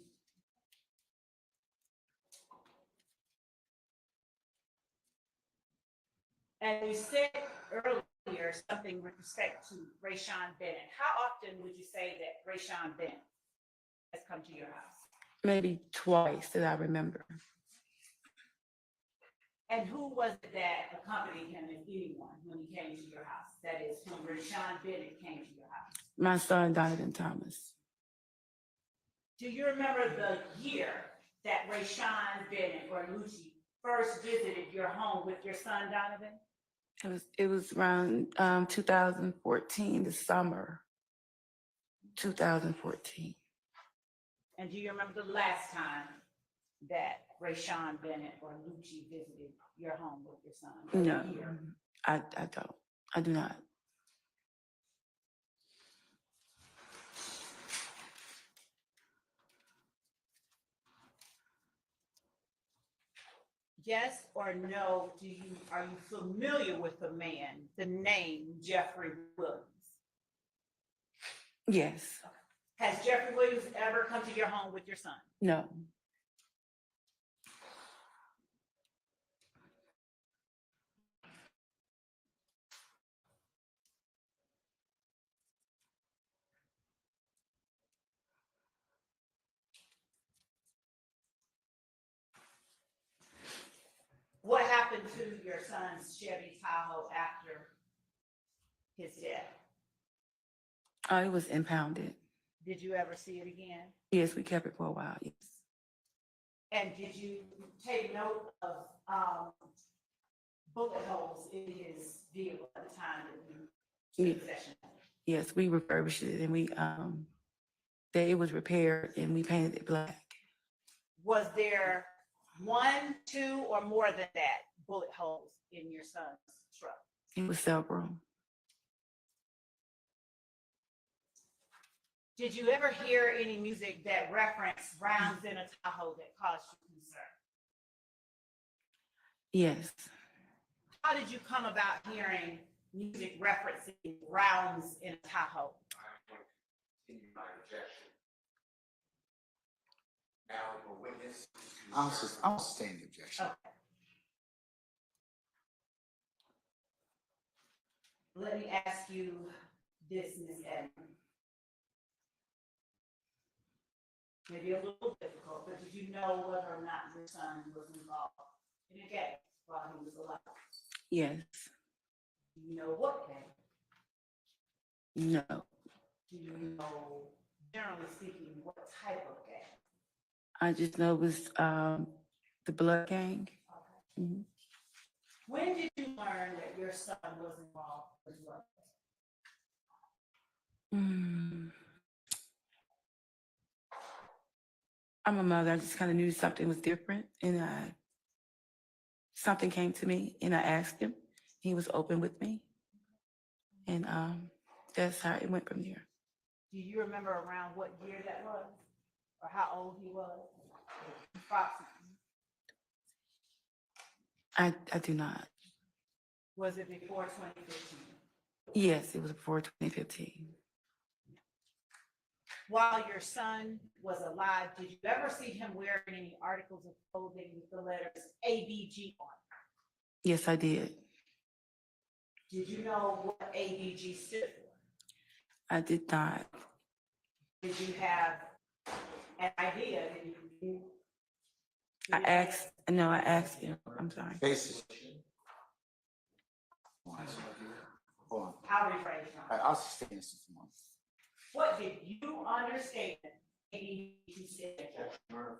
And you said earlier something with respect to Rayshawn Bennett. How often would you say that Rayshawn Bennett has come to your house? Maybe twice that I remember. And who was it that accompanied him, if anyone, when he came to your house? That is, when Rayshawn Bennett came to your house? My son, Donovan Thomas. Do you remember the year that Rayshawn Bennett or Lucci first visited your home with your son, Donovan? It was around 2014, the summer, 2014. And do you remember the last time that Rayshawn Bennett or Lucci visited your home with your son? No, I don't. I do not. Yes or no, are you familiar with the man, the name Jeffrey Williams? Yes. Has Jeffrey Williams ever come to your home with your son? No. What happened to your son's Chevy Tahoe after his death? It was impounded. Did you ever see it again? Yes, we kept it for a while. Yes. And did you take note of bullet holes in his vehicle at the time that you took possession of it? Yes, we refurbished it and it was repaired and we painted it black. Was there 1, 2, or more than that bullet holes in your son's truck? It was several. Did you ever hear any music that referenced rounds in a Tahoe that caused you concern? Yes. How did you come about hearing music referencing rounds in a Tahoe? I'll sustain the objection. Okay. Let me ask you this, Ms. Edmond. Maybe a little difficult, but did you know whether or not your son was involved in a gang while he was alive? Yes. Do you know what gang? No. Do you know, generally speaking, what type of gang? I just know it was the blood gang. Okay. Mhm. When did you learn that your son was involved as well? I'm a mother. I just kind of knew something was different, and something came to me, and I asked him. He was open with me, and that's how it went from there. Do you remember around what year that was, or how old he was? Approximately. I do not. Was it before 2015? Yes, it was before 2015. While your son was alive, did you ever see him wearing any articles of clothing with the letters ABG on it? Yes, I did. Did you know what ABG stood for? I did not. Did you have an idea? I asked him. I'm sorry. Basis. Hold on. I'll rephrase it. I'll sustain this one. What did you understand ABG stood for?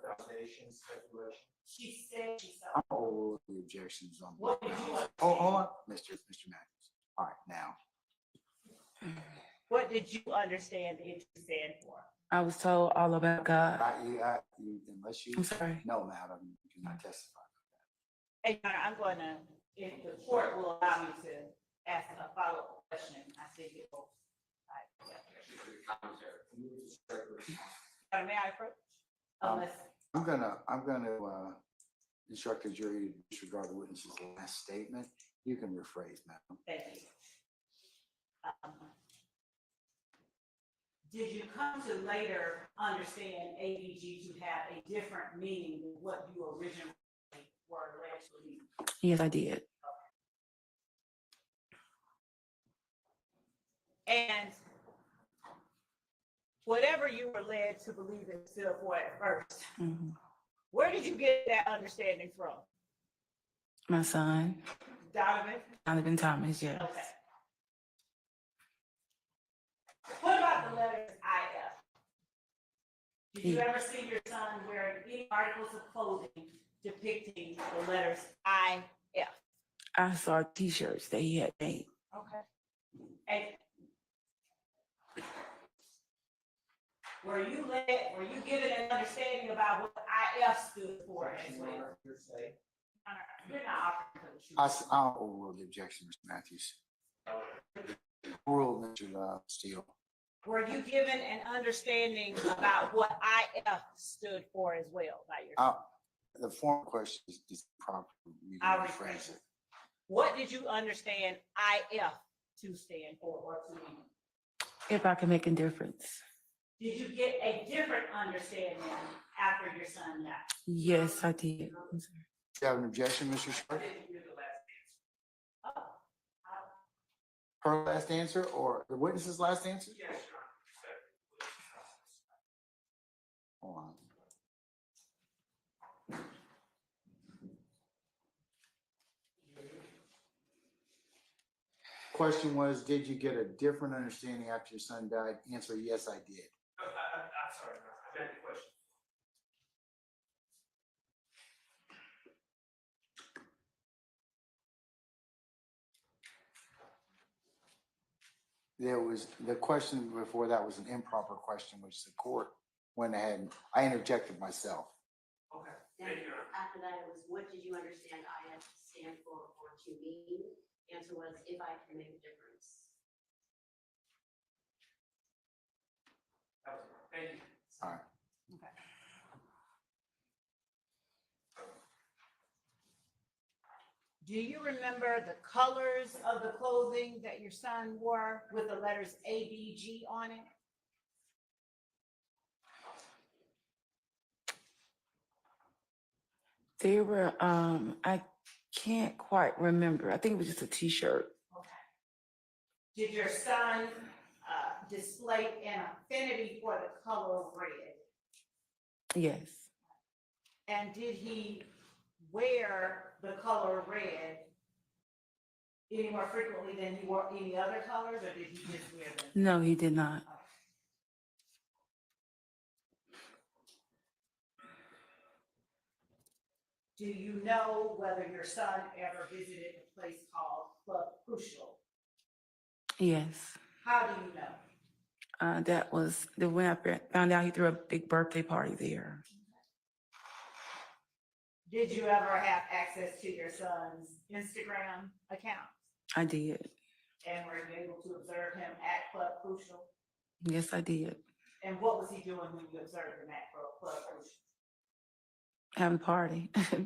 She said she saw. I'm all the objections on. What did you understand? Hold on, Mr. Matthews. All right, now. What did you understand it to stand for? I was told all about God. Unless you. I'm sorry. No, madam, you cannot testify. And I'm gonna, if the court will allow me to ask a follow-up question, I think it will. May I approach? Unless, I'm gonna instruct the jury to disregard the witness's last statement. You can rephrase, madam. thank you. Did you come to later understand ABG to have a different meaning than what you originally were led to believe? Yes, I did. And whatever you were led to believe it stood for at first, Mhm. where did you get that understanding from? My son, Donovan Thomas, yes. Okay. What about the letters IF? Did you ever see your son wearing any articles of clothing depicting the letters IF? I saw T-shirts that he had made. Okay. And were you given an understanding about what IF stood for as well? You're not offering to shoot. I'll overrule the objection, Mr. Matthews. Overrule Mr. Steele. Were you given an understanding about what IF stood for as well by your son? the form question is proper. You I'll can rephrase it. What did you understand IF to stand for or to mean? If I can make a difference. Did you get a different understanding after your son died? Yes, I did. Do you have an objection, Mr. Sharp? Oh, Her last answer or the witness's last answer? Yes, Hold on. Question was, did you get a different understanding after your son died? Answer, yes, I did. I'm sorry, I meant the question. There was, the question before that was an improper question, which the court went ahead and I interjected myself. Okay, And thank you. after that, it was, what did you understand IF to stand for or to mean? Answer was, if I can make a difference. That was it. Thank you. All right. okay. Do you remember the colors of the clothing that your son wore with the letters ABG on it? They were, I can't quite remember. I think it was just a t-shirt. Okay. Did your son display an affinity for the color red? Yes, And did he wear the color red any more frequently than he wore any other colors, or did he just wear them? no, he did not. Do you know whether your son ever visited a place called Club Crucial? Yes, How do you know? that was the when I found out he threw a big birthday party there. Did you ever have access to your son's Instagram account? I did. And were you able to observe him at Club Crucial? Yes, I did. And what was he doing when you observed him at Club Crucial? Having a party. Okay.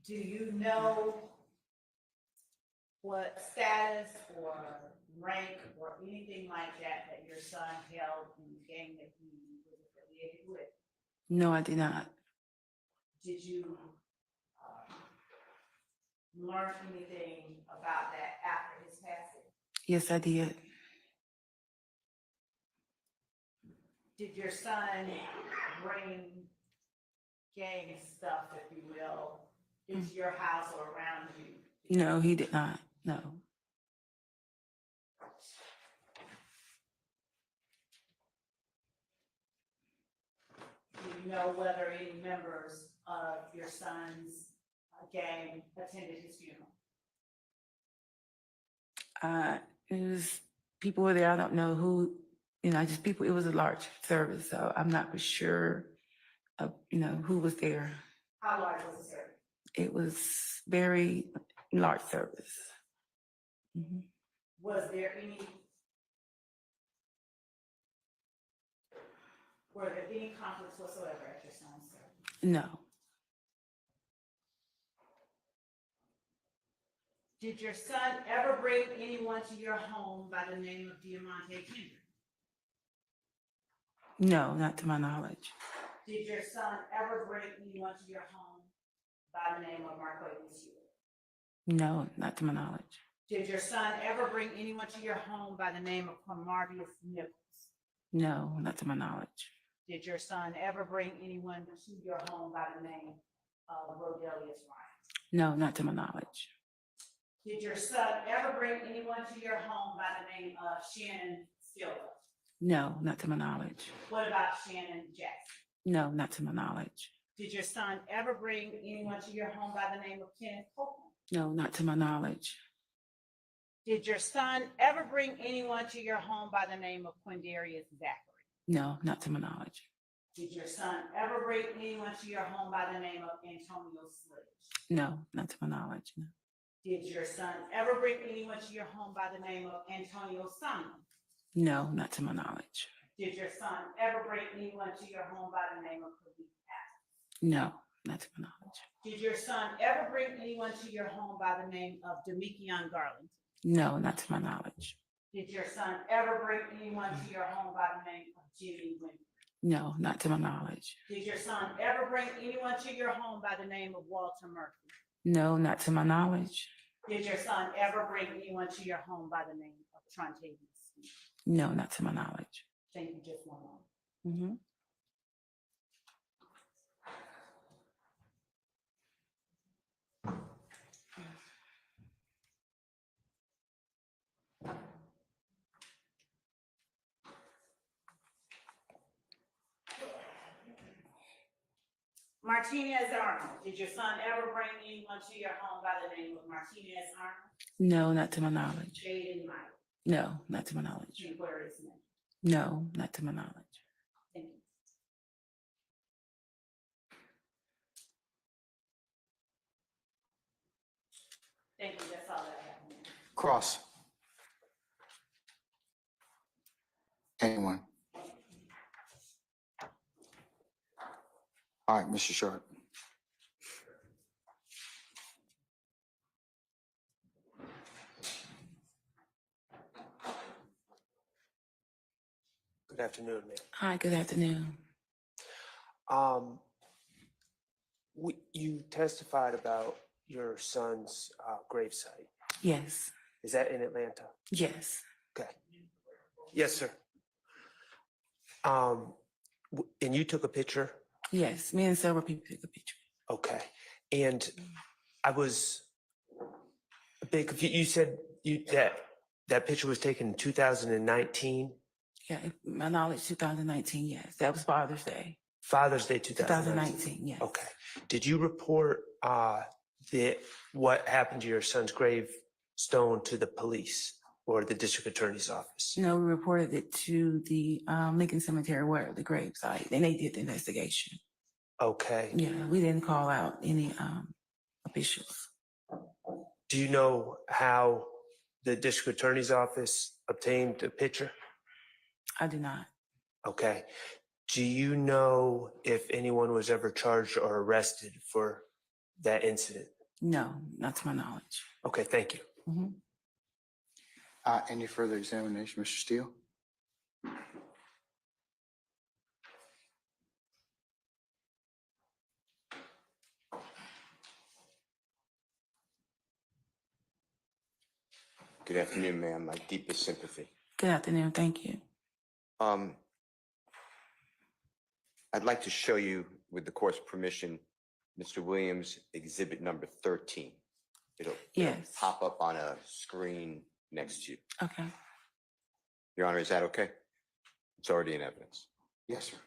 Do you know what status or rank or anything like that your son held in the gang that he was affiliated with? No, I did not. Did you learn anything about that after his passing? Yes, I did. Did your son bring gang stuff, if you will, into your house or around you? No, he did not. No. Do you know whether any members of your son's gang attended his funeral? It was people were there. I don't know who, just people. It was a large service, so I'm not for sure of, who was there. How large was the service? It was very large service. Mhm. Were there any conflicts whatsoever at your son's service? No. Did your son ever bring anyone to your home by the name of Diamante Kendrick? No, not to my knowledge. Did your son ever bring anyone to your home by the name of Marquez Hewitt? No, not to my knowledge. Did your son ever bring anyone to your home by the name of Marvius Nichols? No, not to my knowledge. Did your son ever bring anyone to your home by the name of Rodelius Ryan? No, not to my knowledge. Did your son ever bring anyone to your home by the name of Shannon Silva? No, not to my knowledge. What about Shannon Jackson? No, not to my knowledge. Did your son ever bring anyone to your home by the name of Kenneth Copeland? No, not to my knowledge. Did your son ever bring anyone to your home by the name of Quindarius Zachary? No, not to my knowledge. Did your son ever bring anyone to your home by the name of Antonio Sledge? No, not to my knowledge. No. Did your son ever bring anyone to your home by the name of Antonio Simon? No, not to my knowledge. Did your son ever bring anyone to your home by the name of police? No, not to my knowledge. Did your son ever bring anyone to your home by the name of Demekion Garland? No, not to my knowledge. Did your son ever bring anyone to your home by the name of Jimmy Winfrey? No, not to my knowledge. Did your son ever bring anyone to your home by the name of Walter Murphy? No, not to my knowledge. Did your son ever bring anyone to your home by the name of Trontavious Smith? No, not to my knowledge. Thank you, just one moment. Mm-hmm. Martinez Arnold, did your son ever bring anyone to your home by the name of Martinez Arnold? No, not to my knowledge. Jaden Mike, No, not to my knowledge. Chief, where is he? No, not to my knowledge. Thank you. Thank you, that's all that I have. Cross. Anyone? All right, Mr. Sharp. Good afternoon, ma'am. Hi, good afternoon. You testified about your son's gravesite. Yes, Is that in Atlanta? yes, Okay. Yes, sir. And you took a picture? yes. Me and several people took a picture. Okay. And I was a bit confused. You said that picture was taken in 2019? Yeah, my knowledge, 2019, yes. That was Father's Day. Father's Day 2019? 2019, yes. Okay. Did you report what happened to your son's gravestone to the police or the district attorney's office? No, we reported it to the Lincoln Cemetery where the gravesite, and they did the investigation. Okay. Yeah, we didn't call out any officials. Do you know how the district attorney's office obtained the picture? I do not. Okay. Do you know if anyone was ever charged or arrested for that incident? No, not to my knowledge. Okay, thank you. Mhm. Any further examination, Mr. Steele? Good afternoon, ma'am. My deepest sympathy. Good afternoon, thank you. I'd like to show you, with the court's permission, Mr. Williams' exhibit number 13. It'll Yes. pop up on a screen next to you. Okay. Your Honor, is that okay? It's already in evidence. Yes, sir.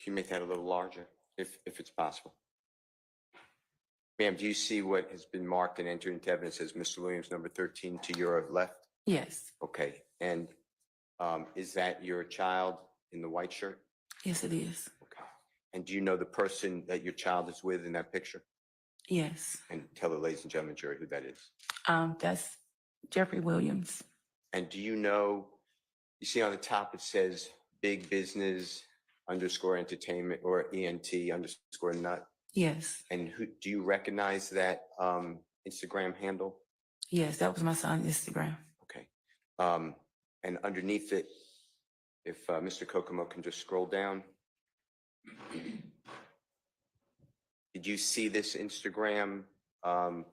Can you make that a little larger, if it's possible? Ma'am, do you see what has been marked and entered into evidence as Mr. Williams, number 13, to your left? Yes, Okay, and is that your child in the white shirt? yes, it is. Okay. And do you know the person that your child is with in that picture? Yes. And tell the ladies and gentlemen, jury, who that is. That's Jeffrey Williams. And do you know, you see on the top, it says big business _ entertainment or ENT _ nut. Yes, And who, do you recognize that Instagram handle? yes, that was my son's Instagram. Okay. And underneath it, if Mr. Kokomo can just scroll down. Did you see this Instagram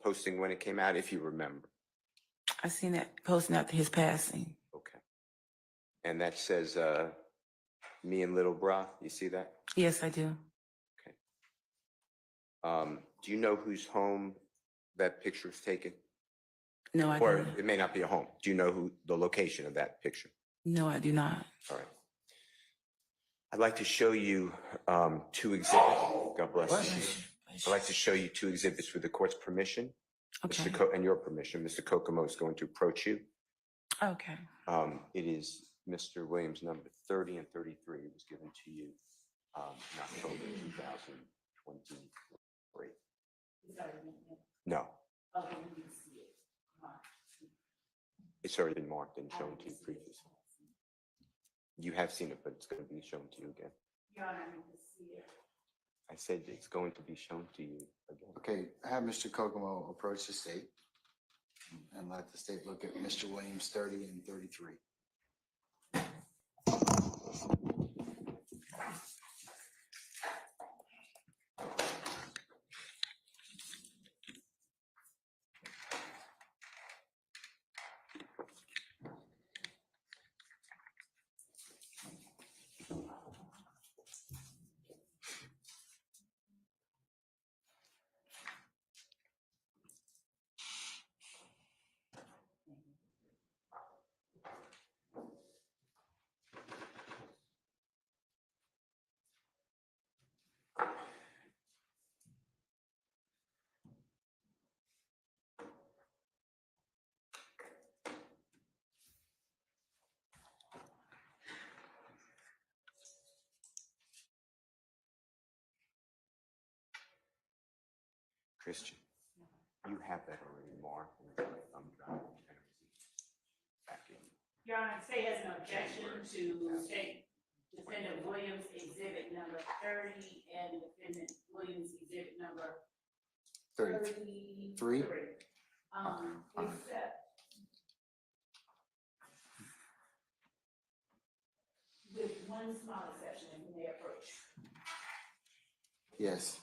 posting when it came out, if you remember? I seen that posting after his passing. Okay. And that says, me and little bra, you see that? Yes, I do. Do you know whose home that picture is taken? No, I Or don't. it may not be a home. Do you know who the location of that picture? No, I do not. All right. I'd like to show you two exhibits. God bless you. I'd like to show you two exhibits with the court's permission. Okay. And your permission. Mr. Kokomo is going to approach you. Okay. It is Mr. Williams, number 30 and 33 was given to you in October 2023. No, Oh, we need to see it. it's already been marked and shown to you previously. You have seen it, but it's going to be shown to you again. Your Honor, I need to see it. I said it's going to be shown to you again. Okay, have Mr. Kokomo approach the state and let the state look at Mr. Williams 30 and 33. Christian, you have that already marked. And I'm trying to back in. Your Honor, the state has an objection to state defendant Williams exhibit number 30 and defendant Williams exhibit number 33. 33. Except with one small exception, and when they approach. Yes.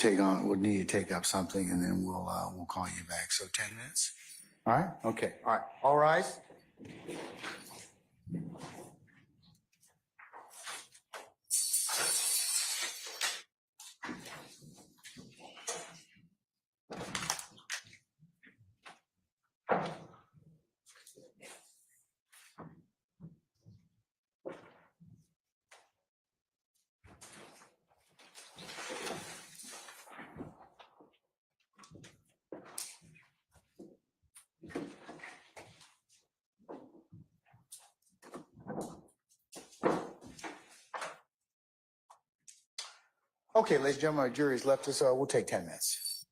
we'll need to take up something and then we'll call you back. So 10 minutes? All right? Okay. All right. All rise. Okay, ladies and gentlemen, our jury's left us. We'll take 10 minutes.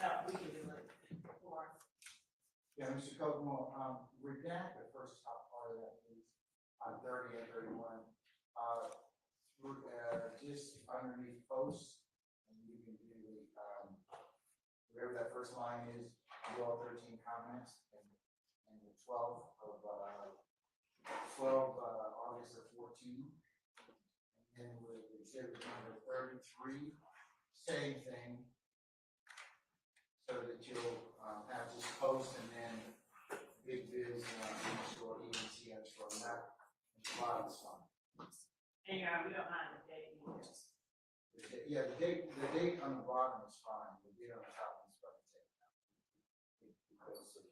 No, we can do it before. Yeah, Mr. Kokomo, redact the first top part of that, please, on 30 and 31. Just underneath posts, and you can do the, whatever that first line is, do all 13 comments, and the 12th of, 12, August of 14. And then with exhibit number 33, same thing, so that you'll have this post and then big biz, store, ENC, store, that, and the bottom is fine. And we don't mind the date either. Yeah, the date on the bottom is fine, the date on the top is what I'm taking out. Because of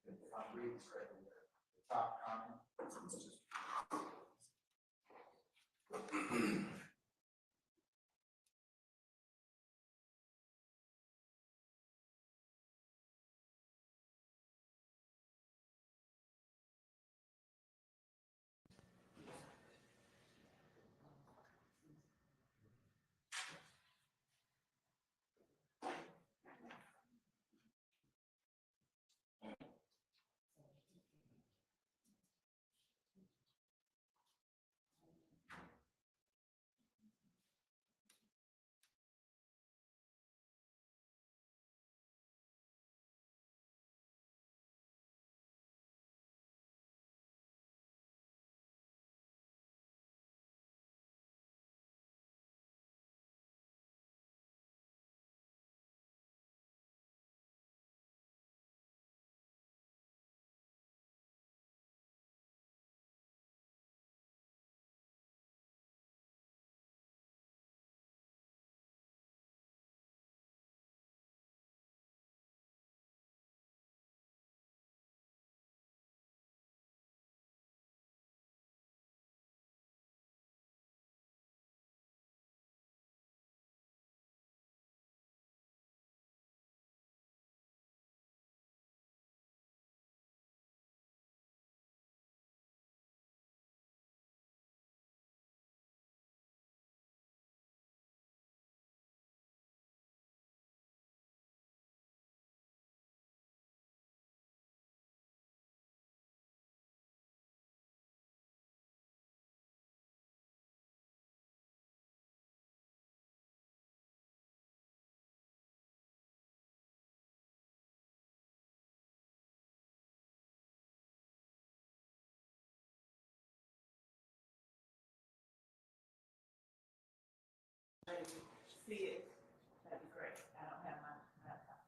if I'm reading correctly, the top comment, it's just. See it, that'd be great. I don't have my laptop.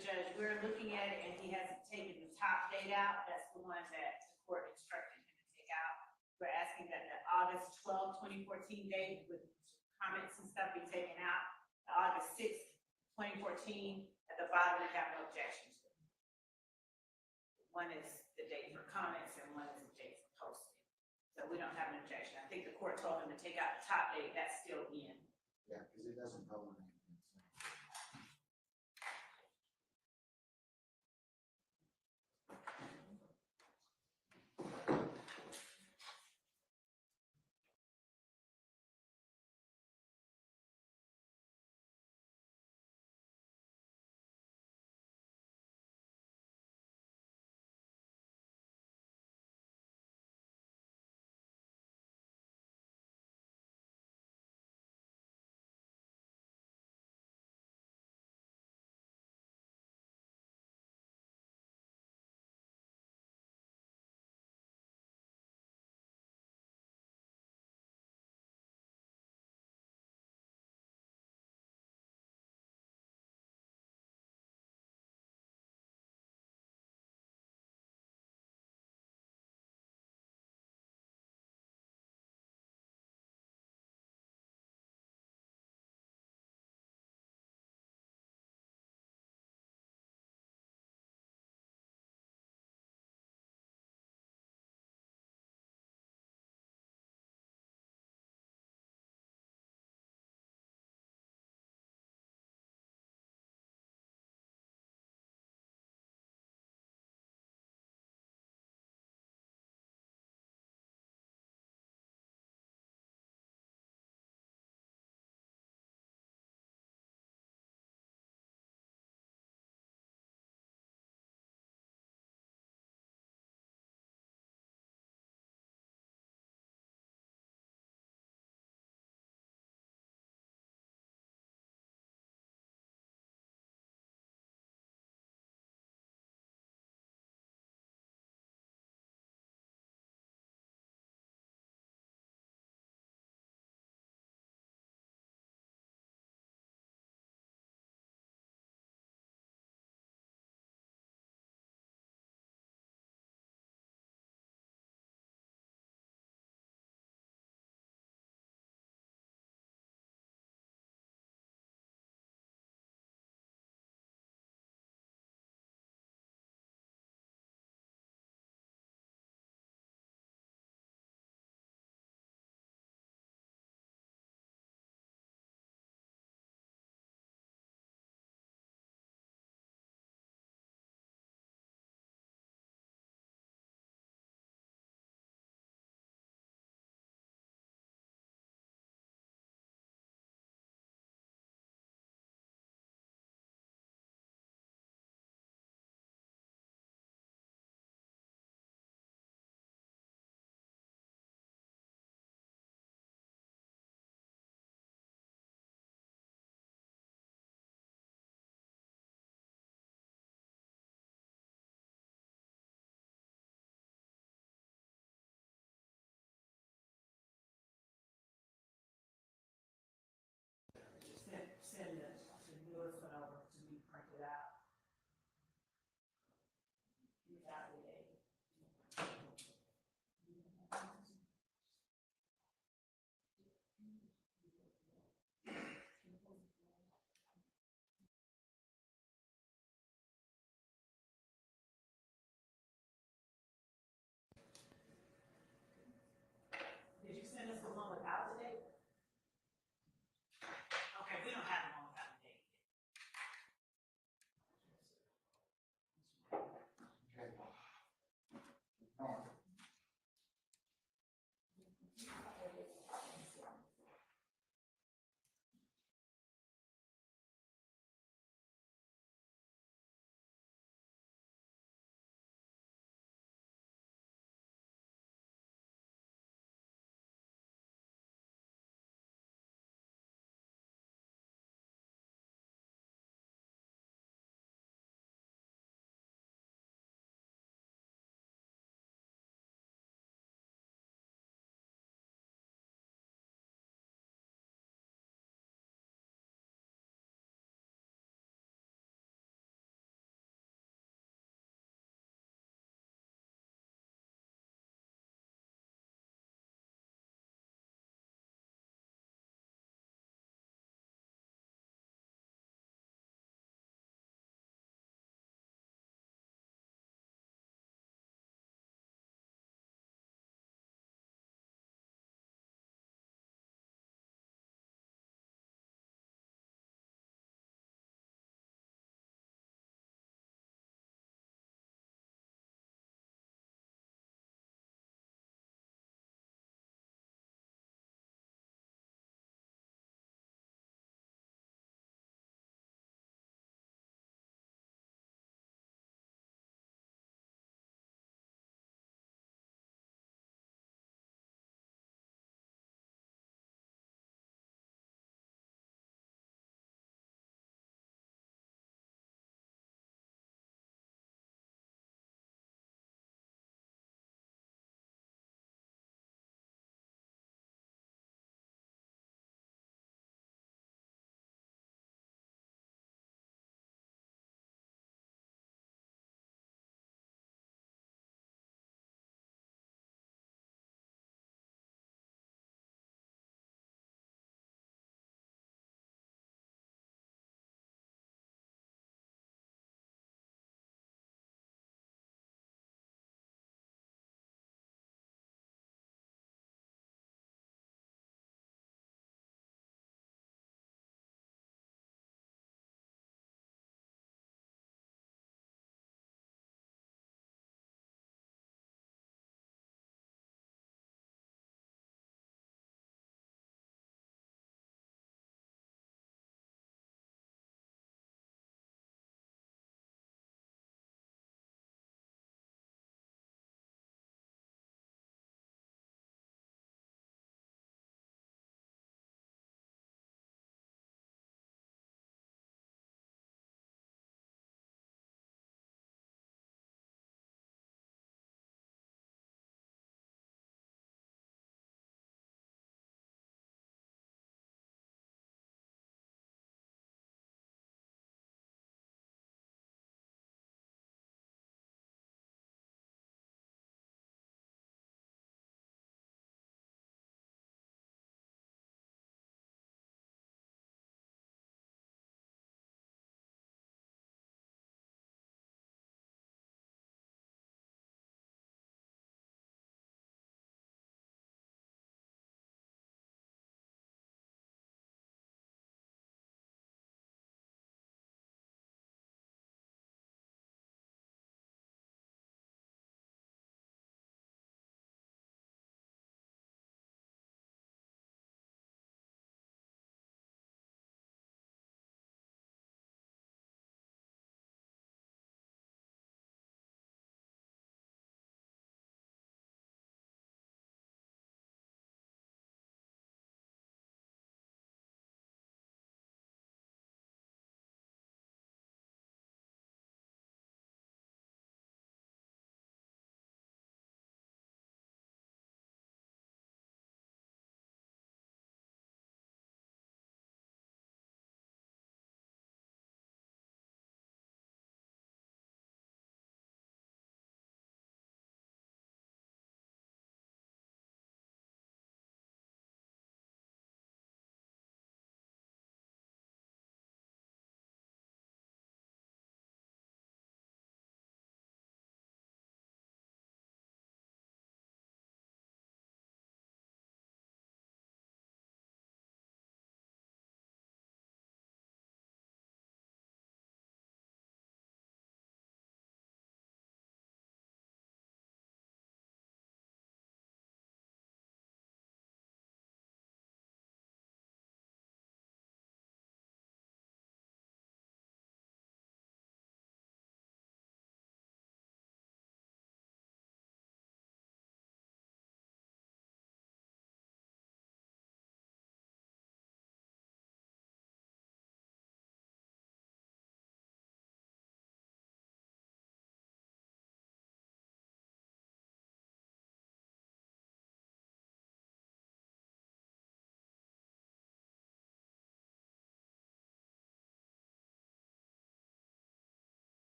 Judge, we're looking at it and he hasn't taken the top date out. That's the one that the court instructed him to take out. We're asking that the August 12, 2014 date with comments and stuff be taken out. The August 6th, 2014, at the bottom, we have no objections. One is the date for comments and one is the date for posting. So we don't have an objection. I think the court told him to take out the top date. That's still in. Yeah, because it doesn't cover anything.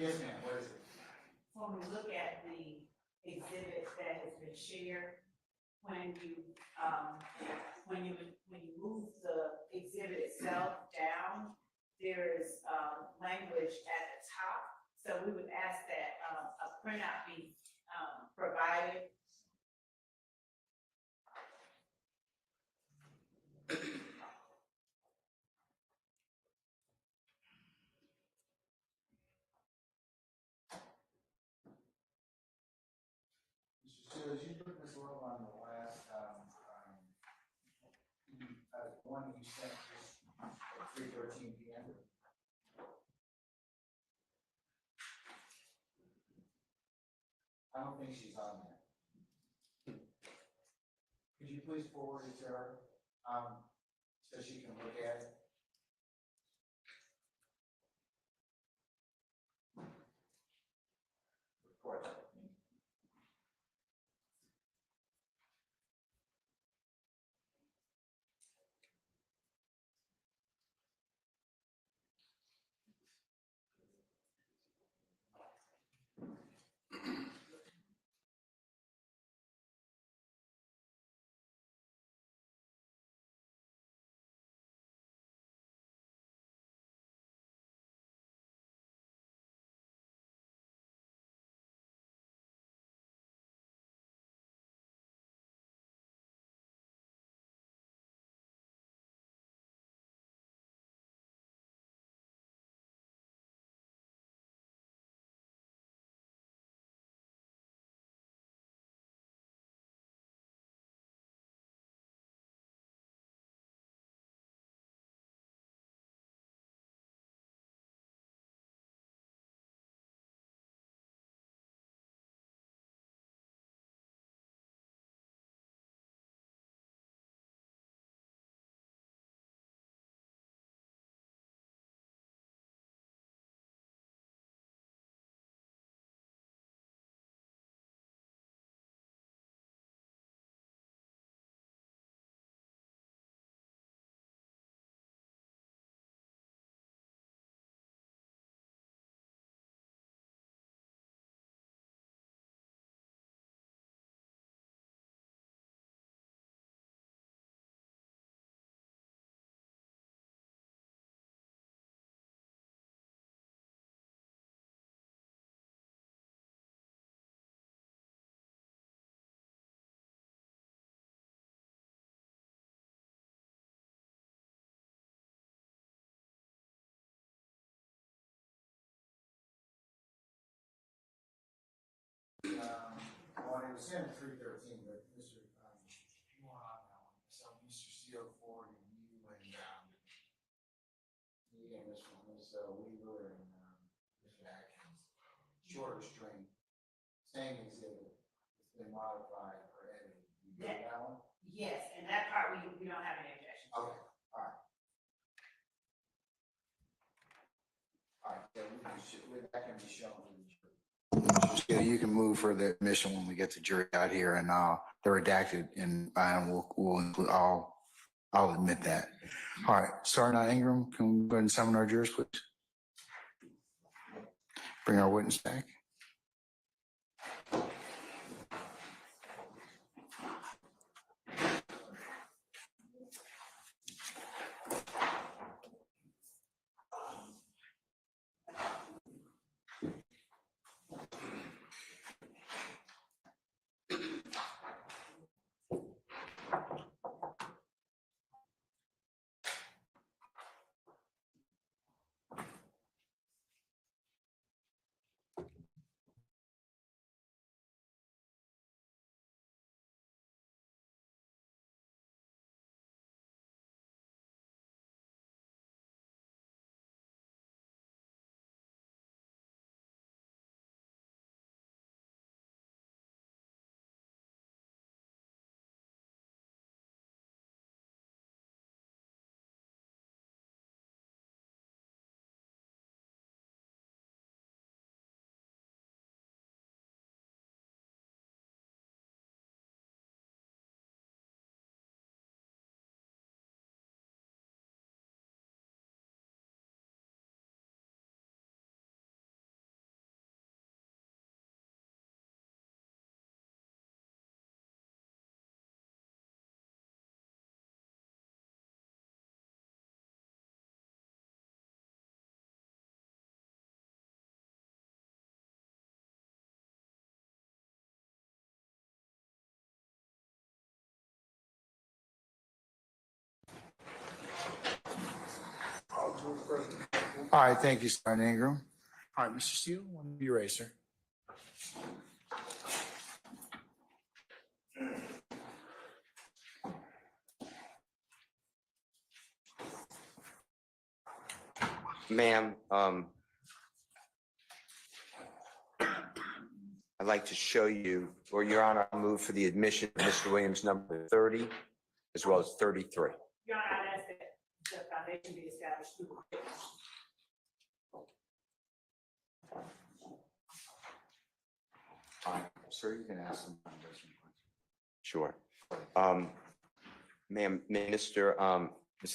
Yes, ma'am, what is it? When we look at the exhibit that has been shared, when you move the exhibit itself down, there is, language at the top. So we would ask that, a printout be, provided. Mr. Seals, you put this little on the last, one you sent just at 3:13 p.m. I don't think she's on there. Could you please forward it to her, so she can look at it? Report that. Well, it was sent at 3:13, but Mr. You weren't on that one. So Mr. Steele forwarded you and, this one, Weaver and, Mr. Atkins. Shorter string, same exhibit. It's been modified or edited. You get that one? Yes, and that part we don't have any objection. Okay, all right. All right, that can be shown to the jury. Yeah, you can move for the admission when we get the jury out here and the redacted and we'll include I'll admit that. All right, Sergeant Ingram, can we go ahead and summon our jurors, please? Bring our witness back. All right, thank you, Sergeant Ingram. All right, Mr. Steele, when you raise, sir. Ma'am, I'd like to show you, or Your Honor, I'll move for the admission of Mr. Williams number 30 as well as 33. Your Honor, I ask that the foundation be established through the witness. Sir, you can ask them. Sure. Ma'am, Ms.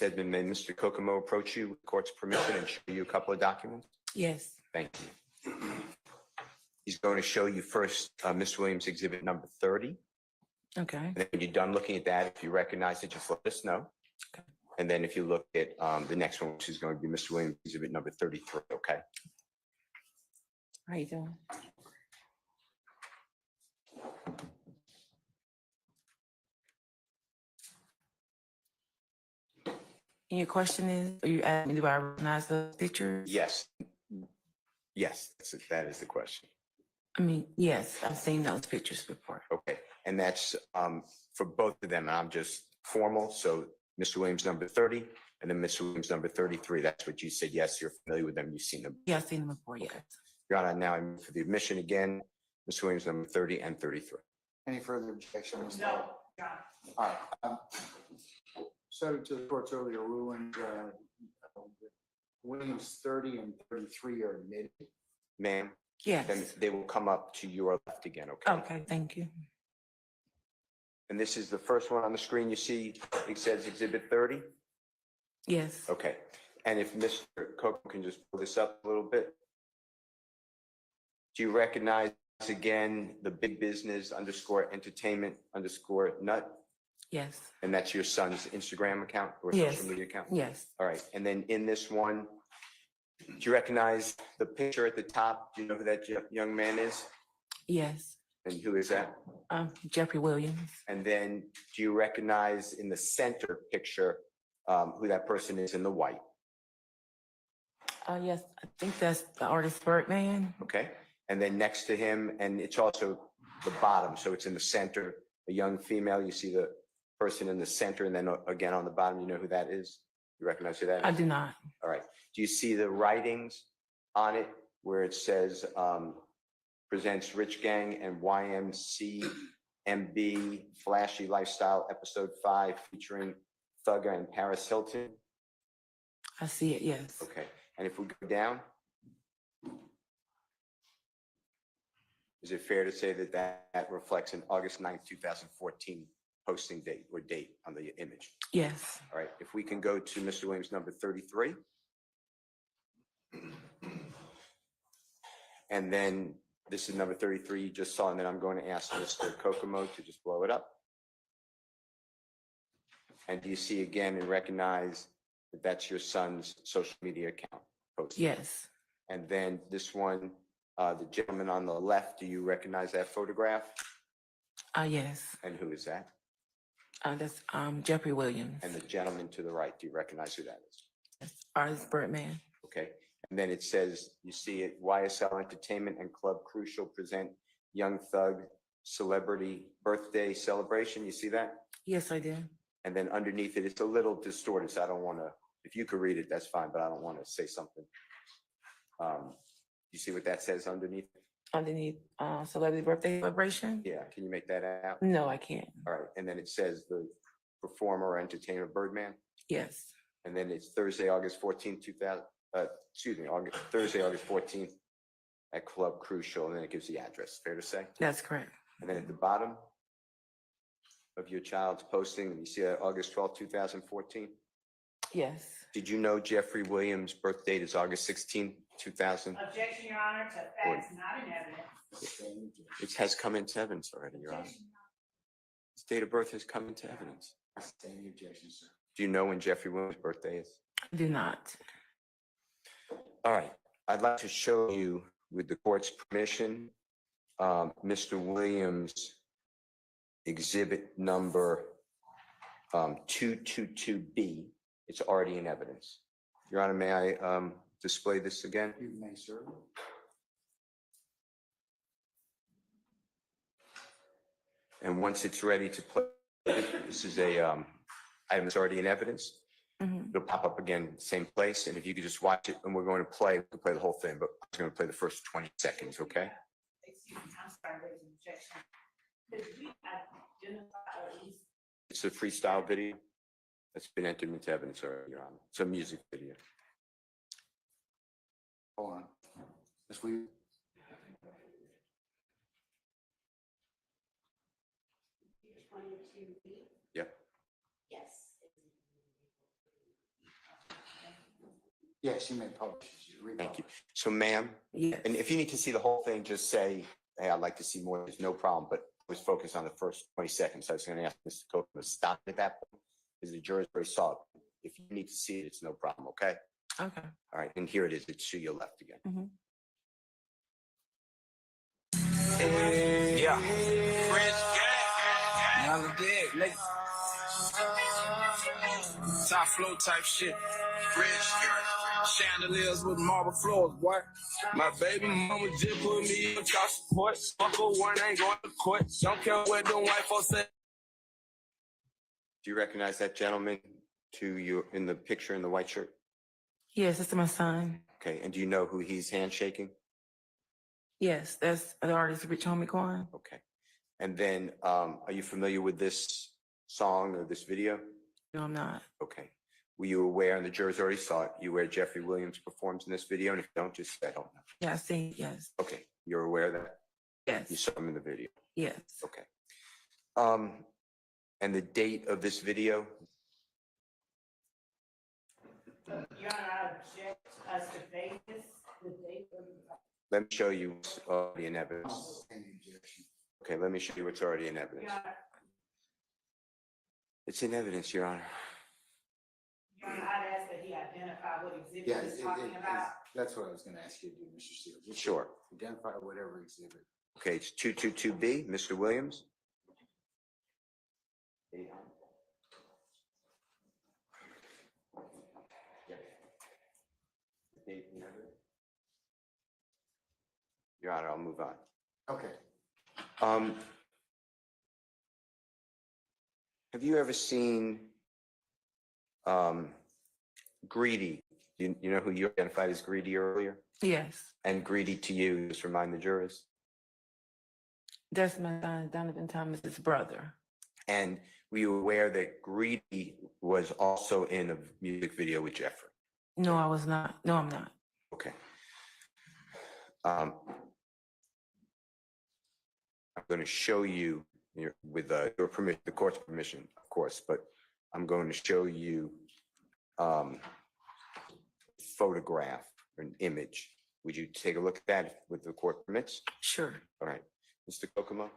Edmond, may Mr. Kokomo approach you with court's permission and show you a couple of documents? Yes. Thank you. He's going to show you first, Ms. Williams exhibit number 30. Okay. And then when you're done looking at that, if you recognize it, just let us know. Okay. And then if you look at the next one, which is going to be Mr. Williams exhibit number 33, okay? How you doing? And your question is, are you asking me, do I recognize the pictures? Yes. Yes, that is the question. I mean, yes, I've seen those pictures before. Okay, and that's for both of them, and I'm just formal, so Mr. Williams number 30, and then Mr. Williams number 33, that's what you said, yes, you're familiar with them, you've seen them. Yeah, I've seen them before, yes. Your Honor, now I move for the admission again, Mr. Williams number 30 and 33. Any further objections? No, Your Honor. All right. Subject to the court's earlier ruling, Williams 30 and 33 are admitted. Ma'am, Yes. then they will come up to your left again, okay? Okay, thank you. And this is the first one on the screen you see, it says exhibit 30? Yes. Okay, and if Mr. Cook can just pull this up a little bit. Do you recognize again the big business _entertainment _nut? Yes. And that's your son's Instagram account or Yes. social media account? Yes. All right, and then in this one, do you recognize the picture at the top? Do you know who that young man is? Yes. And who is that? Jeffrey Williams. And then do you recognize in the center picture who that person is in the white? Yes, I think that's the artist Birdman. Okay, and then next to him, and it's also the bottom, so it's in the center, a young female, you see the person in the center, and then again on the bottom, you know who that is? You recognize who that is? I do not. All right, do you see the writings on it where it says presents Rich Gang and YMCMB Flashy Lifestyle Episode 5 featuring Thugger and Paris Hilton? I see it, yes. Okay, and if we go down, is it fair to say that that reflects an August 9th, 2014 posting date or date on the image? Yes. All right, if we can go to Mr. Williams number 33. And then this is number 33 you just saw, and then I'm going to ask Mr. Kokomo to just blow it up. And do you see again and recognize that that's your son's social media account post? Yes. And then this one, the gentleman on the left, do you recognize that photograph? Yes. And who is that? That's Jeffrey Williams. And the gentleman to the right, do you recognize who that is? That's artist Birdman. Okay, and then it says, you see it, YSL Entertainment and Club Crucial present Young Thug Celebrity Birthday Celebration, you see that? Yes, I do. And then underneath it, it's a little distorted, so I don't want to, if you could read it, that's fine, but I don't want to say something. You see what that says underneath? Underneath celebrity birthday celebration? Yeah, can you make that out? No, I can't. All right, and then it says the performer or entertainer Birdman, Yes. and then it's Thursday, August 14th, Thursday, August 14th at Club Crucial, and then it gives the address, fair to say? That's correct. And then at the bottom of your child's posting, you see that August 12th, 2014? Yes. Did you know Jeffrey Williams' birth date is August 16th, 2000? Objection, Your Honor, to facts not in evidence. It has come into evidence already, Your Honor. His date of birth has come into evidence. Any objections, sir? Do you know when Jeffrey Williams' birthday is? I do not. All right, I'd like to show you, with the court's permission, Mr. Williams' exhibit number 222B. It's already in evidence. Your Honor, may I display this again? You may, sir. And once it's ready to play, this is a item that's already in evidence. It'll pop up again, same place. And if you could just watch it, and we're going to play, we can play the whole thing, but I'm going to play the first 20 seconds, okay? Excuse me, I'm sorry, there's an objection. Could we identify or at least It's a freestyle video that's been entered into evidence already, Your Honor. It's a music video. Hold on. Let's leave. Yep. Yes. Yes, you may publish. Thank you. So ma'am, Yes. and if you need to see the whole thing, just say, hey, I'd like to see more. There's no problem, but I was focused on the first 20 seconds. So I was going to ask Mr. Kochman to stop at that point because the jurors already saw it. If you need to see it, it's no problem, okay? Okay. All right, and here it is. It's to your left again. Yeah. Young dead, nigga. Top flow type shit. Chandeliers with marble floors, boy. My baby mama just put me in child support. Uncle one ain't going to court. Don't care what them white folks say. Do you recognize that gentleman to you in the picture in the white shirt? Yes, it's my son. Okay, and do you know who he's handshaking? Yes, that's the artist Rich Homie Quan. Okay. And then, are you familiar with this song or this video? No, I'm not. Okay. Were you aware, and the jurors already saw it, you aware Jeffrey Williams performs in this video? And if you don't, just say I don't know. Yeah, I see. Yes. Okay, you're aware of that? Yes. You saw him in the video? Yes. Okay. And the date of this video? Your Honor, I object us to Vegas, the date of Let me show you what's already in evidence. Okay, let me show you what's already in evidence. Your Honor, It's in evidence, Your Honor. Your Honor, I'd ask that he identify what exhibit Yeah, he's talking about. that's what I was going to ask you to do, Mr. Steele. Just Sure. Identify whatever exhibit. Okay, it's 222B, Mr. Williams. Your Honor, I'll move on. Okay. Have you ever seen Greedy? You know who you identified as Greedy earlier? Yes. And Greedy to you, just remind the jurors. That's my son, Donovan Thomas's brother. And were you aware that Greedy was also in a music video with Jeffrey? No, I was not. No, I'm not. Okay. I'm going to show you, with your permission, the court's permission, of course, but I'm going to show you photograph or an image. Would you take a look at that with the court permits? Sure. All right. Mr. Kokomo,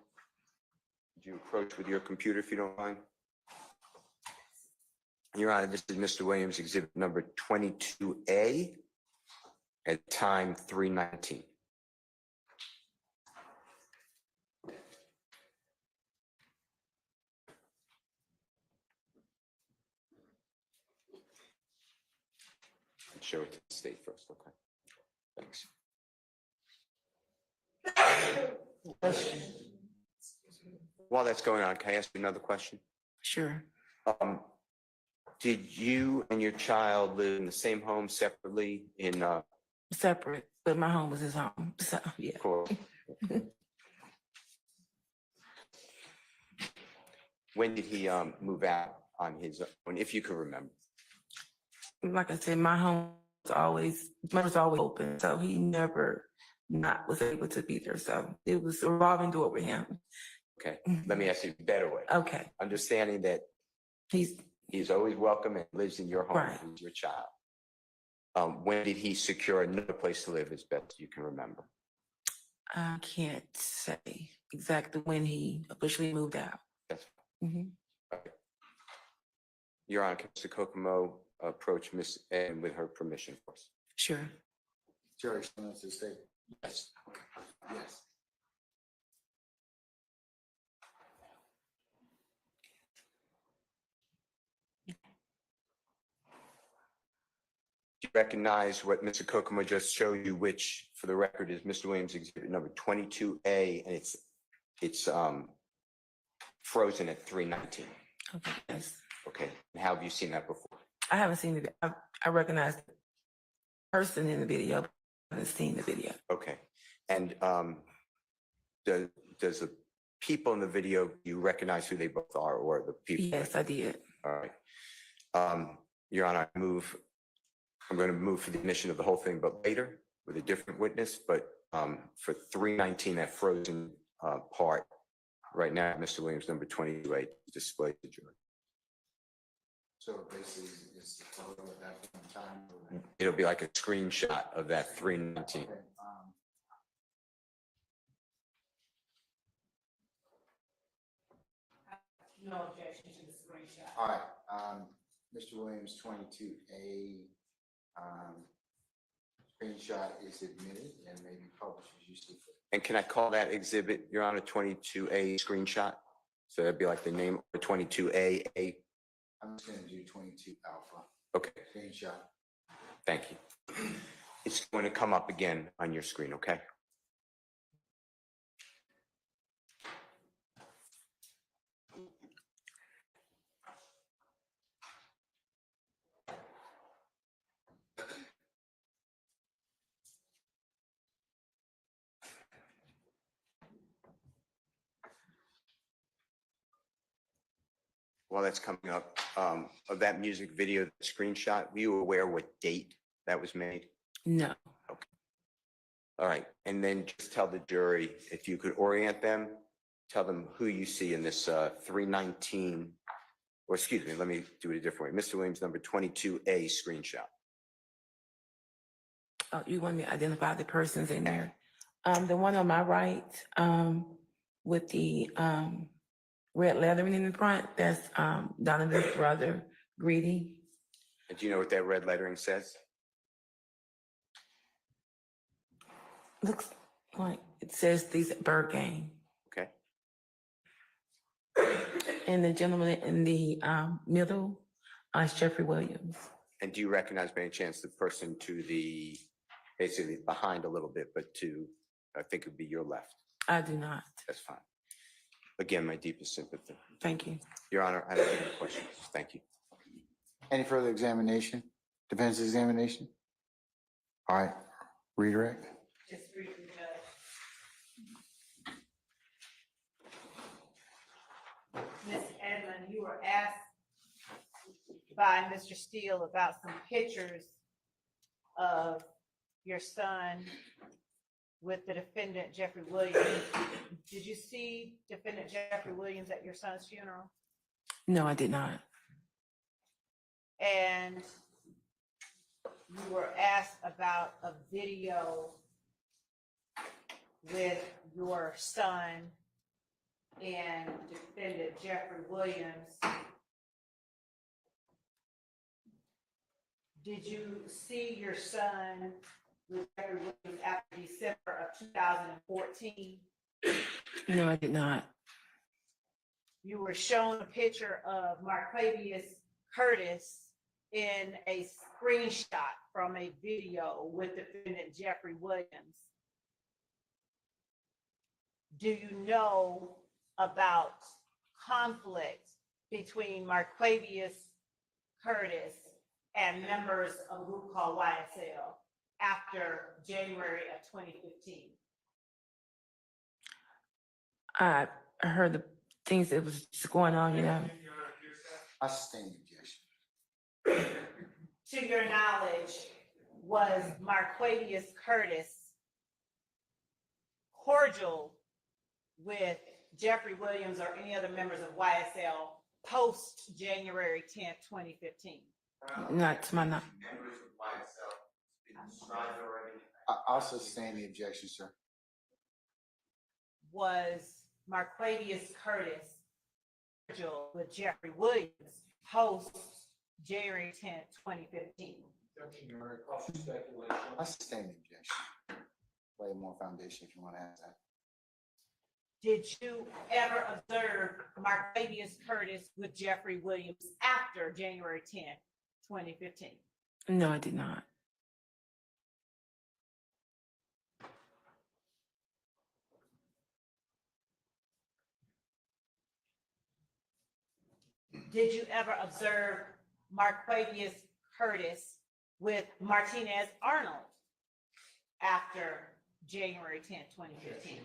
would you approach with your computer if you don't mind? Your Honor, this is Mr. Williams, exhibit number 22A at time 3:19. Show it to the state first, okay? Thanks. While that's going on, can I ask you another question? Sure. Did you and your child live in the same home separately in Separate, but my home was his home. So, yeah. Cool. When did he move out on his own, if you could remember? Like I said, my home was always open. So he never not was able to be there. So it was a revolving door with him. Okay, let me ask you a better way. Okay. Understanding that he's always welcome and lives in your home, Right. with your child. When did he secure another place to live as best you can remember? I can't say exactly when he officially moved out. That's Mhm. okay. Your Honor, can Mr. Kokomo approach Miss Ann with her permission, of course? Sure. Jerry, someone else to say? Yes. Yes. recognize what Mr. Kokomo just showed you, which for the record is Mr. Williams exhibit number 22A, and it's frozen at 319. Okay, yes. Okay, and how have you seen that before? I haven't seen it. I recognize the person in the video, but I haven't seen the video. Okay, and does the people in the video, you recognize who they both are, or the people? Yes, I did. All right. Your Honor, I'm going to move for the admission of the whole thing, but later with a different witness. But for 319, that frozen part, right now, Mr. Williams, number 28, displayed the jury. So basically, it's the photo at that point in time. It'll be like a screenshot of that 319. Okay, No objection to the screenshot. all right, Mr. Williams, 22A, screenshot is admitted and may be published as you see fit. And can I call that exhibit, Your Honor, 22A screenshot? So that'd be like the name of 22A. I'm just gonna do 22 alpha. Okay, Screenshot. thank you. It's going to come up again on your screen, okay? While that's coming up, of that music video screenshot, were you aware what date that was made? No. All right, and then just tell the jury, if you could orient them, tell them who you see in this 319, or excuse me, let me do it a different way. Mr. Williams, number 22A screenshot. Oh, you want me to identify the persons in there? The one on my right, with the red lettering in the front, that's Donovan's brother, Greedy. And do you know what that red lettering says? Looks like it says these at Bird Game. Okay. And the gentleman in the middle is Jeffrey Williams. And do you recognize by any chance the person to the, basically behind a little bit, but to, I think it would be your left? I do not. That's fine. Again, my deepest sympathy. Thank you. Your Honor, I don't have any questions. Thank you. Any further examination? Defense examination? All right, redirect. Just briefly, Judge. Ms. Edmond, you were asked by Mr. Steele about some pictures of your son with the defendant, Jeffrey Williams. Did you see defendant Jeffrey Williams at your son's funeral? No, I did not. And you were asked about a video with your son and defendant Jeffrey Williams. Did you see your son with Jeffrey Williams after December of 2014? No, I did not. You were shown a picture of Marquavius Curtis in a screenshot from a video with defendant Jeffrey Williams. Do you know about conflict between Marquavius Curtis and members of a group called YSL after January of 2015? I heard the things that was going on, you know. I sustain the objection. To your knowledge, was Marquavius Curtis cordial with Jeffrey Williams or any other members of YSL post January 10th, 2015? Not to my knowledge. I'll sustain the objection, sir. Was Marquavius Curtis cordial with Jeffrey Williams post January 10th, 2015? I sustain the objection. Lay more foundation if you want to ask that. Did you ever observe Marquavius Curtis with Jeffrey Williams after January 10th, 2015? No, I did not. Did you ever observe Marquavius Curtis with Martinez Arnold after January 10th, 2015?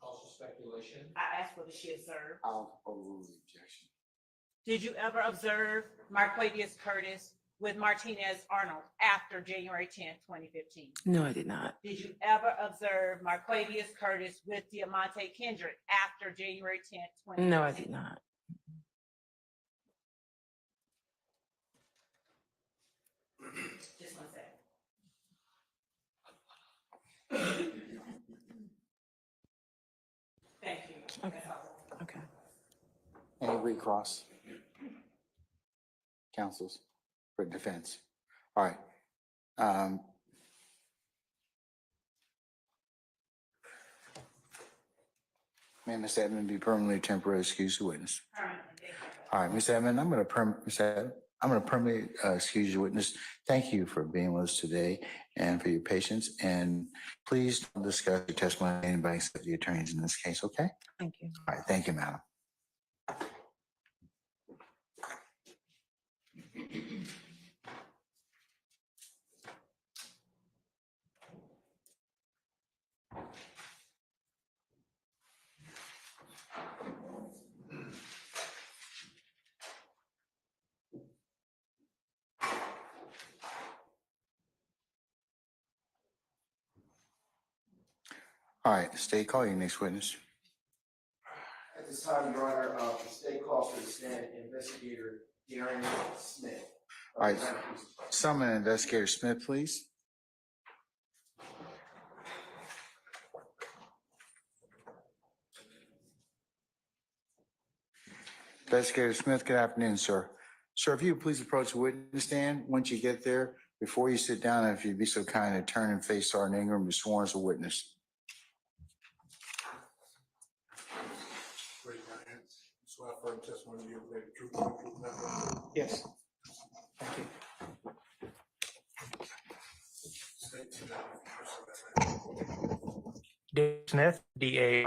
Also speculation. I asked whether she observed. I'll overrule the objection. Did you ever observe Marquavius Curtis with Martinez Arnold after January 10th, 2015? No, I did not. Did you ever observe Marquavius Curtis with Diamante Kendrick after January 10th, 2015? No, I did not. Just one second. Thank you. Okay. That's all. Okay. Any recross? Counsels for defense. All right. May Ms. Edmond be permanently temporarily excused the witness. All right, Ms. Edmond, I'm going to permanently excuse your witness. Thank you for being with us today and for your patience. And please don't discuss your testimony with anybody except the attorneys in this case, okay? Thank you. All right, thank you, madam. All right, state, call your next witness. At this time, Your Honor, the state calls for the stand Investigator Darren Smith. All right, summon Investigator Smith, please. Investigator Smith, good afternoon, sir. Sir, if you would please approach the witness stand. Once you get there, before you sit down, if you'd be so kind to turn and face Sergeant Ingram, be sworn as a witness. Raise your hand. Swear firm testimony you give the truth, the truth, nothing. Yes. Thank you. State your name. Dave Smith, DARRINSMITH.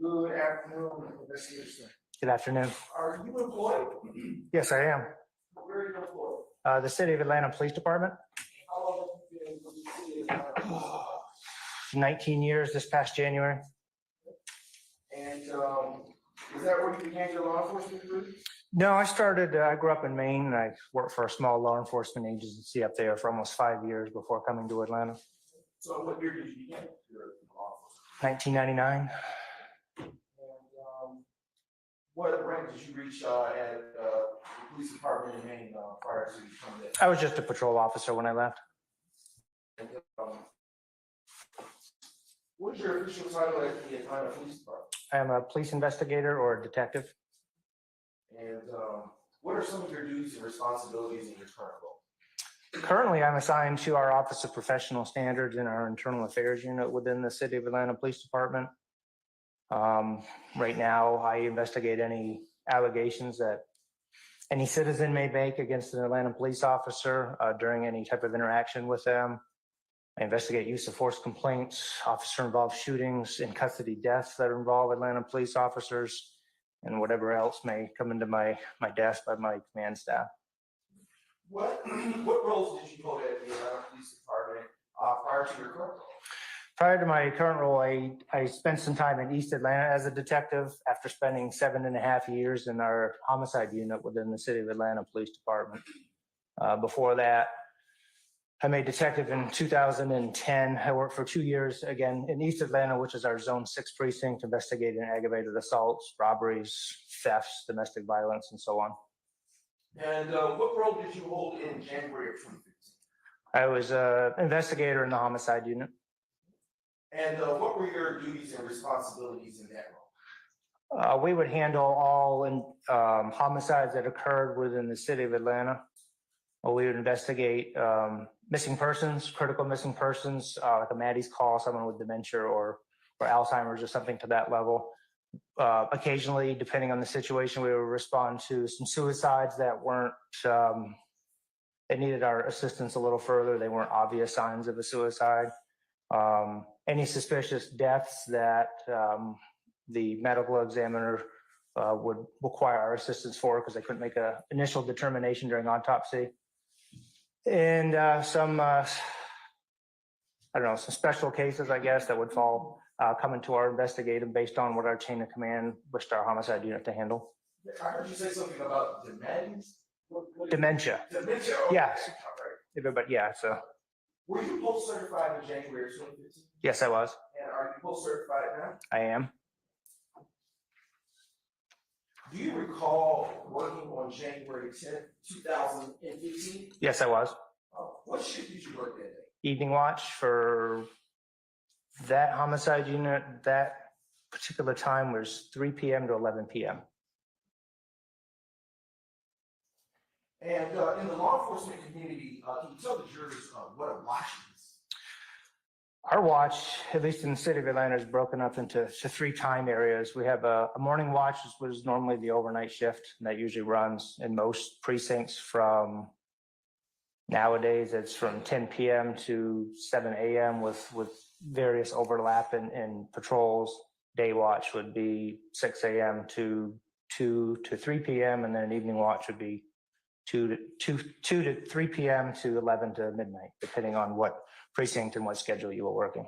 Good afternoon, Investigator Smith. Good afternoon. Are you employed? Yes, I am. Where are you employed? The City of Atlanta Police Department, How long have you been with the city of Atlanta? 19 years this past January. And is that where you began your law enforcement career? No, I grew up in Maine and I worked for a small law enforcement agency up there for almost 5 years before coming to Atlanta. So what year did you begin your law enforcement? 1999. And what rank did you reach at the police department in Maine prior to becoming that? I was just a patrol officer when I left. And, what is your official title at the Atlanta Police Department? I am a police investigator or a detective. And what are some of your duties and responsibilities in your current role? Currently, I'm assigned to our Office of Professional Standards in our Internal Affairs Unit within the City of Atlanta Police Department. Right now, I investigate any allegations that any citizen may make against an Atlanta police officer during any type of interaction with them. I investigate use of force complaints, officer-involved shootings, in custody deaths that involve Atlanta police officers, and whatever else may come into my desk by my command staff. What roles did you hold at the Atlanta Police Department prior to your current role? Prior to my current role, I spent some time in East Atlanta as a detective after spending 7.5 years in our homicide unit within the City of Atlanta Police Department. Before that, I made detective in 2010. I worked for 2 years again in East Atlanta, which is our Zone 6 precinct, investigating aggravated assaults, robberies, thefts, domestic violence, and so on. And what role did you hold in January of 2015? I was an investigator in the homicide unit. And what were your duties and responsibilities in that role? We would handle all homicides that occurred within the City of Atlanta. We would investigate missing persons, critical missing persons, like a Maddie's call, someone with dementia or Alzheimer's or something to that level. Occasionally, depending on the situation, we would respond to some suicides that weren't, that needed our assistance a little further. They weren't obvious signs of a suicide. Any suspicious deaths that the medical examiner would require our assistance for because they couldn't make an initial determination during autopsy. And some, I don't know, some special cases, I guess, that would fall coming to our investigative based on what our chain of command wished our homicide unit to handle. I heard you say something about dementia. Dementia. Dementia. Yes. All right. But yeah, so Were you post certified in January 2015? yes, I was. And are you post certified now? I am. Do you recall working on January 10th, 2015? Yes, I was. What shift did you work that day? Evening watch for that homicide unit. That particular time was 3 p.m. to 11 p.m. And in the law enforcement community, can you tell the jurors what a watch is? Our watch, at least in the city of Atlanta, is broken up into 3 time areas. We have a morning watch, which is normally the overnight shift, and that usually runs in most precincts from nowadays, it's from 10 p.m. to 7 a.m. with various overlap in patrols. Day watch would be 6 a.m. to 2 to 3 p.m. and then an evening watch would be 2 to 3 p.m. to 11 to midnight, depending on what precinct and what schedule you were working.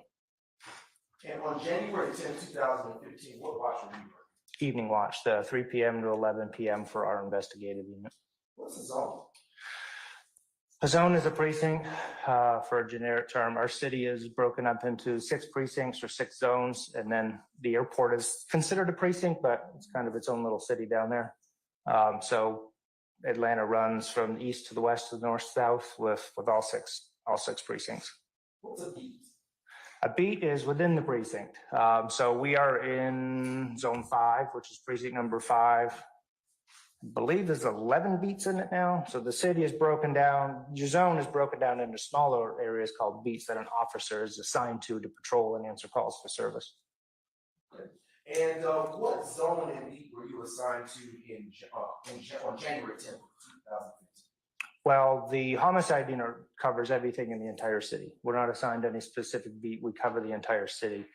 And on January 10th, 2015, what watch were you working? Evening watch, the 3 p.m. to 11 p.m. for our investigative unit. What's the zone? A zone is a precinct for a generic term. Our city is broken up into 6 precincts or 6 zones, and then the airport is considered a precinct, but it's kind of its own little city down there. So Atlanta runs from the east to the west to the north south with all six precincts. What's a beat? A beat is within the precinct. So we are in zone 5, which is precinct number 5. I believe there's 11 beats in it now. So the city is broken down, your zone is broken down into smaller areas called beats that an officer is assigned to patrol and answer calls for service. And what zone and beat were you assigned to on January 10th, 2015? Well, the homicide unit covers everything in the entire city. We're not assigned any specific beat. We cover the entire city.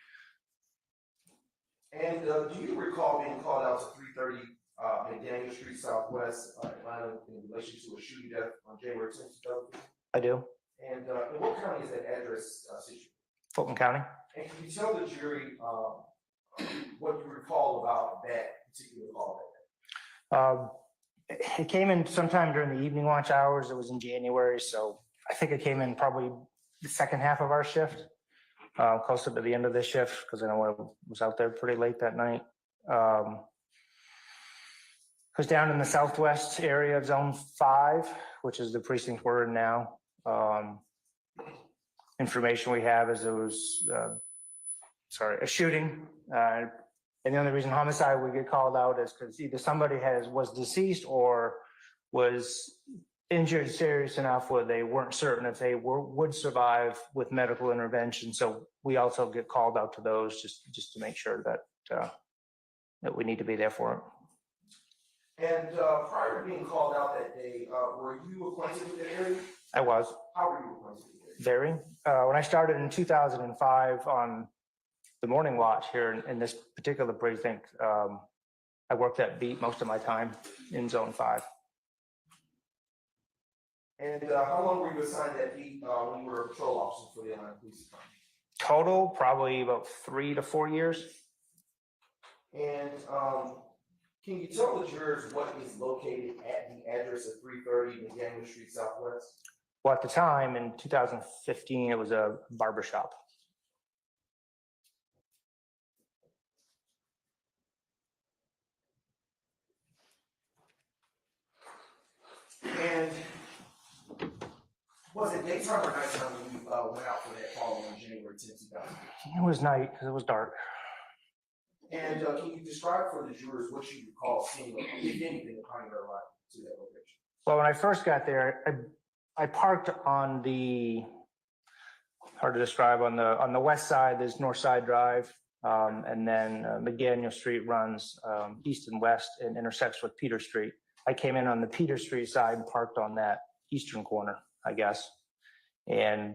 And do you recall being called out to 330 McDaniel Street Southwest, Atlanta, in relation to a shooting death on January 10th, 2015? I do. And in what county is that address situated? Fulton County. And can you tell the jury what you recall about that particular call? It came in sometime during the evening watch hours. It was in January, so I think it came in probably the second half of our shift, closer to the end of this shift, because I know I was out there pretty late that night. It was down in the southwest area of zone 5, which is the precinct we're in now. Information we have is it was, a shooting. And the only reason homicide would get called out is because either somebody was deceased or was injured serious enough where they weren't certain if they would survive with medical intervention. So we also get called out to those just to make sure that that we need to be there for it. And prior to being called out that day, were you acquainted with the area? I was. How were you acquainted with it? Very. When I started in 2005 on the morning watch here in this particular precinct, I worked that beat most of my time in zone 5. And how long were you assigned that beat when you were a patrol officer for the Atlanta Police Department? Total, probably about 3 to 4 years. And can you tell the jurors what is located at the address of 330 McDaniel Street Southwest? Well, at the time in 2015, it was a barbershop. And was it daytime or nighttime when you went out for that call on January 10th, 2015? It was night because it was dark. And can you describe for the jurors what you recall seeing, if anything, upon your arrival to that location? Well, when I first got there, I parked on the, hard to describe, on the west side, there's North Side Drive, and then McDaniel Street runs east and west and intersects with Peter Street. I came in on the Peter Street side and parked on that eastern corner, I guess, and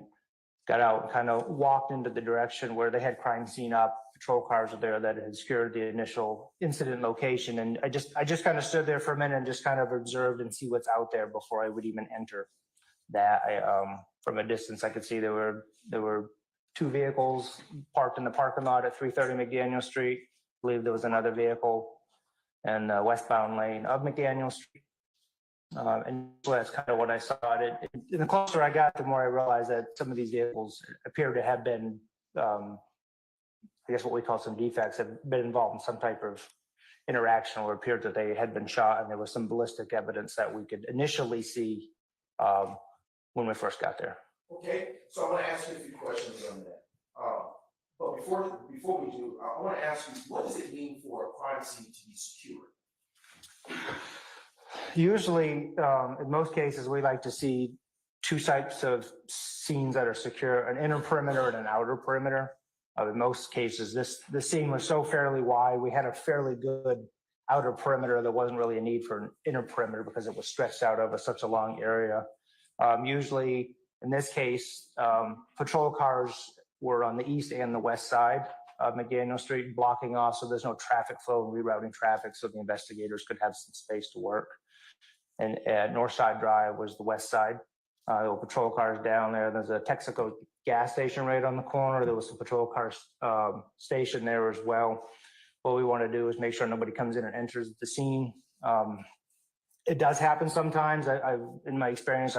got out and kind of walked into the direction where they had crime scene up, patrol cars were there that had secured the initial incident location. And I just kind of stood there for a minute and just kind of observed and see what's out there before I would even enter that. From a distance, I could see there were two vehicles parked in the parking lot at 330 McDaniel Street. I believe there was another vehicle in the westbound lane of McDaniel Street. And so that's kind of what I saw. And the closer I got, the more I realized that some of these vehicles appear to have been, I guess what we call some defects, have been involved in some type of interaction, or appeared that they had been shot, and there was some ballistic evidence that we could initially see when we first got there. Okay, so I want to ask you a few questions on that. But before we do, I want to ask you, what does it mean for a crime scene to be secured? Usually, in most cases, we like to see two types of scenes that are secure: an inner perimeter and an outer perimeter. In most cases, the scene was so fairly wide, we had a fairly good outer perimeter. There wasn't really a need for an inner perimeter because it was stretched out over such a long area. Usually, in this case, patrol cars were on the east and the west side of McDaniel Street, blocking off, so there's no traffic flow and rerouting traffic, so the investigators could have some space to work. And at Northside Drive was the west side. There were patrol cars down there. There's a Texaco gas station right on the corner. There was some patrol cars stationed there as well. What we want to do is make sure nobody comes in and enters the scene. It does happen sometimes. In my experience,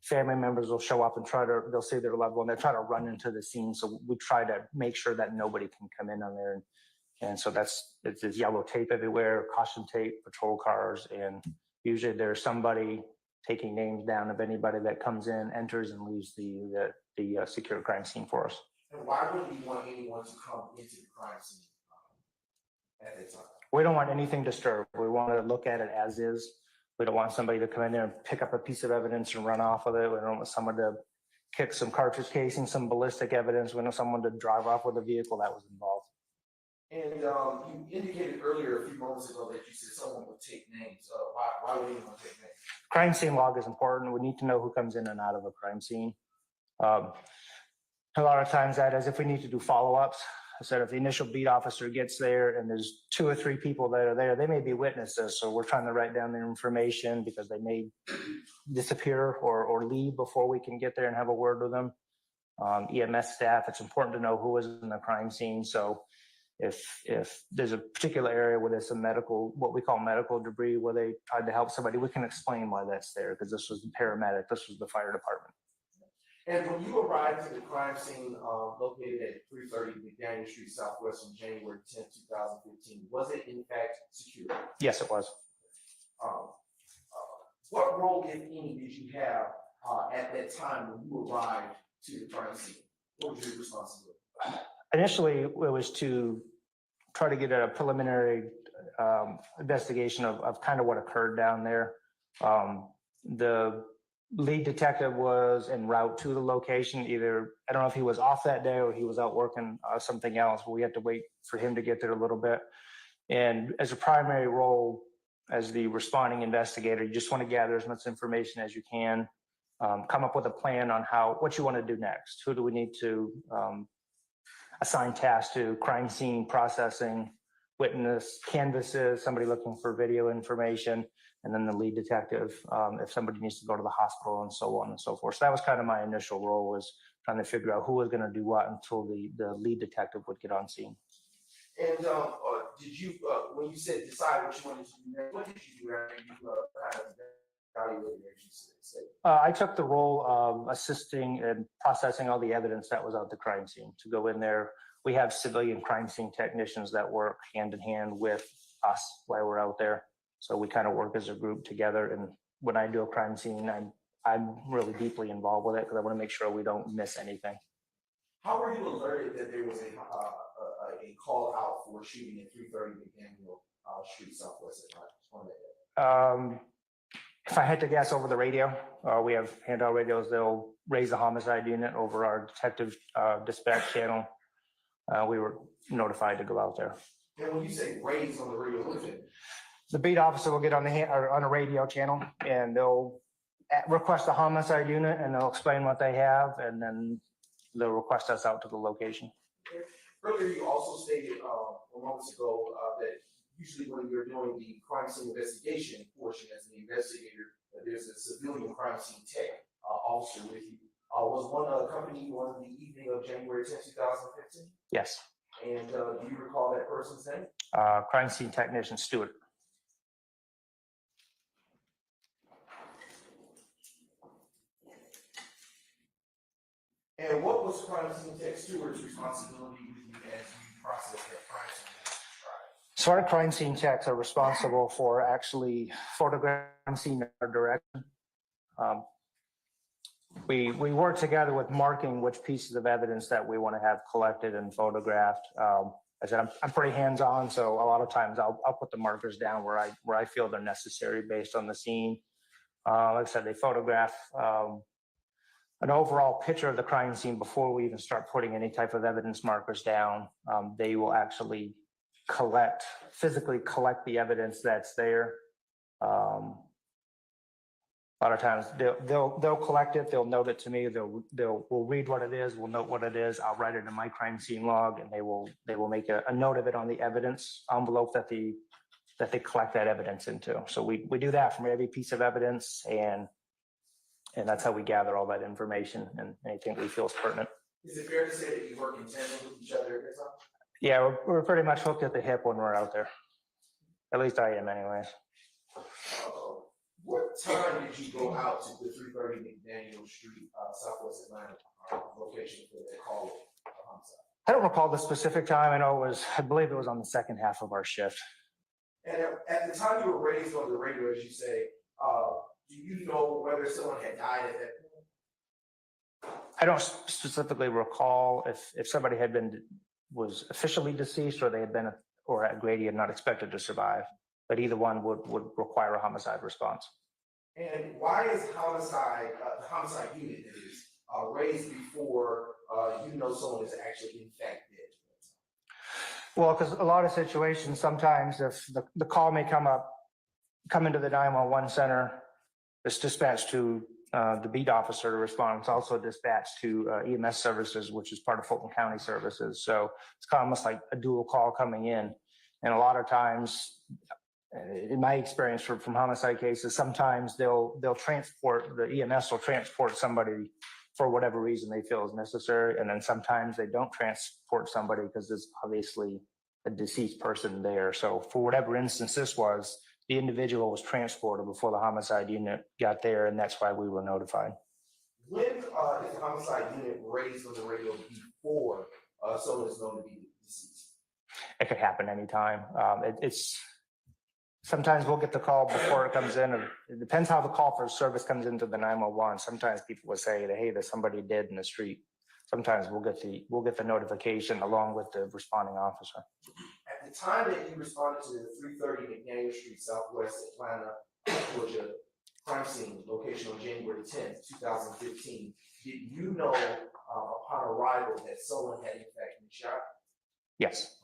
family members will show up and they'll see their loved one, they'll try to run into the scene. So we try to make sure that nobody can come in on there. And so it's yellow tape everywhere, caution tape, patrol cars, and usually there's somebody taking names down of anybody that comes in, enters, and leaves the secure crime scene for us. And why would we want anyone to come into the crime scene at that time? We don't want anything disturbed. We want to look at it as is. We don't want somebody to come in there and pick up a piece of evidence and run off with it. We don't want someone to kick some cartridge casing, some ballistic evidence. We don't want someone to drive off with a vehicle that was involved. And you indicated earlier a few moments ago that you said someone would take names. Why would anyone take names? Crime scene log is important. We need to know who comes in and out of a crime scene. A lot of times that is if we need to do follow-ups. I said if the initial beat officer gets there and there's 2 or 3 people that are there, they may be witnesses. So we're trying to write down their information because they may disappear or leave before we can get there and have a word with them. EMS staff, it's important to know who was in the crime scene. So if there's a particular area where there's some what we call medical debris, where they tried to help somebody, we can explain why that's there, because this was the paramedic, this was the fire department. And when you arrived to the crime scene located at 330 McDaniel Street Southwest on January 10, 2015, was it in fact secure? Yes, it was. What role, if any, did you have at that time when you arrived to the crime scene? What was your responsibility? Initially, it was to try to get a preliminary investigation of kind of what occurred down there. The lead detective was en route to the location. Either, I don't know if he was off that day or he was out working something else, but we had to wait for him to get there a little bit. And as a primary role, as the responding investigator, you just want to gather as much information as you can, come up with a plan on what you want to do next. Who do we need to assign tasks to? Crime scene processing, witness canvases, somebody looking for video information, and then the lead detective, if somebody needs to go to the hospital, and so on and so forth. So that was kind of my initial role, was trying to figure out who was going to do what until the lead detective would get on scene. And did you, when you said decide what you wanted to do next, what did you do after you kind of evaluated your I took the role of assisting and processing all the evidence that was at the crime scene. To go in there, we have civilian crime scene technicians that work hand in hand with us while we're out there. So we kind of work as a group together. And when I do a crime scene, I'm really deeply involved with it because I want to make sure we don't miss anything. How were you alerted that there was a call out for shooting at 330 McDaniel Street Southwest at night? If I had to guess, over the radio, we have handheld radios. They'll raise the homicide unit over our detective dispatch channel. We were notified to go out there. And when you say raise on the radio, what is it? The beat officer will get on a radio channel, and they'll request a homicide unit, and they'll explain what they have, and then they'll request us out to the location. Earlier, you also stated, moments ago, that usually when you're doing the crime scene investigation portion as an investigator, that there's a civilian crime scene tech, officer with you. Was one accompanying you on the evening of January 10th, 2015? Yes. And, do you recall that person's name? Crime scene technician Stewart. And what was crime scene tech Stewart's responsibility with you as you processed that crime scene? So our crime scene techs are responsible for actually photographing scene direction. We work together with marking which pieces of evidence that we want to have collected and photographed. I said I'm pretty hands-on, so a lot of times I'll put the markers down where I feel they're necessary based on the scene. Like I said, they photograph an overall picture of the crime scene before we even start putting any type of evidence markers down. They will actually physically collect the evidence that's there. A lot of times they'll collect it, they'll note it to me, we'll read what it is, we'll note what it is, I'll write it in my crime scene log, and they will make a note of it on the evidence envelope that they collect that evidence into. So we do that from every piece of evidence, and that's how we gather all that information and anything we feel is pertinent. Is it fair to say that you work in tandem with each other every time? Yeah, we're pretty much hooked at the hip when we're out there. At least I am anyways. What time did you go out to the 330 McDaniel Street, Southwest Atlanta location for that call homicide? I don't recall the specific time. I believe it was on the second half of our shift. And at the time you were raised on the radio, as you say, do you know whether someone had died at that point? I don't specifically recall if somebody was officially deceased, or they had been, or at Grady and not expected to survive. But either one would require a homicide response. And why is the homicide unit that is raised before someone is actually in fact dead? Well, because a lot of situations, sometimes if the call may come into the 911 center, it's dispatched to the beat officer to respond. It's also dispatched to EMS services, which is part of Fulton County services. So it's kind of almost like a dual call coming in. And a lot of times, in my experience from homicide cases, sometimes they'll transport, the EMS will transport somebody for whatever reason they feel is necessary. And then sometimes they don't transport somebody because there's obviously a deceased person there. So for whatever instance this was, the individual was transported before the homicide unit got there, and that's why we were notified. When is the homicide unit raised on the radio before someone is known to be deceased? It could happen anytime. Sometimes we'll get the call before it comes in. It depends how the call for service comes into the 911. Sometimes people will say that, hey, there's somebody dead in the street. Sometimes we'll get the notification along with the responding officer. At the time that you responded to the 330 McDaniel Street, Southwest Atlanta, Georgia crime scene location on January 10th, 2015, did you know upon arrival that someone had in fact been shot? Yes.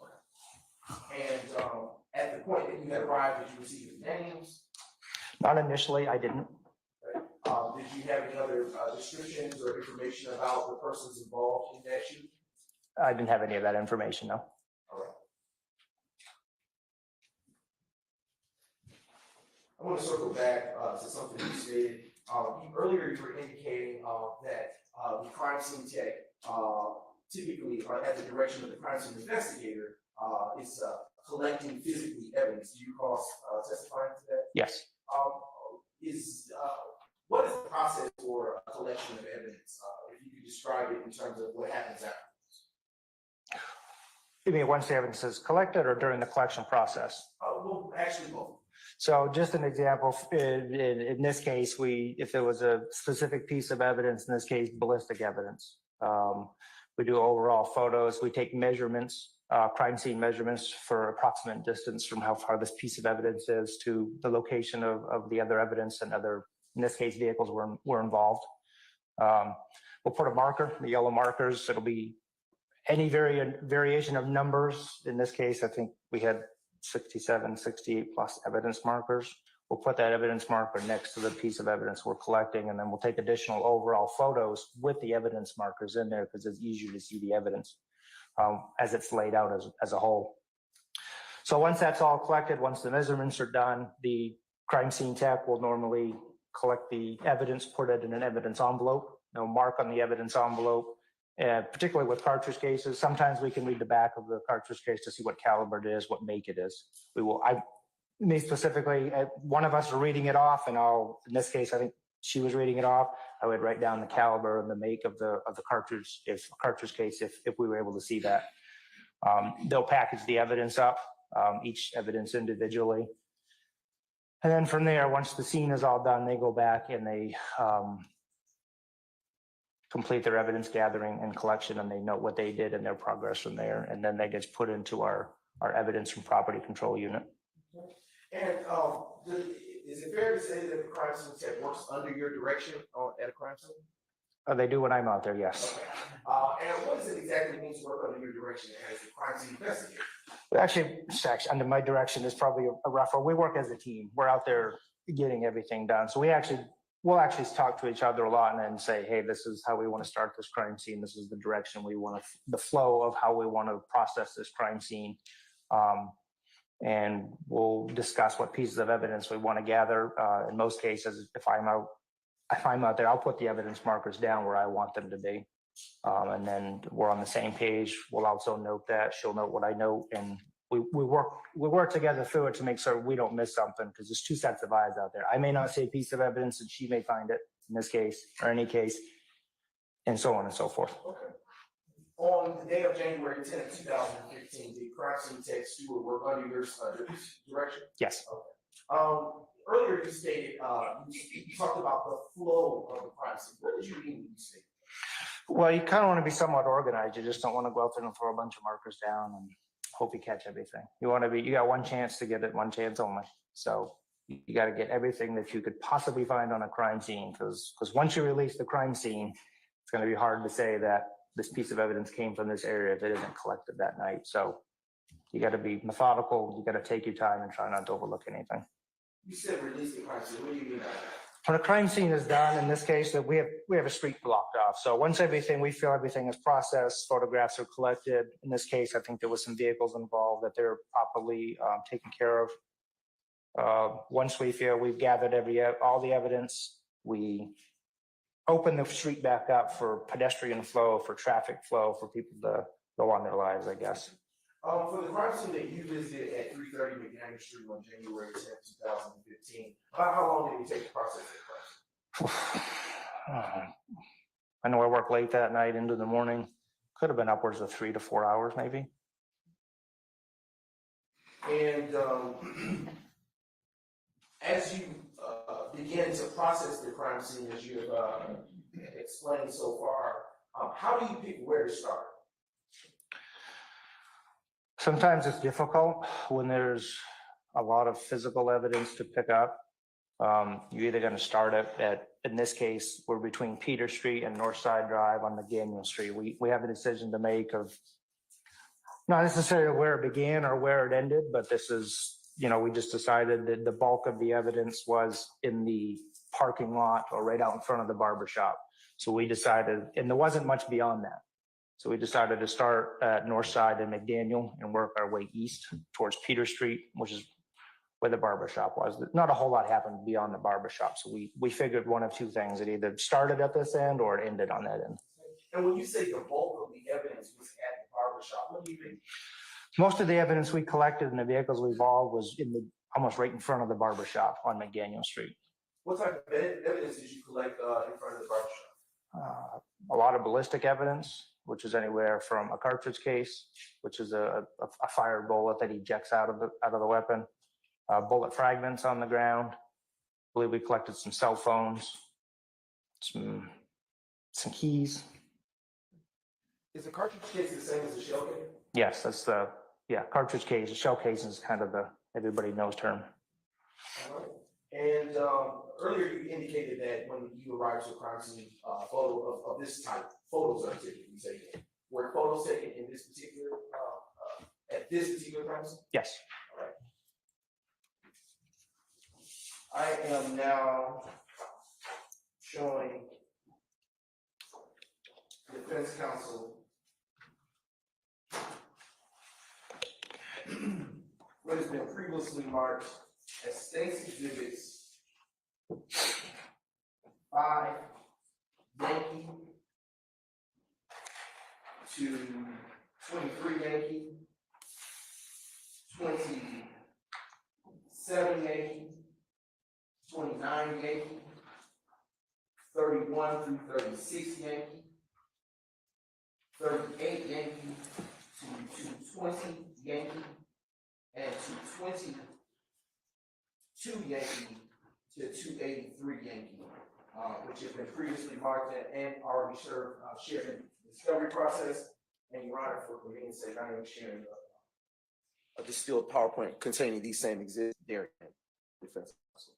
And at the point that you had arrived, did you receive the names? Not initially, I didn't. Did you have any other descriptions or information about the persons involved in that shooting? I didn't have any of that information, no. All right. I want to circle back to something you stated. Earlier, you were indicating that the crime scene tech typically, or at the direction of the crime scene investigator, is collecting physically evidence. Do you recall testifying to that? Yes. What is the process for a collection of evidence? If you could describe it in terms of what happens afterwards. You mean once the evidence is collected or during the collection process? Well, actually both. So just an example, in this case, if there was a specific piece of evidence, in this case, ballistic evidence, we do overall photos, we take measurements, crime scene measurements for approximate distance from how far this piece of evidence is to the location of the other evidence, and other, in this case, vehicles were involved. We'll put a marker, the yellow markers. It'll be any variation of numbers. In this case, I think we had 67, 68 plus evidence markers. We'll put that evidence marker next to the piece of evidence we're collecting, and then we'll take additional overall photos with the evidence markers in there because it's easier to see the evidence. as it's laid out as a whole. So once that's all collected, once the measurements are done, the crime scene tech will normally collect the evidence, put it in an evidence envelope. They'll mark on the evidence envelope, particularly with cartridge cases. Sometimes we can read the back of the cartridge case to see what caliber it is, what make it is. Me specifically, one of us are reading it off, and in this case, I think she was reading it off. I would write down the caliber and the make of the cartridge, cartridge case, if we were able to see that. They'll package the evidence up, each evidence individually. And then from there, once the scene is all done, they go back and they complete their evidence gathering and collection, and they note what they did and their progress from there. And then that gets put into our evidence from property control unit. And is it fair to say that the crime scene tech works under your direction at a crime scene? They do when I'm out there, yes. Okay. And what does it exactly mean to work under your direction as a crime scene investigator? Actually, under my direction is probably a rougher. We work as a team. We're out there getting everything done. So we'll actually talk to each other a lot and then say, hey, this is how we want to start this crime scene. This is the direction we want to, the flow of how we want to process this crime scene. And we'll discuss what pieces of evidence we want to gather. In most cases, if I'm out there, I'll put the evidence markers down where I want them to be. And then we're on the same page. We'll also note that, she'll note what I note, and we work together through it to make sure we don't miss something, because there's two sets of eyes out there. I may not see a piece of evidence and she may find it in this case or any case, and so on and so forth. Okay. On the day of January 10th, 2015, the crime scene tech steward work under your direction? Yes. Okay. Earlier you stated, you talked about the flow of the crime scene. What did you mean when you stated? Well, you kind of want to be somewhat organized. You just don't want to go out there and throw a bunch of markers down and hope you catch everything. You got one chance to get it, one chance only. So you got to get everything that you could possibly find on a crime scene, because once you release the crime scene, it's going to be hard to say that this piece of evidence came from this area if it isn't collected that night. So you got to be methodical. You got to take your time and try not to overlook anything. You said release the crime scene. What do you mean by that? When a crime scene is done, in this case, that we have a street blocked off. So once we feel everything is processed, photographs are collected. In this case, I think there was some vehicles involved that they're properly taken care of. Once we feel we've gathered all the evidence, we open the street back up for pedestrian flow, for traffic flow, for people to go on their lives, I guess. For the crime scene that you visited at 330 Meghann Street on January 10th, 2015, about how long did it take to process that crime? I know I worked late that night into the morning. Could have been upwards of 3 to 4 hours, maybe. And as you begin to process the crime scene, as you have explained so far, how do you pick where to start? Sometimes it's difficult when there's a lot of physical evidence to pick up. You're either going to start at, in this case, we're between Peter Street and Northside Drive on McDaniel Street. We have a decision to make of not necessarily where it began or where it ended, but this is, we just decided that the bulk of the evidence was in the parking lot or right out in front of the barber shop. So we decided, and there wasn't much beyond that. So we decided to start at Northside and McDaniel and work our way east towards Peter Street, which is where the barber shop was. Not a whole lot happened beyond the barber shop. So we figured one of two things. It either started at this end or it ended on that end. And when you say the bulk of the evidence was at the barber shop, what do you mean? Most of the evidence we collected in the vehicles we involved was almost right in front of the barber shop on McDaniel Street. What type of evidence did you collect in front of the barber shop? A lot of ballistic evidence, which is anywhere from a cartridge case, which is a fired bullet that ejects out of the weapon, bullet fragments on the ground. I believe we collected some cell phones, some keys. Is the cartridge case the same as the shell case? Yes, that's cartridge case. The shell case is kind of the everybody knows term. All right. And earlier you indicated that when you arrived to a crime scene, photo of this type, photos are typically taken. Were photos taken in this particular, at this particular crime scene? Yes. All right. I am now showing defense counsel what has been previously marked as State's Exhibits 5 Yankee to 23 Yankee, 27 Yankee, 29 Yankee, 31 through 36 Yankee, 38 Yankee to 220 Yankee, and 222 Yankee to 283 Yankee, which has been previously marked and already shared in the discovery process. And Your Honor, for convenience sake, I am sharing a distilled PowerPoint containing these same exhibits during defense counsel.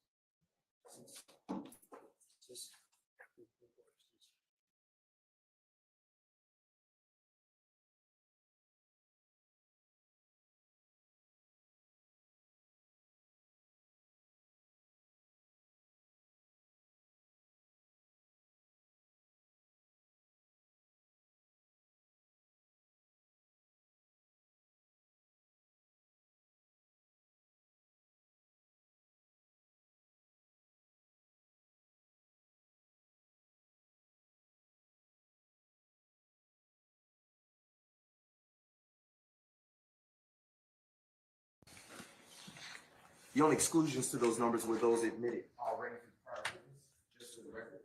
The only exclusions to those numbers were those admitted already for prior witness, just for the record.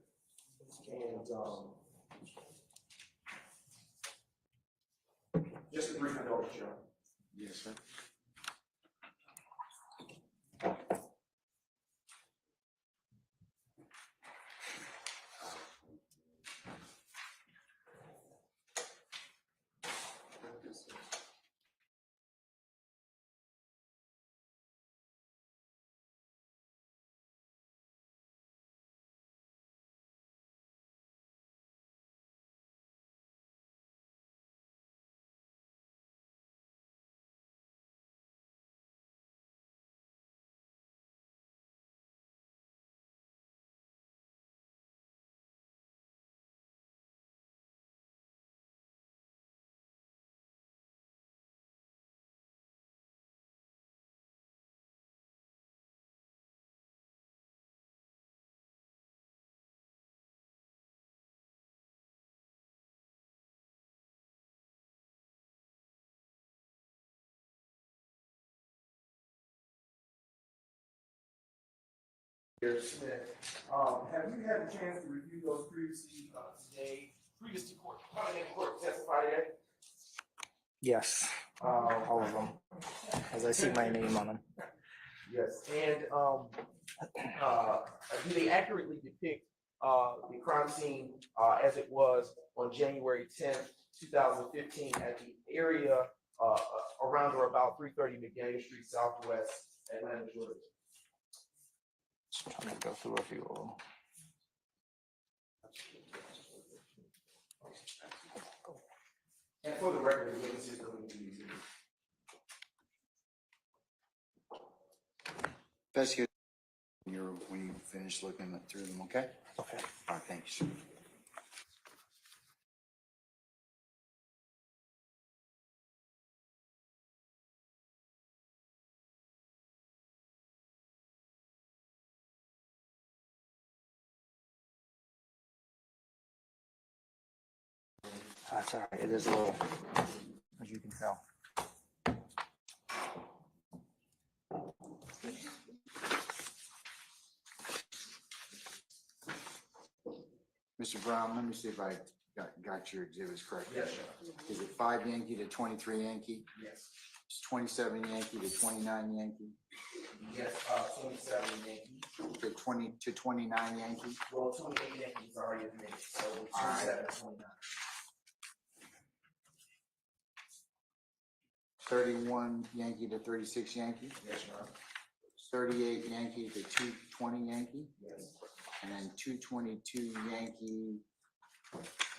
And just a brief note, Your Honor. Yes, sir. Smith, have you had a chance to review those previously today, previous to court, coming in court testified at? Yes, all of them, as I see my name on them. Yes, and do they accurately depict the crime scene as it was on January 10th, 2015 at the area around or about 330 McDaniel Street Southwest, Atlanta, Georgia? Just trying to go through a few of them. And for the record, the witnesses going to be Investigator, when you finish looking through them, okay? Okay. All right, thanks. That's all right. It is a little, as you can tell. Mr. Brown, let me see if I got your exhibits correct. Yes, sir. Is it 5 Yankee to 23 Yankee? Yes. It's 27 Yankee to 29 Yankee? Yes, 27 Yankee. To 20 to 29 Yankee? Well, 28 Yankee is already admitted, so All right. 27 to 29. 31 Yankee to 36 Yankee? Yes, Your Honor. 38 Yankee to 220 Yankee? Yes. And then 222 Yankee,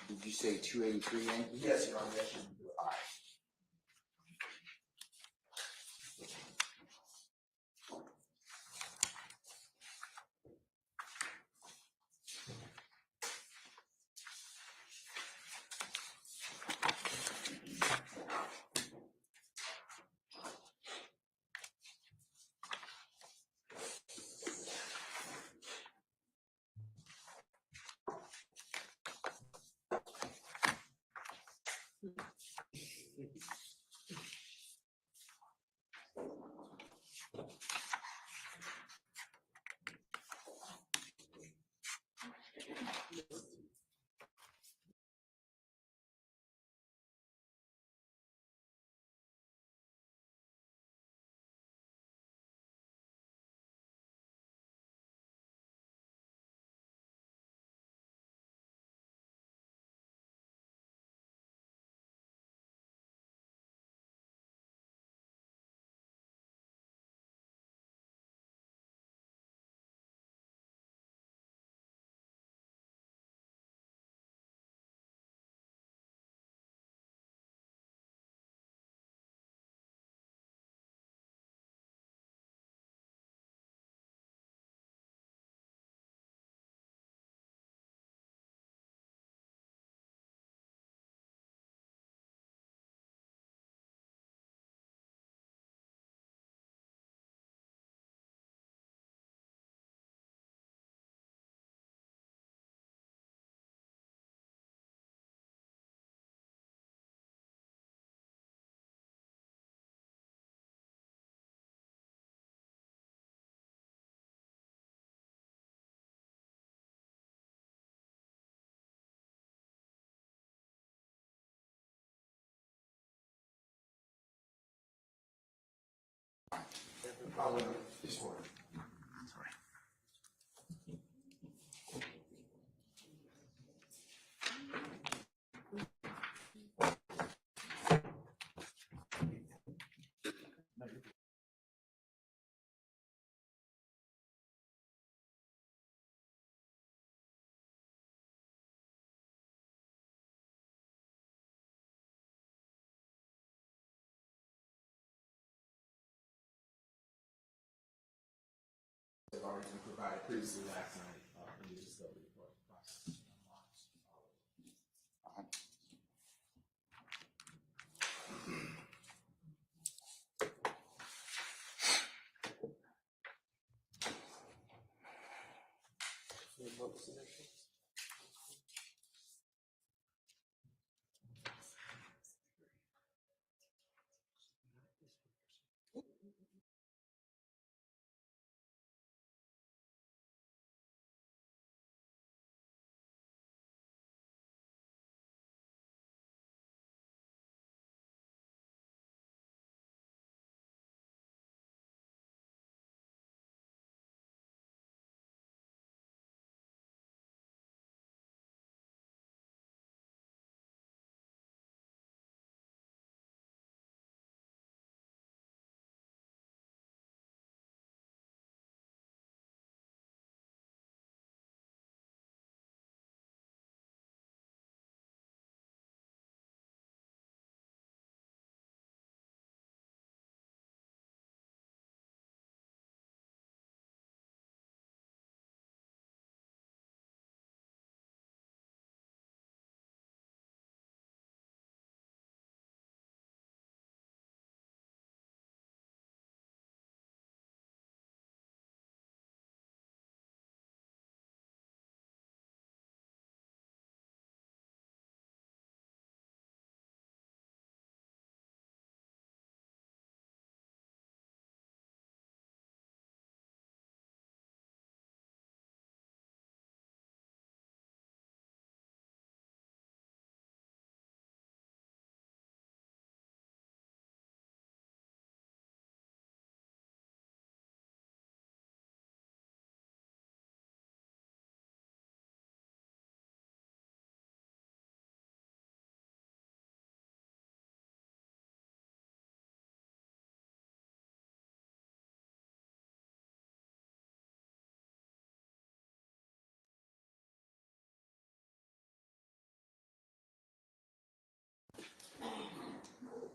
did you say 283 Yankee? Yes, Your Honor, that should be good. All right. Have already been provided previously last night in the discovery process.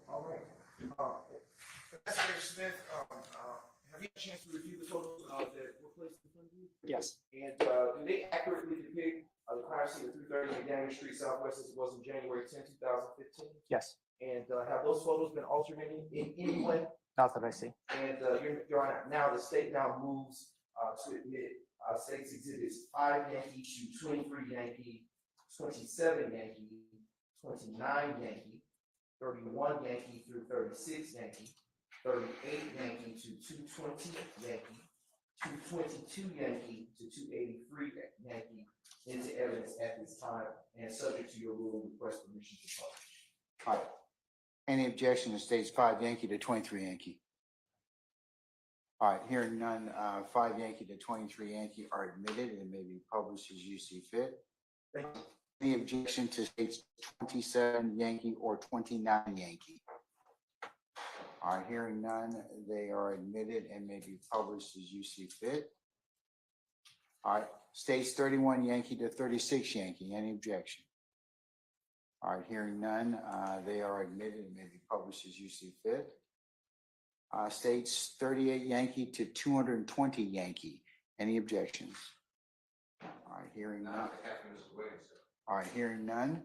All right. Investigator Smith, have you had a chance to review the photos that were placed in front of you? Yes. And do they accurately depict the crime scene at 330 McDaniel Street Southwest as it was on January 10, 2015? Yes. And have those photos been altered in any way? Not that I see. And Your Honor, now the state now moves to admit state's exhibits 5 Yankee to 23 Yankee, 27 Yankee, 29 Yankee, 31 Yankee through 36 Yankee, 38 Yankee to 220 Yankee, 222 Yankee to 283 Yankee into evidence at this time and subject to your rule, request permission to publish. All right. Any objection to states 5 Yankee to 23 Yankee? All right, hearing none, 5 Yankee to 23 Yankee are admitted and may be published as you see fit. Thank you. Any objection to states 27 Yankee or 29 Yankee? All right, hearing none, they are admitted and may be published as you see fit. All right, states 31 Yankee to 36 Yankee, any objection? All right, hearing none, they are admitted and may be published as you see fit. States 38 Yankee to 220 Yankee, any objections? All right, hearing none. All right, hearing none,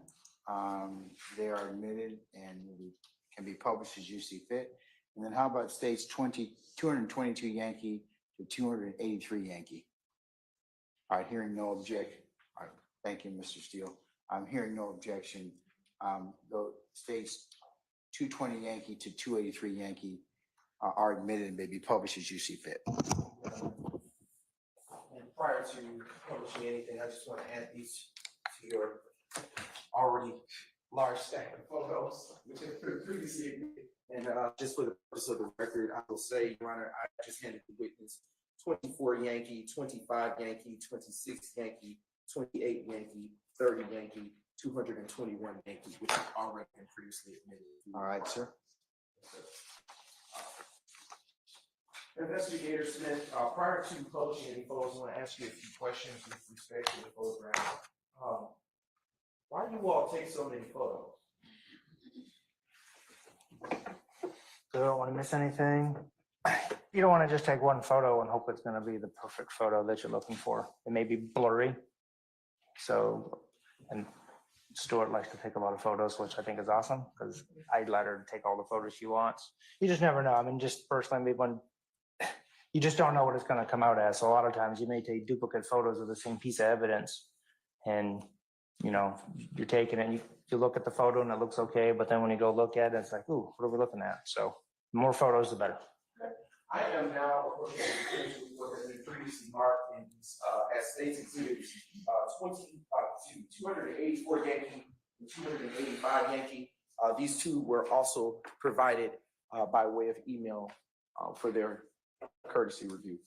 they are admitted and can be published as you see fit. And then how about states 222 Yankee to 283 Yankee? All right, hearing no objection. All right, thank you, Mr. Steele. I'm hearing no objection. The states 220 Yankee to 283 Yankee are admitted and may be published as you see fit. And prior to publishing anything, I just want to add these to your already large stack of photos, which have been previously admitted. And just for the purpose of the record, I will say, Your Honor, I just handed the witness 24 Yankee, 25 Yankee, 26 Yankee, 28 Yankee, 30 Yankee, 221 Yankee, which have already been previously admitted. All right, sir. Investigator Smith, prior to publishing any photos, I want to ask you a few questions with respect to the photograph. Why do you all take so many photos? So I don't want to miss anything. You don't want to just take one photo and hope it's going to be the perfect photo that you're looking for. It may be blurry. So, and Stuart likes to take a lot of photos, which I think is awesome because I'd let her take all the photos she wants. You just never know. I mean, just personally, when you just don't know what it's going to come out as. So a lot of times you may take duplicate photos of the same piece of evidence, and you know, you're taking it and you look at the photo and it looks okay, but then when you go look at it, it's like, ooh, what are we looking at? So the more photos, the better. I am now looking at what has been previously marked in as states exhibit 284 Yankee and 285 Yankee. These two were also provided by way of email for their courtesy review.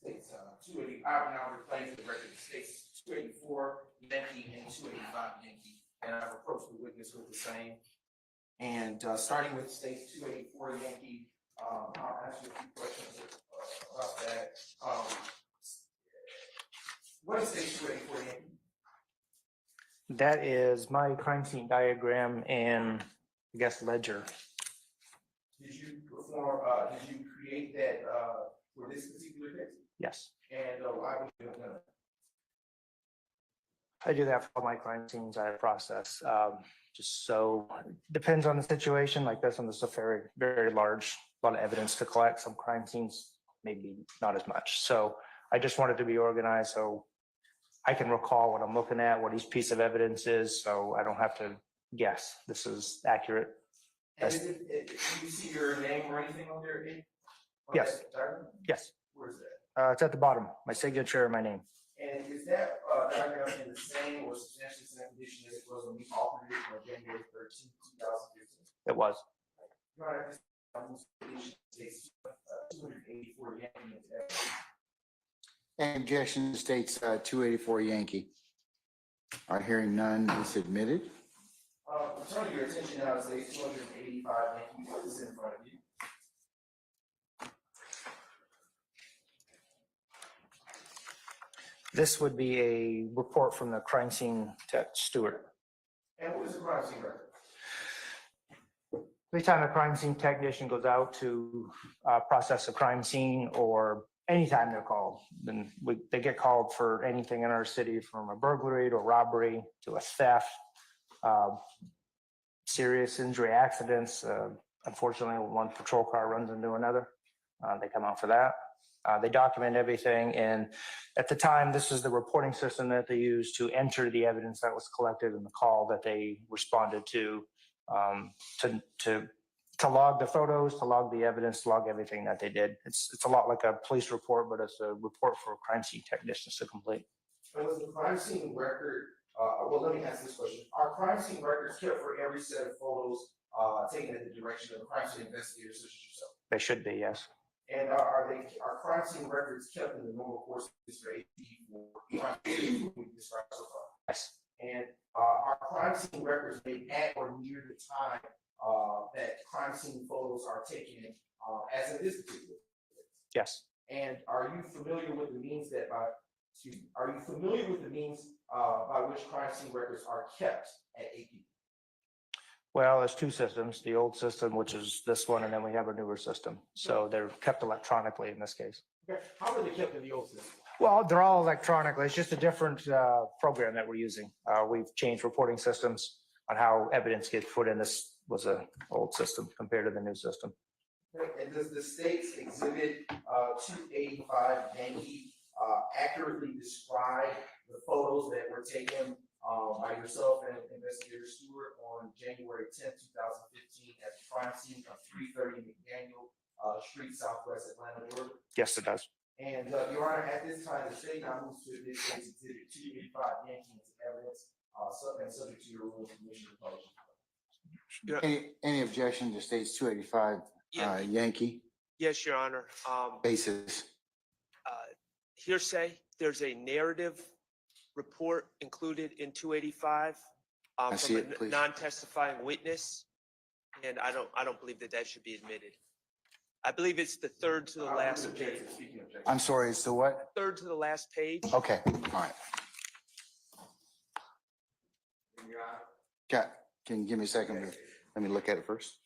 States 280, I will now reclaim for the record states 284 Yankee and 285 Yankee. And I've approached the witness with the same. And starting with states 284 Yankee, I'll ask you a few questions about that. What is state 284 Yankee? That is my crime scene diagram and I guess ledger. Did you perform, did you create that for this particular case? Yes. And why would you have done it? I do that for all my crime scenes I process. Just so depends on the situation. Like this one, this is a very, very large, lot of evidence to collect. Some crime scenes, maybe not as much. So I just wanted to be organized so I can recall what I'm looking at, what each piece of evidence is, so I don't have to guess. This is accurate. And do you see your name or anything on there? Yes. Yes. Where's that? It's at the bottom, my signature and my name. And is that diagram in the same or substantially same condition as it was when we authored it on January 13, 2015? It was. Your Honor, this condition takes 284 Yankee. Any objection to states 284 Yankee? All right, hearing none, it's admitted. Turning your attention now to state 285, Yankee, what is in front of you? This would be a report from the crime scene tech Stewart. And what is the crime scene record? Every time a crime scene technician goes out to process a crime scene or anytime they're called, then they get called for anything in our city, from a burglary to a robbery to a theft, serious injury accidents. Unfortunately, one patrol car runs into another. They come out for that. They document everything. And at the time, this is the reporting system that they use to enter the evidence that was collected in the call that they responded to log the photos, to log the evidence, to log everything that they did. It's a lot like a police report, but it's a report for crime scene technicians to complete. And was the crime scene record, well, let me ask this question. Are crime scene records kept for every set of photos taken in the direction of a crime scene investigator such as yourself? They should be, yes. And are crime scene records kept in the normal course for AP for crime scenes we described so far? Yes. And are crime scene records made at or near the time that crime scene photos are taken, as in this particular case? Yes. And are you familiar with the means by which crime scene records are kept at AP? Well, there's two systems, the old system, which is this one, and then we have a newer system. So they're kept electronically in this case. Okay. How were they kept in the old system? Well, they're all electronically. It's just a different program that we're using. We've changed reporting systems on how evidence gets put in. This was an old system compared to the new system. Okay. And does the state's exhibit 285 Yankee accurately describe the photos that were taken by yourself and Investigator Stewart on January 10th, 2015 at the crime scene of 330 McDaniel Street, Southwest Atlanta, Georgia? Yes, it does. And Your Honor, at this time, the state now moves to admit state's exhibit 285 Yankee into evidence, and subject to your rule of commission of publishing. Any objection to states 285 Yankee? Yes, Your Honor. Basis. Hearsay, there's a narrative report included in 285 from a non-testifying witness, and I don't believe that should be admitted. I believe it's the third to the last page. I'm sorry, it's the what? Third to the last page. Okay, all right. Can you give me a second? Let me look at it first.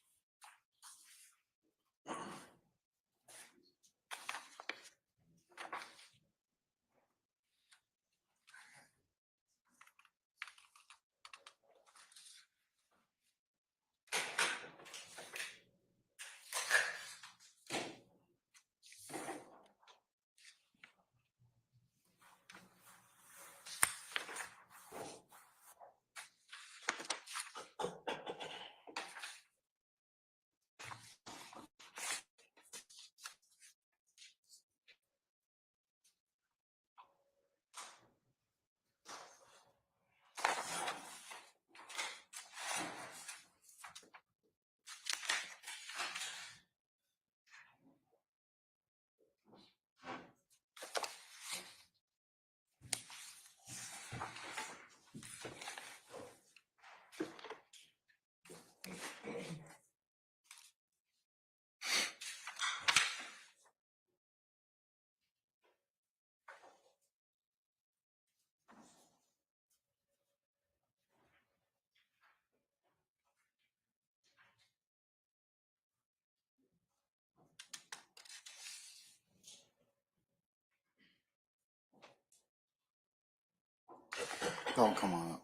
Oh, come on up.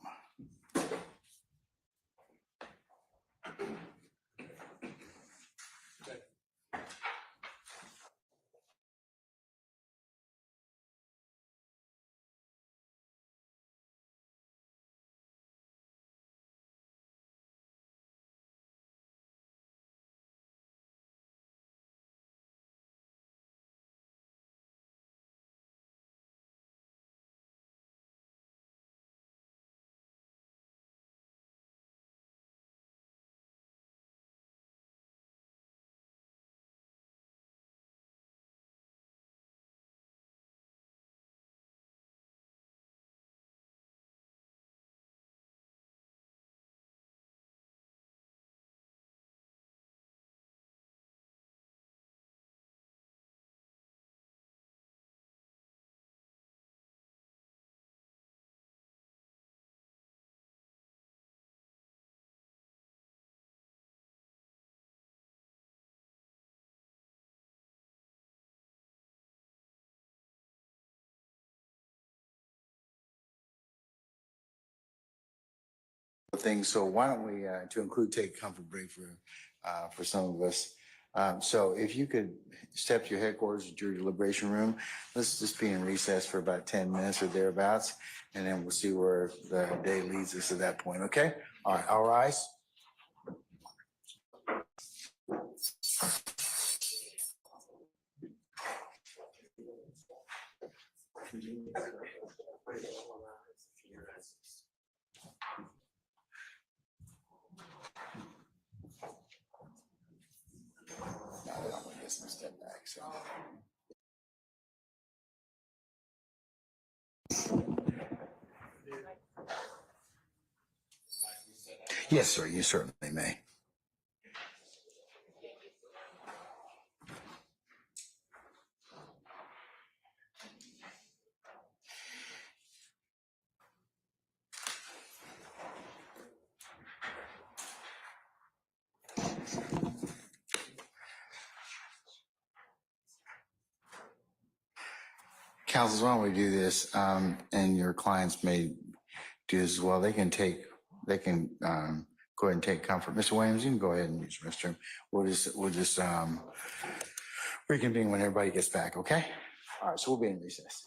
things. So why don't we, to include take a comfort break for some of us. So if you could step to your headquarters, jury deliberation room, let's just be in recess for about 10 minutes or thereabouts, and then we'll see where the day leads us at that point, okay? All right, all rise. No, I don't want to get some step back, so. Yes, sir, you certainly may. Councils, why don't we do this, and your clients may do this as well. They can go ahead and take comfort. Mr. Williams, you can go ahead and use the restroom. We'll just reconvene when everybody gets back, okay? All right, so we'll be in recess.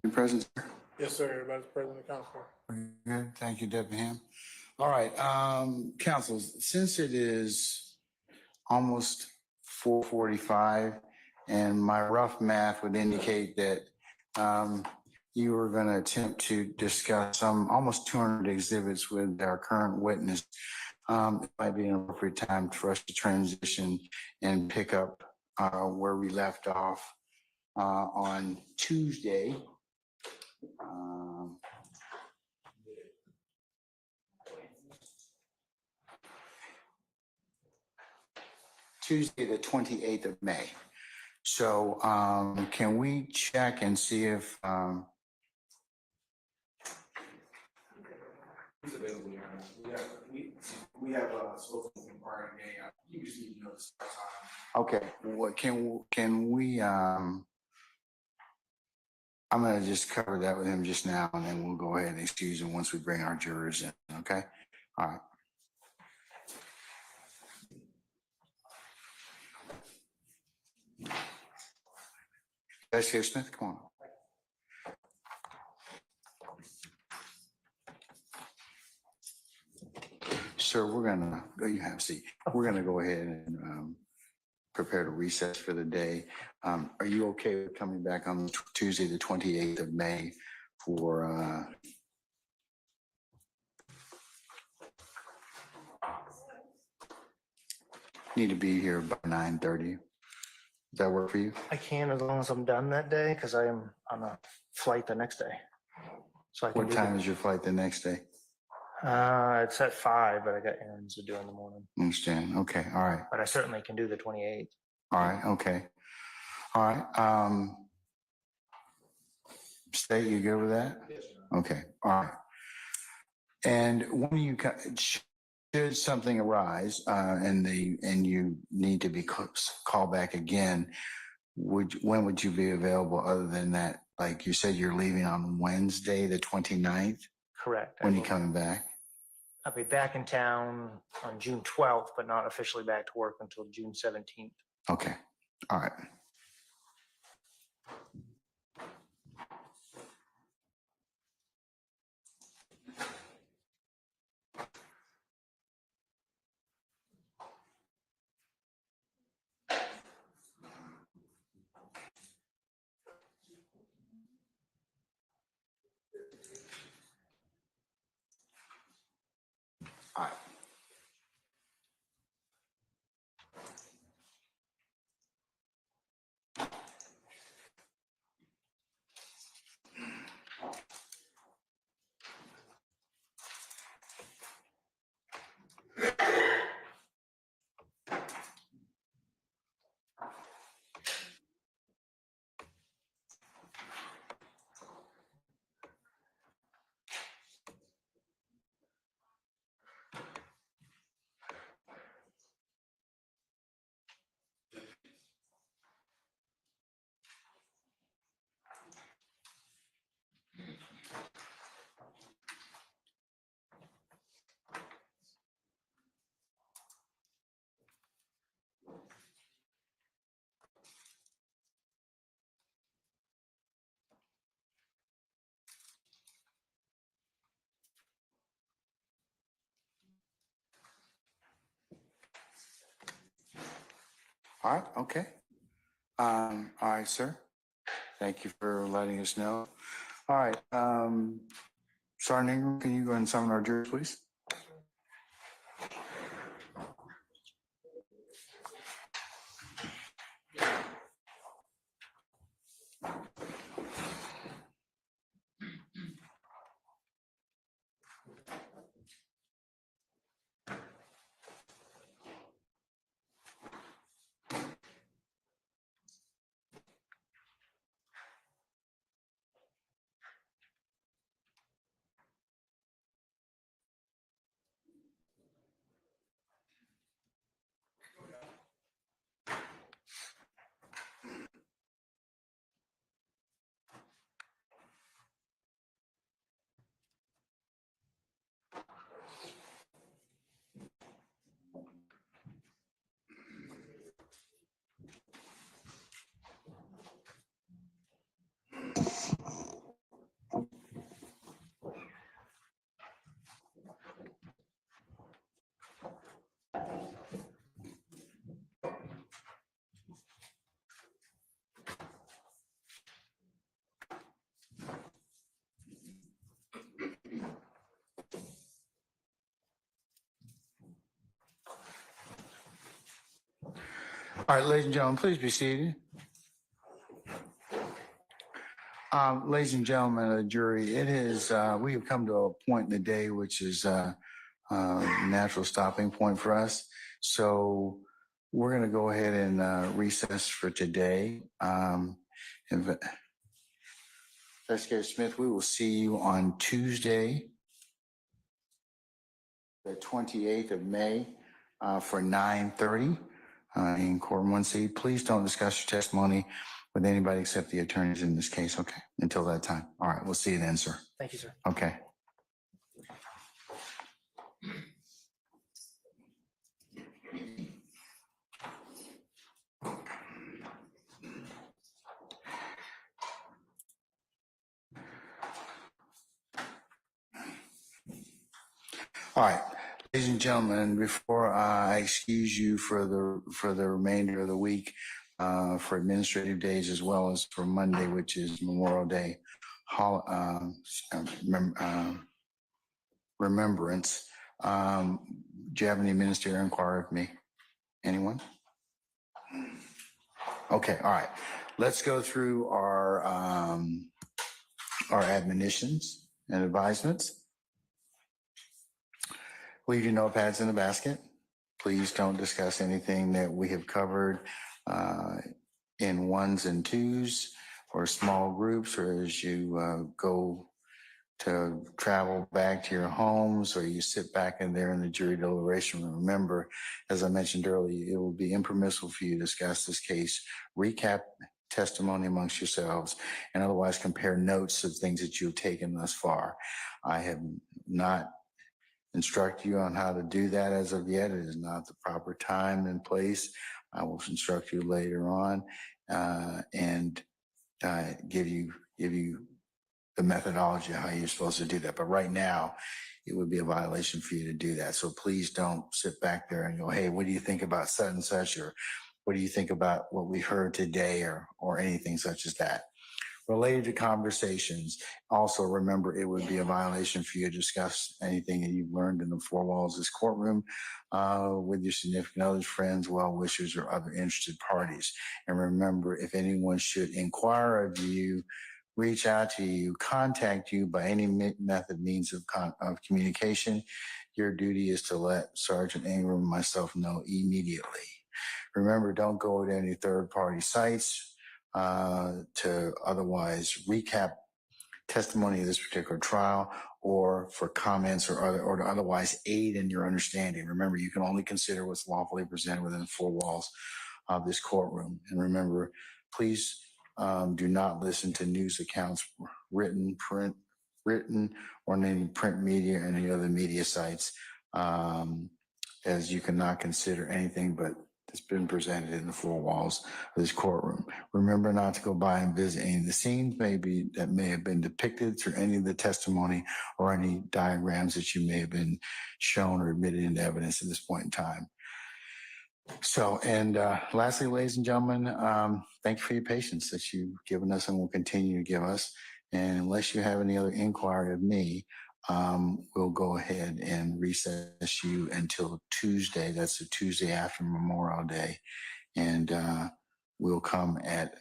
You present, sir? Yes, sir. Everybody's present at council. Good. Thank you, Deputy Ham. All right, council, since it is almost 4:45 and my rough math would indicate that you were going to attempt to discuss some almost 200 exhibits with our current witness, it might be an appropriate time for us to transition and pick up where we left off on Tuesday. Tuesday, the 28th of May. So can we check and see if He's available, Your Honor. We have spoken with him prior to day. You just need to know the start time. okay, what can we I'm gonna just cover that with him just now and then we'll go ahead and excuse him once we bring our jurors in, okay? All right. Investigator Smith, come on. Sir, we're gonna go, you have a seat. We're gonna go ahead and prepare to recess for the day. Are you okay with coming back on Tuesday, the 28th of May for need to be here by 9:30? Does that work for you? I can as long as I'm done that day because I am on a flight the next day. So I can What do time is your flight the next day? it's at 5, but I got errands to do in the morning. Understand. Okay. All right. But I certainly can do the 28th. All right. Okay. All right. State, you good with that? Yes, Your Honor. Okay. All right. And when you should something arise and you need to be called back again, when would you be available other than that? Like you said, you're leaving on Wednesday, the 29th. Correct. When are you coming back? I'll be back in town on June 12th, but not officially back to work until June 17th. Okay. All right. All right. All right, okay. All right, sir. Thank you for letting us know. All right, Sergeant Ingram, can you go ahead and summon our jurors, please? All right, ladies and gentlemen, please be seated. Ladies and gentlemen of the jury, it is, we have come to a point in the day which is a natural stopping point for us. So we're going to go ahead and recess for today. Investigator Smith, we will see you on Tuesday, the 28th of May, for 9:30 in court 1C. Please don't discuss your testimony with anybody except the attorneys in this case, okay? Until that time. All right, we'll see you then, sir. Thank you, sir. Okay. All right, ladies and gentlemen, before I excuse you for the remainder of the week, for administrative days as well as for Monday, which is Memorial Day, remembrance. Do you have any ministerial inquiry of me? Anyone? Okay, all right. Let's go through our admonitions and advisements. Leave your notepads in the basket. Please don't discuss anything that we have covered in ones and twos or small groups, or as you go to travel back to your homes, or you sit back in there in the jury deliberation room. Remember, as I mentioned earlier, it will be impermissible for you to discuss this case, recap testimony amongst yourselves, and otherwise compare notes of things that you've taken thus far. I have not instructed you on how to do that as of yet. It is not the proper time and place. I will instruct you later on and give you the methodology of how you're supposed to do that. But right now, it would be a violation for you to do that. So please don't sit back there and go, hey, what do you think about such and such? Or what do you think about what we heard today, or anything such as that? Related to conversations, also remember it would be a violation for you to discuss anything that you've learned in the four walls of this courtroom with your significant others, friends, well-wishers, or other interested parties. And remember, if anyone should inquire of you, reach out to you, contact you by any method, means of communication, your duty is to let Sergeant Ingram and myself know immediately. Remember, don't go to any third-party sites to otherwise recap testimony of this particular trial, or for comments or to otherwise aid in your understanding. Remember, you can only consider what's lawfully presented within the four walls of this courtroom. And remember, please do not listen to news accounts, written or in any print media and any other media sites, as you cannot consider anything but that's been presented in the four walls of this courtroom. Remember not to go by and visit any of the scenes that may have been depicted through any of the testimony or any diagrams that you may have been shown or admitted into evidence at this point in time. So, and lastly, ladies and gentlemen, thank you for your patience that you've given us and will continue to give us. And unless you have any other inquiry of me, we'll go ahead and recess you until Tuesday. That's the Tuesday after Memorial Day. And we'll come at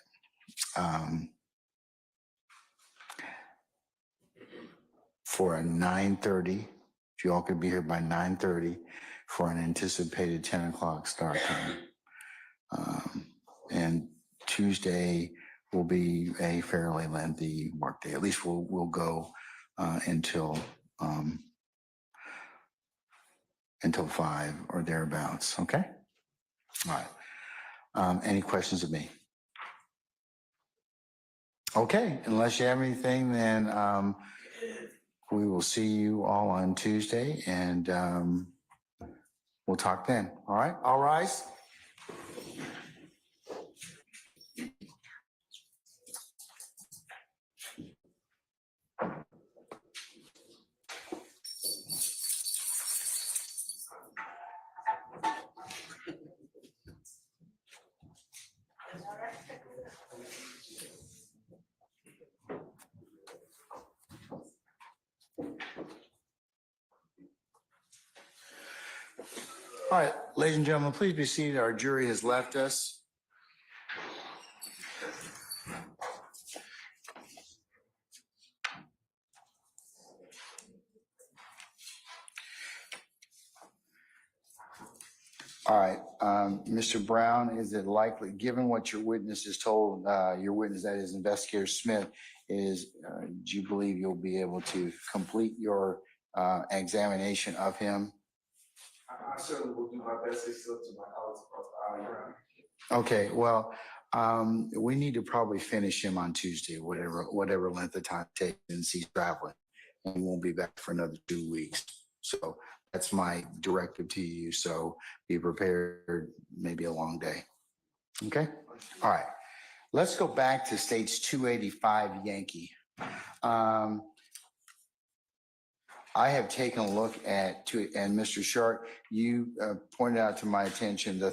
for a 9:30. If you all could be here by 9:30 for an anticipated 10 o'clock start time. And Tuesday will be a fairly lengthy workday. At least we'll go until 5 or thereabouts. Okay. All right. Any questions of me? Okay. Unless you have anything, then we will see you all on Tuesday, and we'll talk then. All right. All rise. All right, ladies and gentlemen, please be seated. Our jury has left us. All right, Mr. Brown, is it likely, given what your witness is told, your witness, that is Investigator Smith, do you believe you'll be able to complete your examination of him? I certainly will do my best. It's up to my colleagues across the aisle, Your Honor. Okay, well, we need to probably finish him on Tuesday, whatever length of time it takes, since he's traveling and won't be back for another 2 weeks. So that's my directive to you. So be prepared, maybe a long day. Okay, all right. Let's go back to State's 285 Yankee. I have taken a look at, and Mr. Sharp, you pointed out to my attention the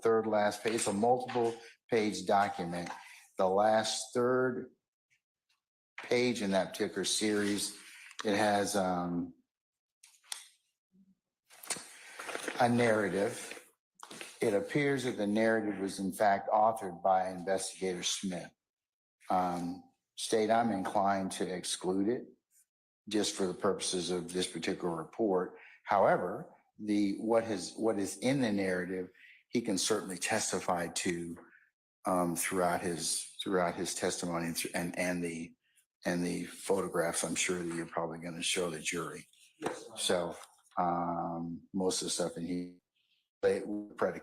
third last page. It's a multiple page document. The last third page in that particular series, it has a narrative. It appears that the narrative was in fact authored by Investigator Smith. State, I'm inclined to exclude it, just for the purposes of this particular report. However, what is in the narrative, he can certainly testify to throughout his testimony and the photographs. I'm sure that you're probably going to show the jury. Yes, So most of the stuff in here, predicate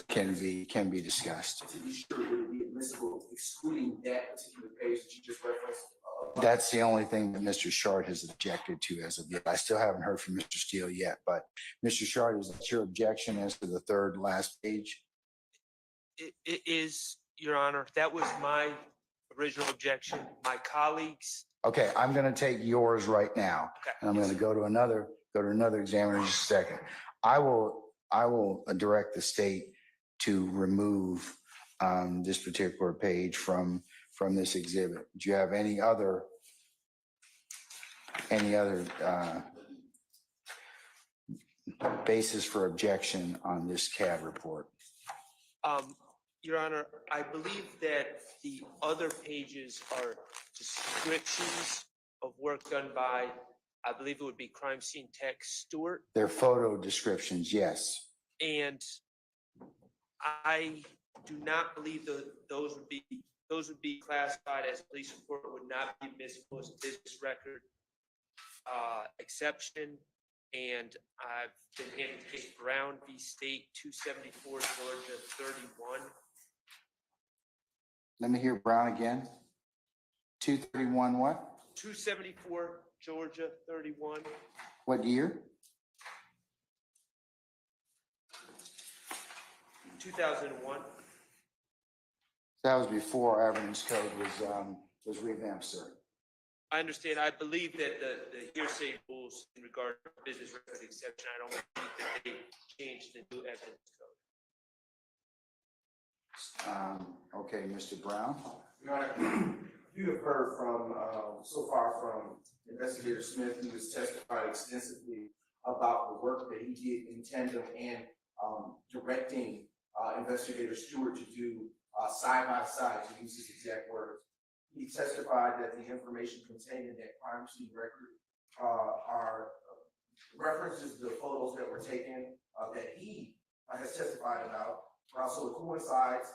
can be discussed. to be sure, would it be admissible excluding that particular page that you just referenced? That's the only thing that Mr. Shard has objected to as of yet. I still haven't heard from Mr. Steele yet, but Mr. Shard, is that your objection as to the third last page? It is, Your Honor. That was my original objection. My colleagues. Okay, I'm going to take yours right now, Okay. and I'm going to go to another examiner in just a second. I will direct the state to remove this particular page from this exhibit. Do you have any other basis for objection on this CAD report? Your Honor, I believe that the other pages are descriptions of work done by, I believe it would be Crime Scene Tech Stewart. They're photo descriptions, yes. And I do not believe those would be classified as police report, would not be admissible as business record exception. And I've been handed the case Brown v. State 274 Georgia 31. Let me hear Brown again. 231 what? 274 Georgia 31. What year? 2001. That was before our evidence code was revamped, sir. I understand. I believe that the hearsay rules in regard to business record exception, I don't believe that they changed the new evidence code. Okay, Mr. Brown. Your Honor, you have heard from, so far from Investigator Smith, who has testified extensively about the work that he did in tandem and directing Investigator Stewart to do side by side, to use his exact words. He testified that the information contained in that crime scene record are references to the photos that were taken that he has testified about. So it coincides.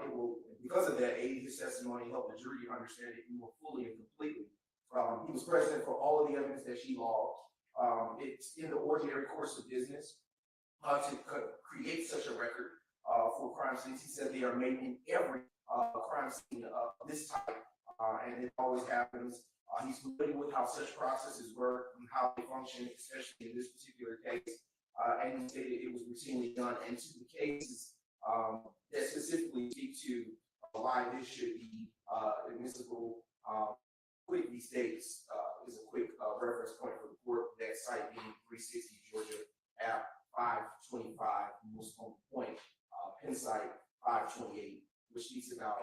It will, because of that, aid his testimony, help the jury understand it more fully and completely. He was present for all of the evidence that she logged. It's in the ordinary course of business to create such a record for crime scenes. He said they are made in every crime scene of this type, and it always happens. He's familiar with how such processes work and how they function, especially in this particular case. And he stated it was routinely done. And to the cases that specifically speak to why this should be admissible, quick these dates is a quick reference point for the court. That site being 360 Georgia Ave 525, most on point, Penn site 528, which speaks about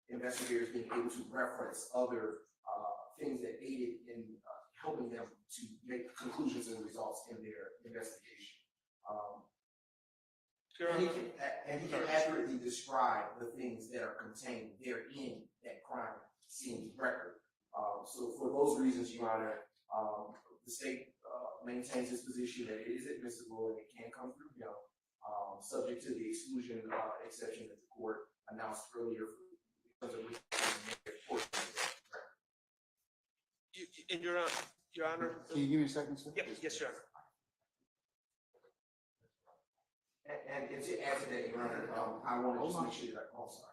investigators being able to reference other things that aided in helping them to make conclusions and results in their investigation. And he can accurately describe the things that are contained therein that crime scene record. So for those reasons, Your Honor, the state maintains its position that it is admissible and it can come through, subject to the exclusion exception that the court announced earlier. In Your Honor. Can you give me a second, sir? Yes, Your Honor. And to add to that, Your Honor, I want to just make sure that, oh, sorry.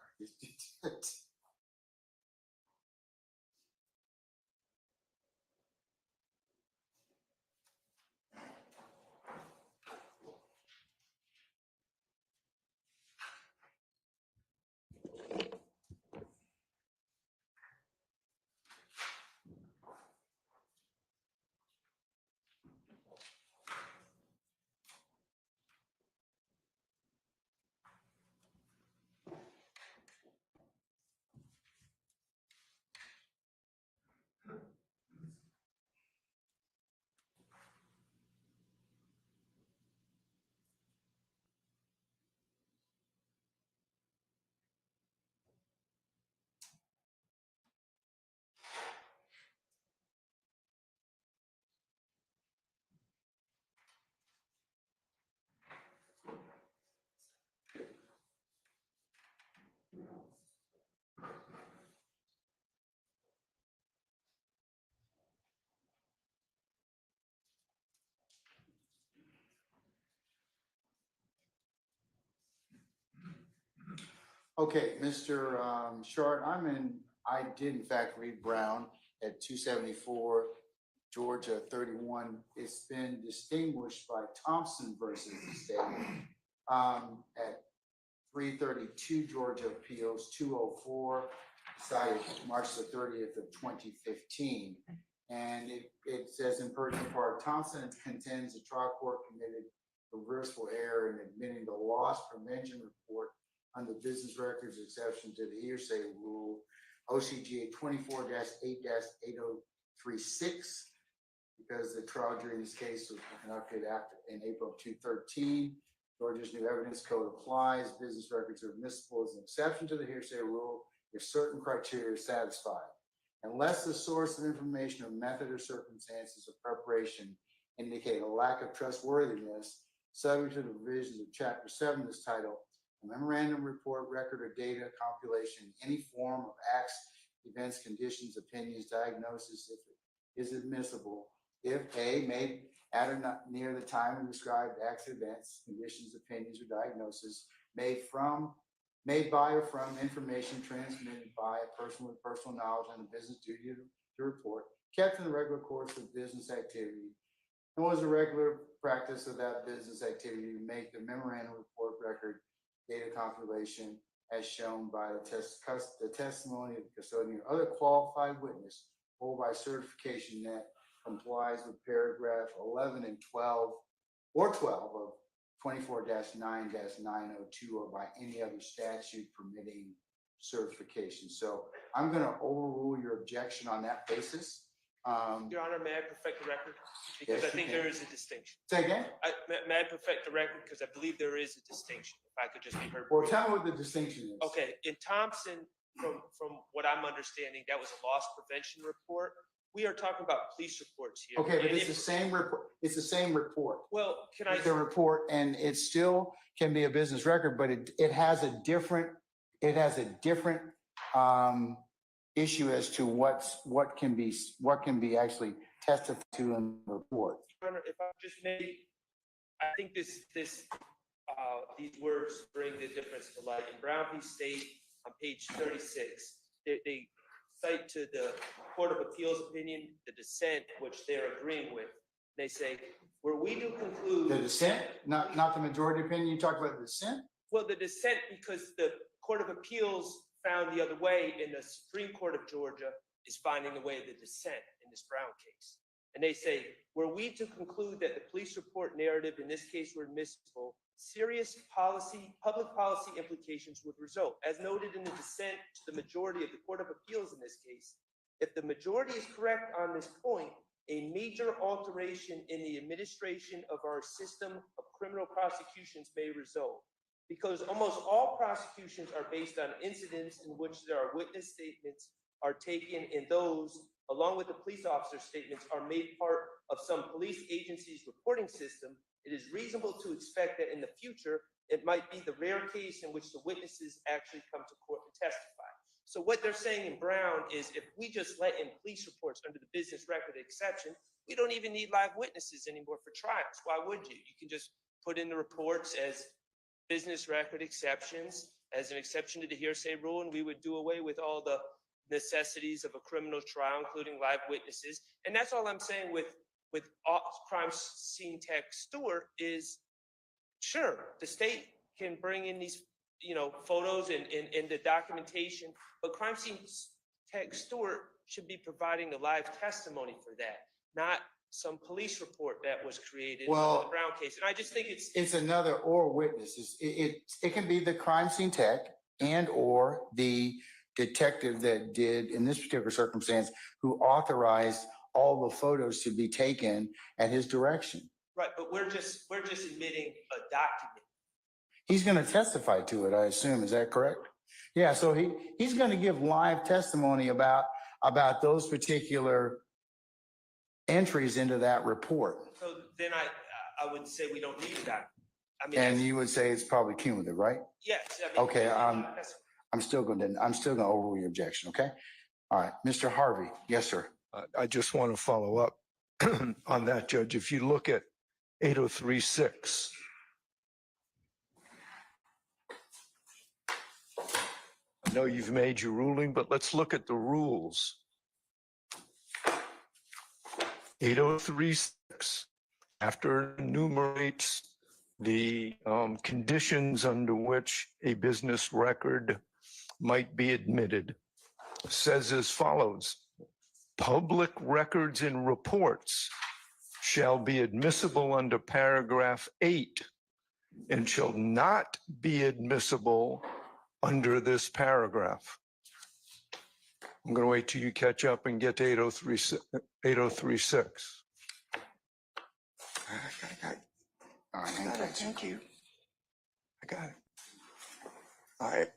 Okay, Mr. Short, I did in fact read Brown at 274, Georgia 31. It's been distinguished by Thompson versus the state at 332, Georgia Appeals 204, decided March the 30th of 2015. And it says in pertinent part, Thompson contends the trial court committed reversible error in admitting the loss prevention report under business records exception to the hearsay rule, OCGA 24-8-8036, because the trial during this case was conducted in April of 2013. Georgia's new evidence code applies. Business records are admissible as an exception to the hearsay rule if certain criteria are satisfied. Unless the source of information or method or circumstances of preparation indicate a lack of trustworthiness, subject to the provisions of Chapter 7 of this title, a memorandum, report, record, or data compilation in any form of acts, events, conditions, opinions, diagnosis, if it is admissible, if A, made at or not near the time of described acts, events, conditions, opinions, or diagnosis, made by or from information transmitted by a person with personal knowledge and a business duty to report, kept in the regular course of business activity, and was a regular practice of that business activity to make the memorandum, report, record, data compilation as shown by the testimony of the custodian or other qualified witness or by certification that complies with paragraph 11 and 12 or 12 of 24-9-902 or by any other statute permitting certification. So I'm going to overrule your objection on that basis. Your Honor, may I perfect the record? Because Yes, I think you can. there is a distinction. Say again? May I perfect the record? Because I believe there is a distinction. If I could just be heard. Well, tell me what the distinction is. Okay, in Thompson, from what I'm understanding, that was a loss prevention report. We are talking about police reports here. Okay, but it's the same report. It's the same report. Well, can I? It's a report, and it still can be a business record, but it has a different issue as to what can be actually testified to in the report. Your Honor, if I just may, I think these words bring the difference to light. In Brown v. State, on page 36, they cite to the Court of Appeals opinion, the dissent, which they're agreeing with. They say, were we to conclude... The dissent, not the majority opinion. You talk about the dissent? Well, the dissent, because the Court of Appeals found the other way, and the Supreme Court of Georgia is finding the way of the dissent in this Brown case. And they say, were we to conclude that the police report narrative in this case were admissible, serious public policy implications would result. As noted in the dissent to the majority of the Court of Appeals in this case, if the majority is correct on this point, a major alteration in the administration of our system of criminal prosecutions may result. because almost all prosecutions are based on incidents in which there are witness statements are taken, and those, along with the police officer statements, are made part of some police agency's reporting system. It is reasonable to expect that in the future, it might be the rare case in which the witnesses actually come to court and testify. So what they're saying in Brown is if we just let in police reports under the business record exception, we don't even need live witnesses anymore for trials. Why would you? You can just put in the reports as business record exceptions, as an exception to the hearsay rule, and we would do away with all the necessities of a criminal trial, including live witnesses. And that's all I'm saying with crime scene tech Stewart is, sure, the state can bring in these, photos and the documentation, but crime scene tech Stewart should be providing the live testimony for that, not some police report that was created in the Brown case. And I just think it's another or witnesses. It can be the crime scene tech and or the detective that did, in this particular circumstance, who authorized all the photos to be taken at his direction. Right, but we're just admitting a document. He's going to testify to it, I assume. Is that correct? Yeah, so he's going to give live testimony about those particular entries into that report. So then I would say we don't need a document. And you would say it's probably cumulative, right? Yes. Okay, I'm still going to overrule your objection, okay? All right, Mr. Harvey. Yes, sir. I just want to follow up on that, Judge. If you look at 8036, I know you've made your ruling, but let's look at the rules. 8036, after it enumerates the conditions under which a business record might be admitted, says as follows: public records and reports shall be admissible under paragraph 8 and shall not be admissible under this paragraph. I'm going to wait till you catch up and get to 8036. All right, Thank you. I got it. All right.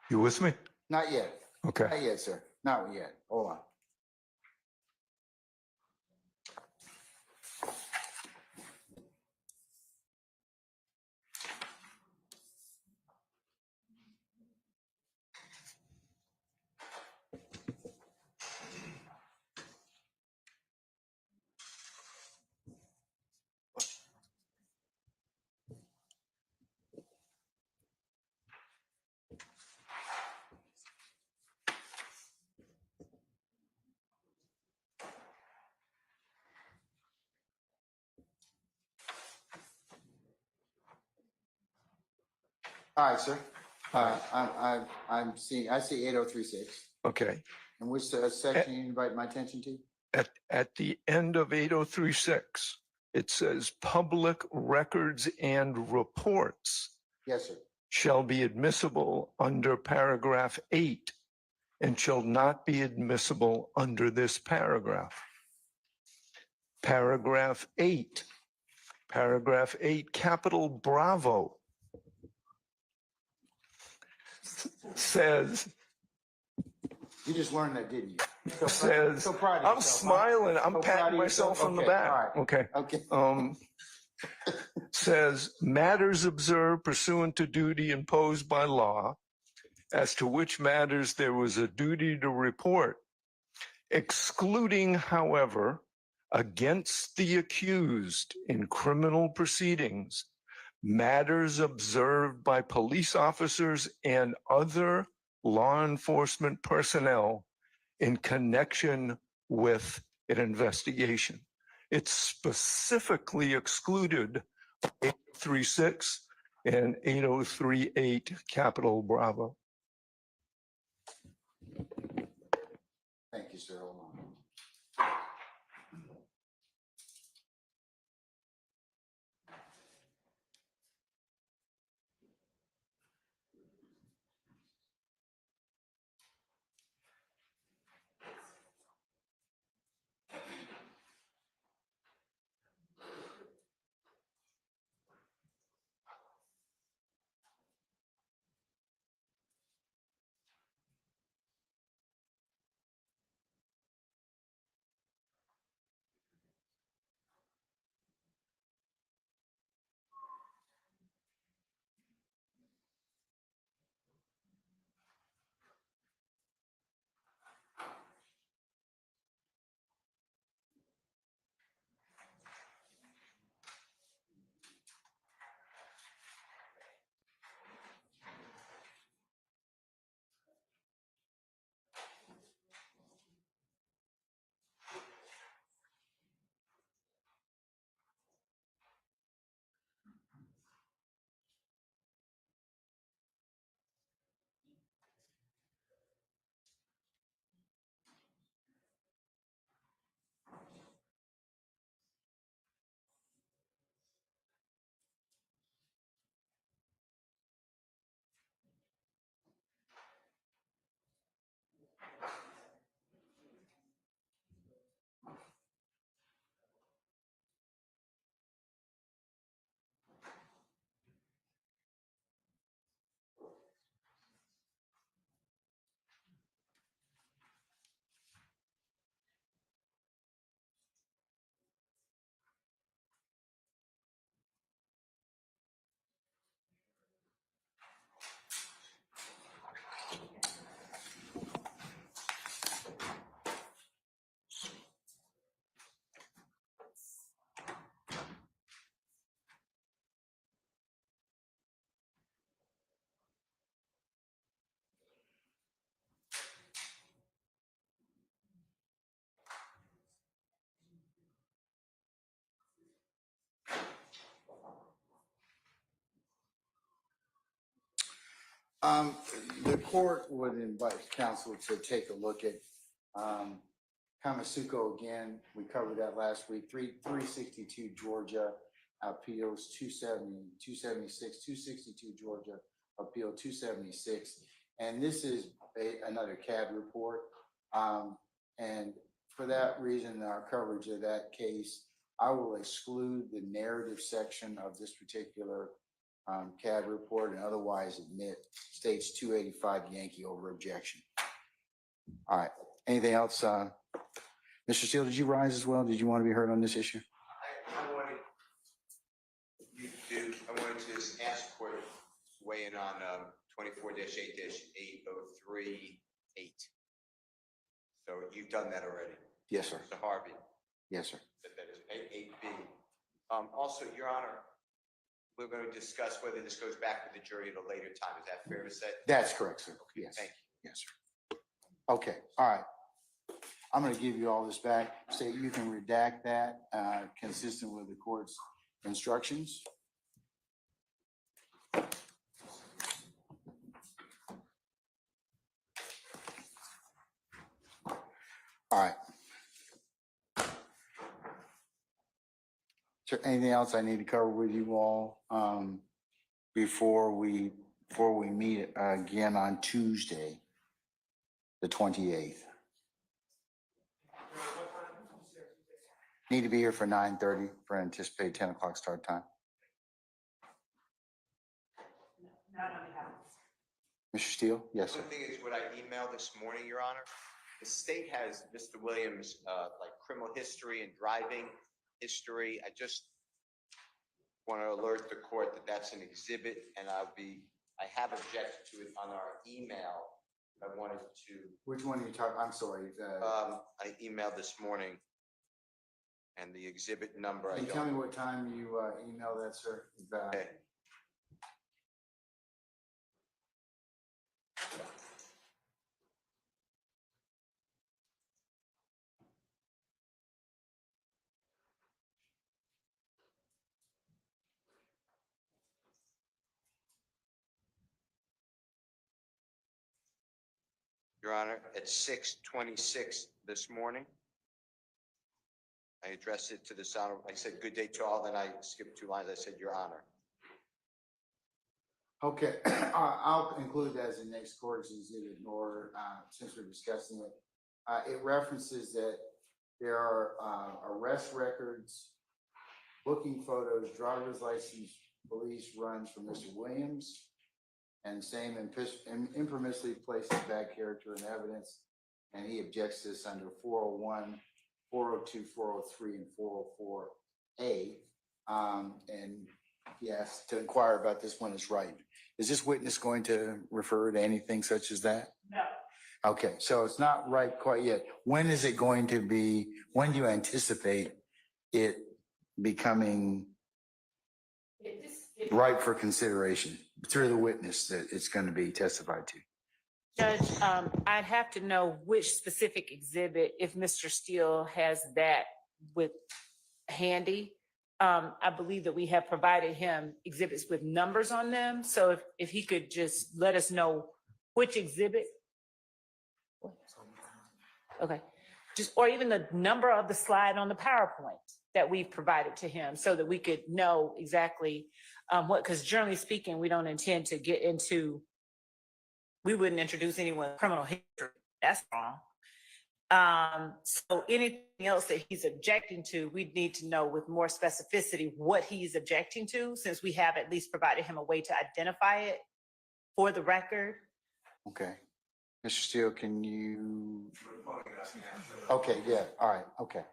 You with me? Not yet. Okay. Not yet, sir. Not yet. Hold on. All right, sir. I see 8036. Okay. And which section you invite my attention to? At the end of 8036, it says public records and reports Yes, sir. shall be admissible under paragraph 8 and shall not be admissible under this paragraph. Paragraph 8, capital Bravo, says, You just learned that, didn't you? says, So proud of I'm yourself, smiling, huh? I'm So proud patting of myself yourself? on the Okay, back. all right. Okay. Okay. Says matters observed pursuant to duty imposed by law, as to which matters there was a duty to report, excluding, however, against the accused in criminal proceedings, matters observed by police officers and other law enforcement personnel in connection with an investigation. It's specifically excluded 836 and 8038 capital Bravo. you, sir. Hold on. The court would invite counsel to take a look at Kamasuko again. We covered that last week. 362 Georgia appeals 270, 276, 262 Georgia appeal 276. And this is another CAD report. And for that reason, our coverage of that case, I will exclude the narrative section of this particular CAD report and otherwise admit states 285 Yankee over objection. All right. Anything else? Mr. Steele, did you rise as well? Did you want to be heard on this issue? I wanted to just ask for weigh in on 24-8-8038. So you've done that already? Yes, sir. Mr. Harvey? Yes, sir. That is 8B. Also, Your Honor, we're going to discuss whether this goes back to the jury at a later time. Is that fair to say? That's correct, sir. Okay, Yes. thank you. Yes, sir. Okay. All right. I'm going to give you all this back. So you can redact that consistent with the court's instructions. All right. Is there anything else I need to cover with you all before we meet again on Tuesday, the 28th? Need to be here for 9:30 for anticipated 10 o'clock start time. Mr. Steele? Yes, sir. The thing is, what I emailed this morning, Your Honor, the state has Mr. Williams' like criminal history and driving history. I just want to alert the court that that's an exhibit, and I have objected to it on our email. I wanted to. Which one are you talking? I'm sorry. I emailed this morning, and the exhibit number. Can you tell me what time you emailed that, sir? Okay. Your Honor, at 6:26 this morning. I addressed it to the sound. I said, "Good day to all," then I skipped 2 lines. I said, "Your Honor." Okay, I'll include that as the next court's exhibit in order, since we're discussing it. It references that there are arrest records, booking photos, driver's license, police runs from Mr. Williams, and same impermissibly places bad character in evidence, and he objects to this under 401, 402, 403, and 404A. And he asked to inquire about this when it's right. Is this witness going to refer to anything such as that? No. Okay, so it's not right quite yet. When is it going to be, when do you anticipate it becoming ripe for consideration through the witness that it's going to be testified to? Judge, I'd have to know which specific exhibit, if Mr. Steele has that with handy. I believe that we have provided him exhibits with numbers on them. So if he could just let us know which exhibit. Okay, just, or even the number of the slide on the PowerPoint that we've provided to him so that we could know exactly what, because generally speaking, we don't intend to get into, we wouldn't introduce anyone with criminal history. That's wrong. So anything else that he's objecting to, we'd need to know with more specificity what he's objecting to, since we have at least provided him a way to identify it for the record. Okay. Mr. Steele, can you? Okay, yeah, all right, okay.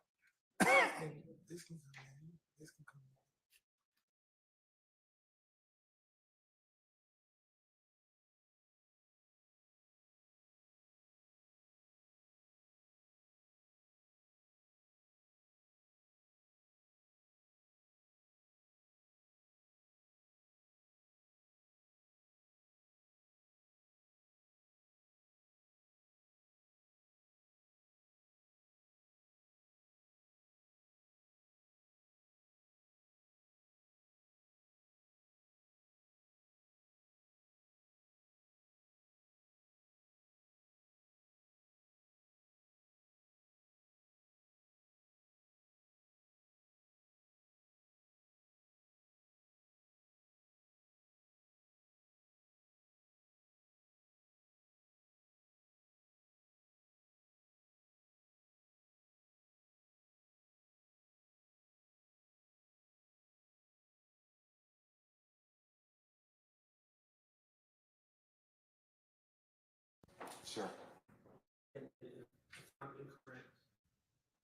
Sure.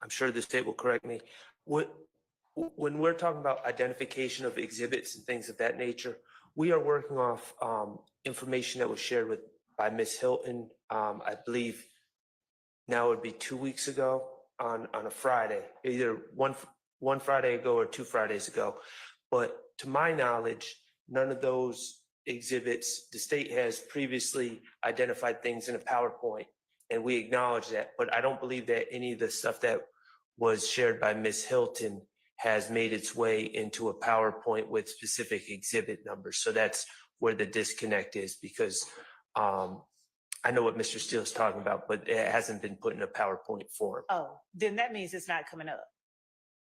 I'm sure the state will correct me. When we're talking about identification of exhibits and things of that nature, we are working off information that was shared by Ms. Hilton, I believe now it would be 2 weeks ago on a Friday, either one Friday ago or 2 Fridays ago. But to my knowledge, none of those exhibits, the state has previously identified things in a PowerPoint, and we acknowledge that. But I don't believe that any of the stuff that was shared by Ms. Hilton has made its way into a PowerPoint with specific exhibit numbers. So that's where the disconnect is, because I know what Mr. Steele is talking about, but it hasn't been put in a PowerPoint form. Oh, then that means it's not coming up.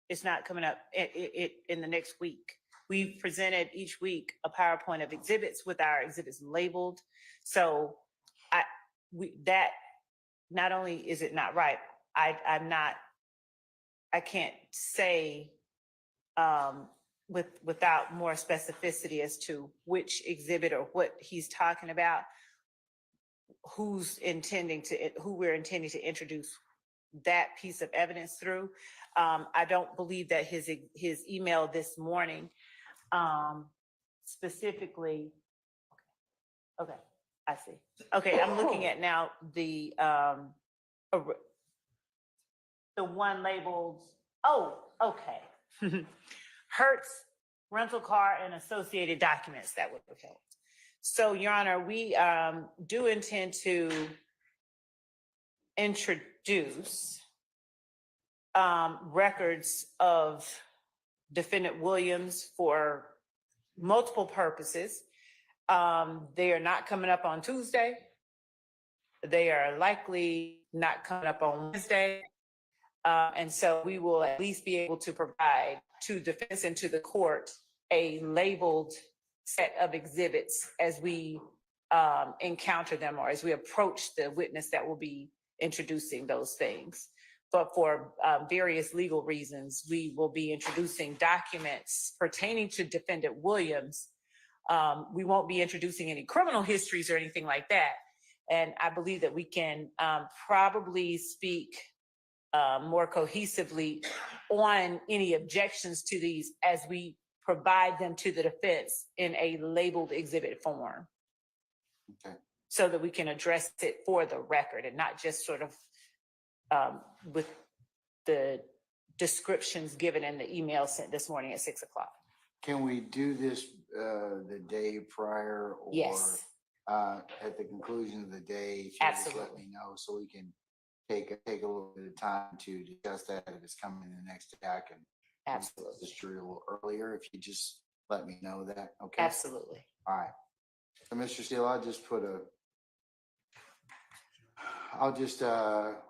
It's not coming up in the next week. We've presented each week a PowerPoint of exhibits with our exhibits labeled. So that not only is it not right, I can't say without more specificity as to which exhibit or what he's talking about, who we're intending to introduce that piece of evidence through. I don't believe that his email this morning specifically. Okay, I see. Okay, I'm looking at now the one labeled, oh, okay. Hertz rental car and associated documents that would have helped. So, Your Honor, we do intend to introduce records of Defendant Williams for multiple purposes. They are not coming up on Tuesday. They are likely not coming up on Wednesday. And so we will at least be able to provide to defense and to the court a labeled set of exhibits as we encounter them or as we approach the witness that will be introducing those things. But for various legal reasons, we will be introducing documents pertaining to Defendant Williams. We won't be introducing any criminal histories or anything like that. And I believe that we can probably speak more cohesively on any objections to these as we provide them to the defense in a labeled exhibit form. Okay. So that we can address it for the record and not just sort of with the descriptions given in the email sent this morning at 6 o'clock. Can we do this the day prior or Yes. At the conclusion of the day? Just let Absolutely. me know so we can take a little bit of time to discuss that if it's coming in the next attack and Absolutely. just a little earlier. If you just let me know that, okay? Absolutely. All right. So, Mr. Steele,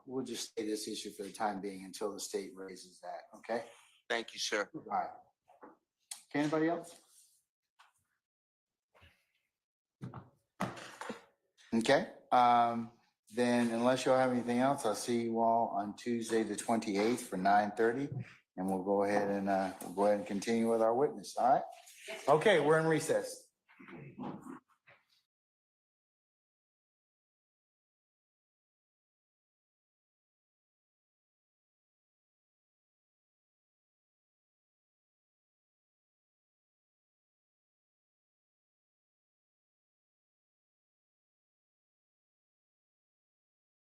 we'll just stay this issue for the time being until the state raises that, okay? Thank you, sir. All right. Okay, anybody else? Okay, then unless you all have anything else, I'll see you all on Tuesday, the 28th for 9:30. And we'll go ahead and continue with our witness, all right? Okay, we're in recess.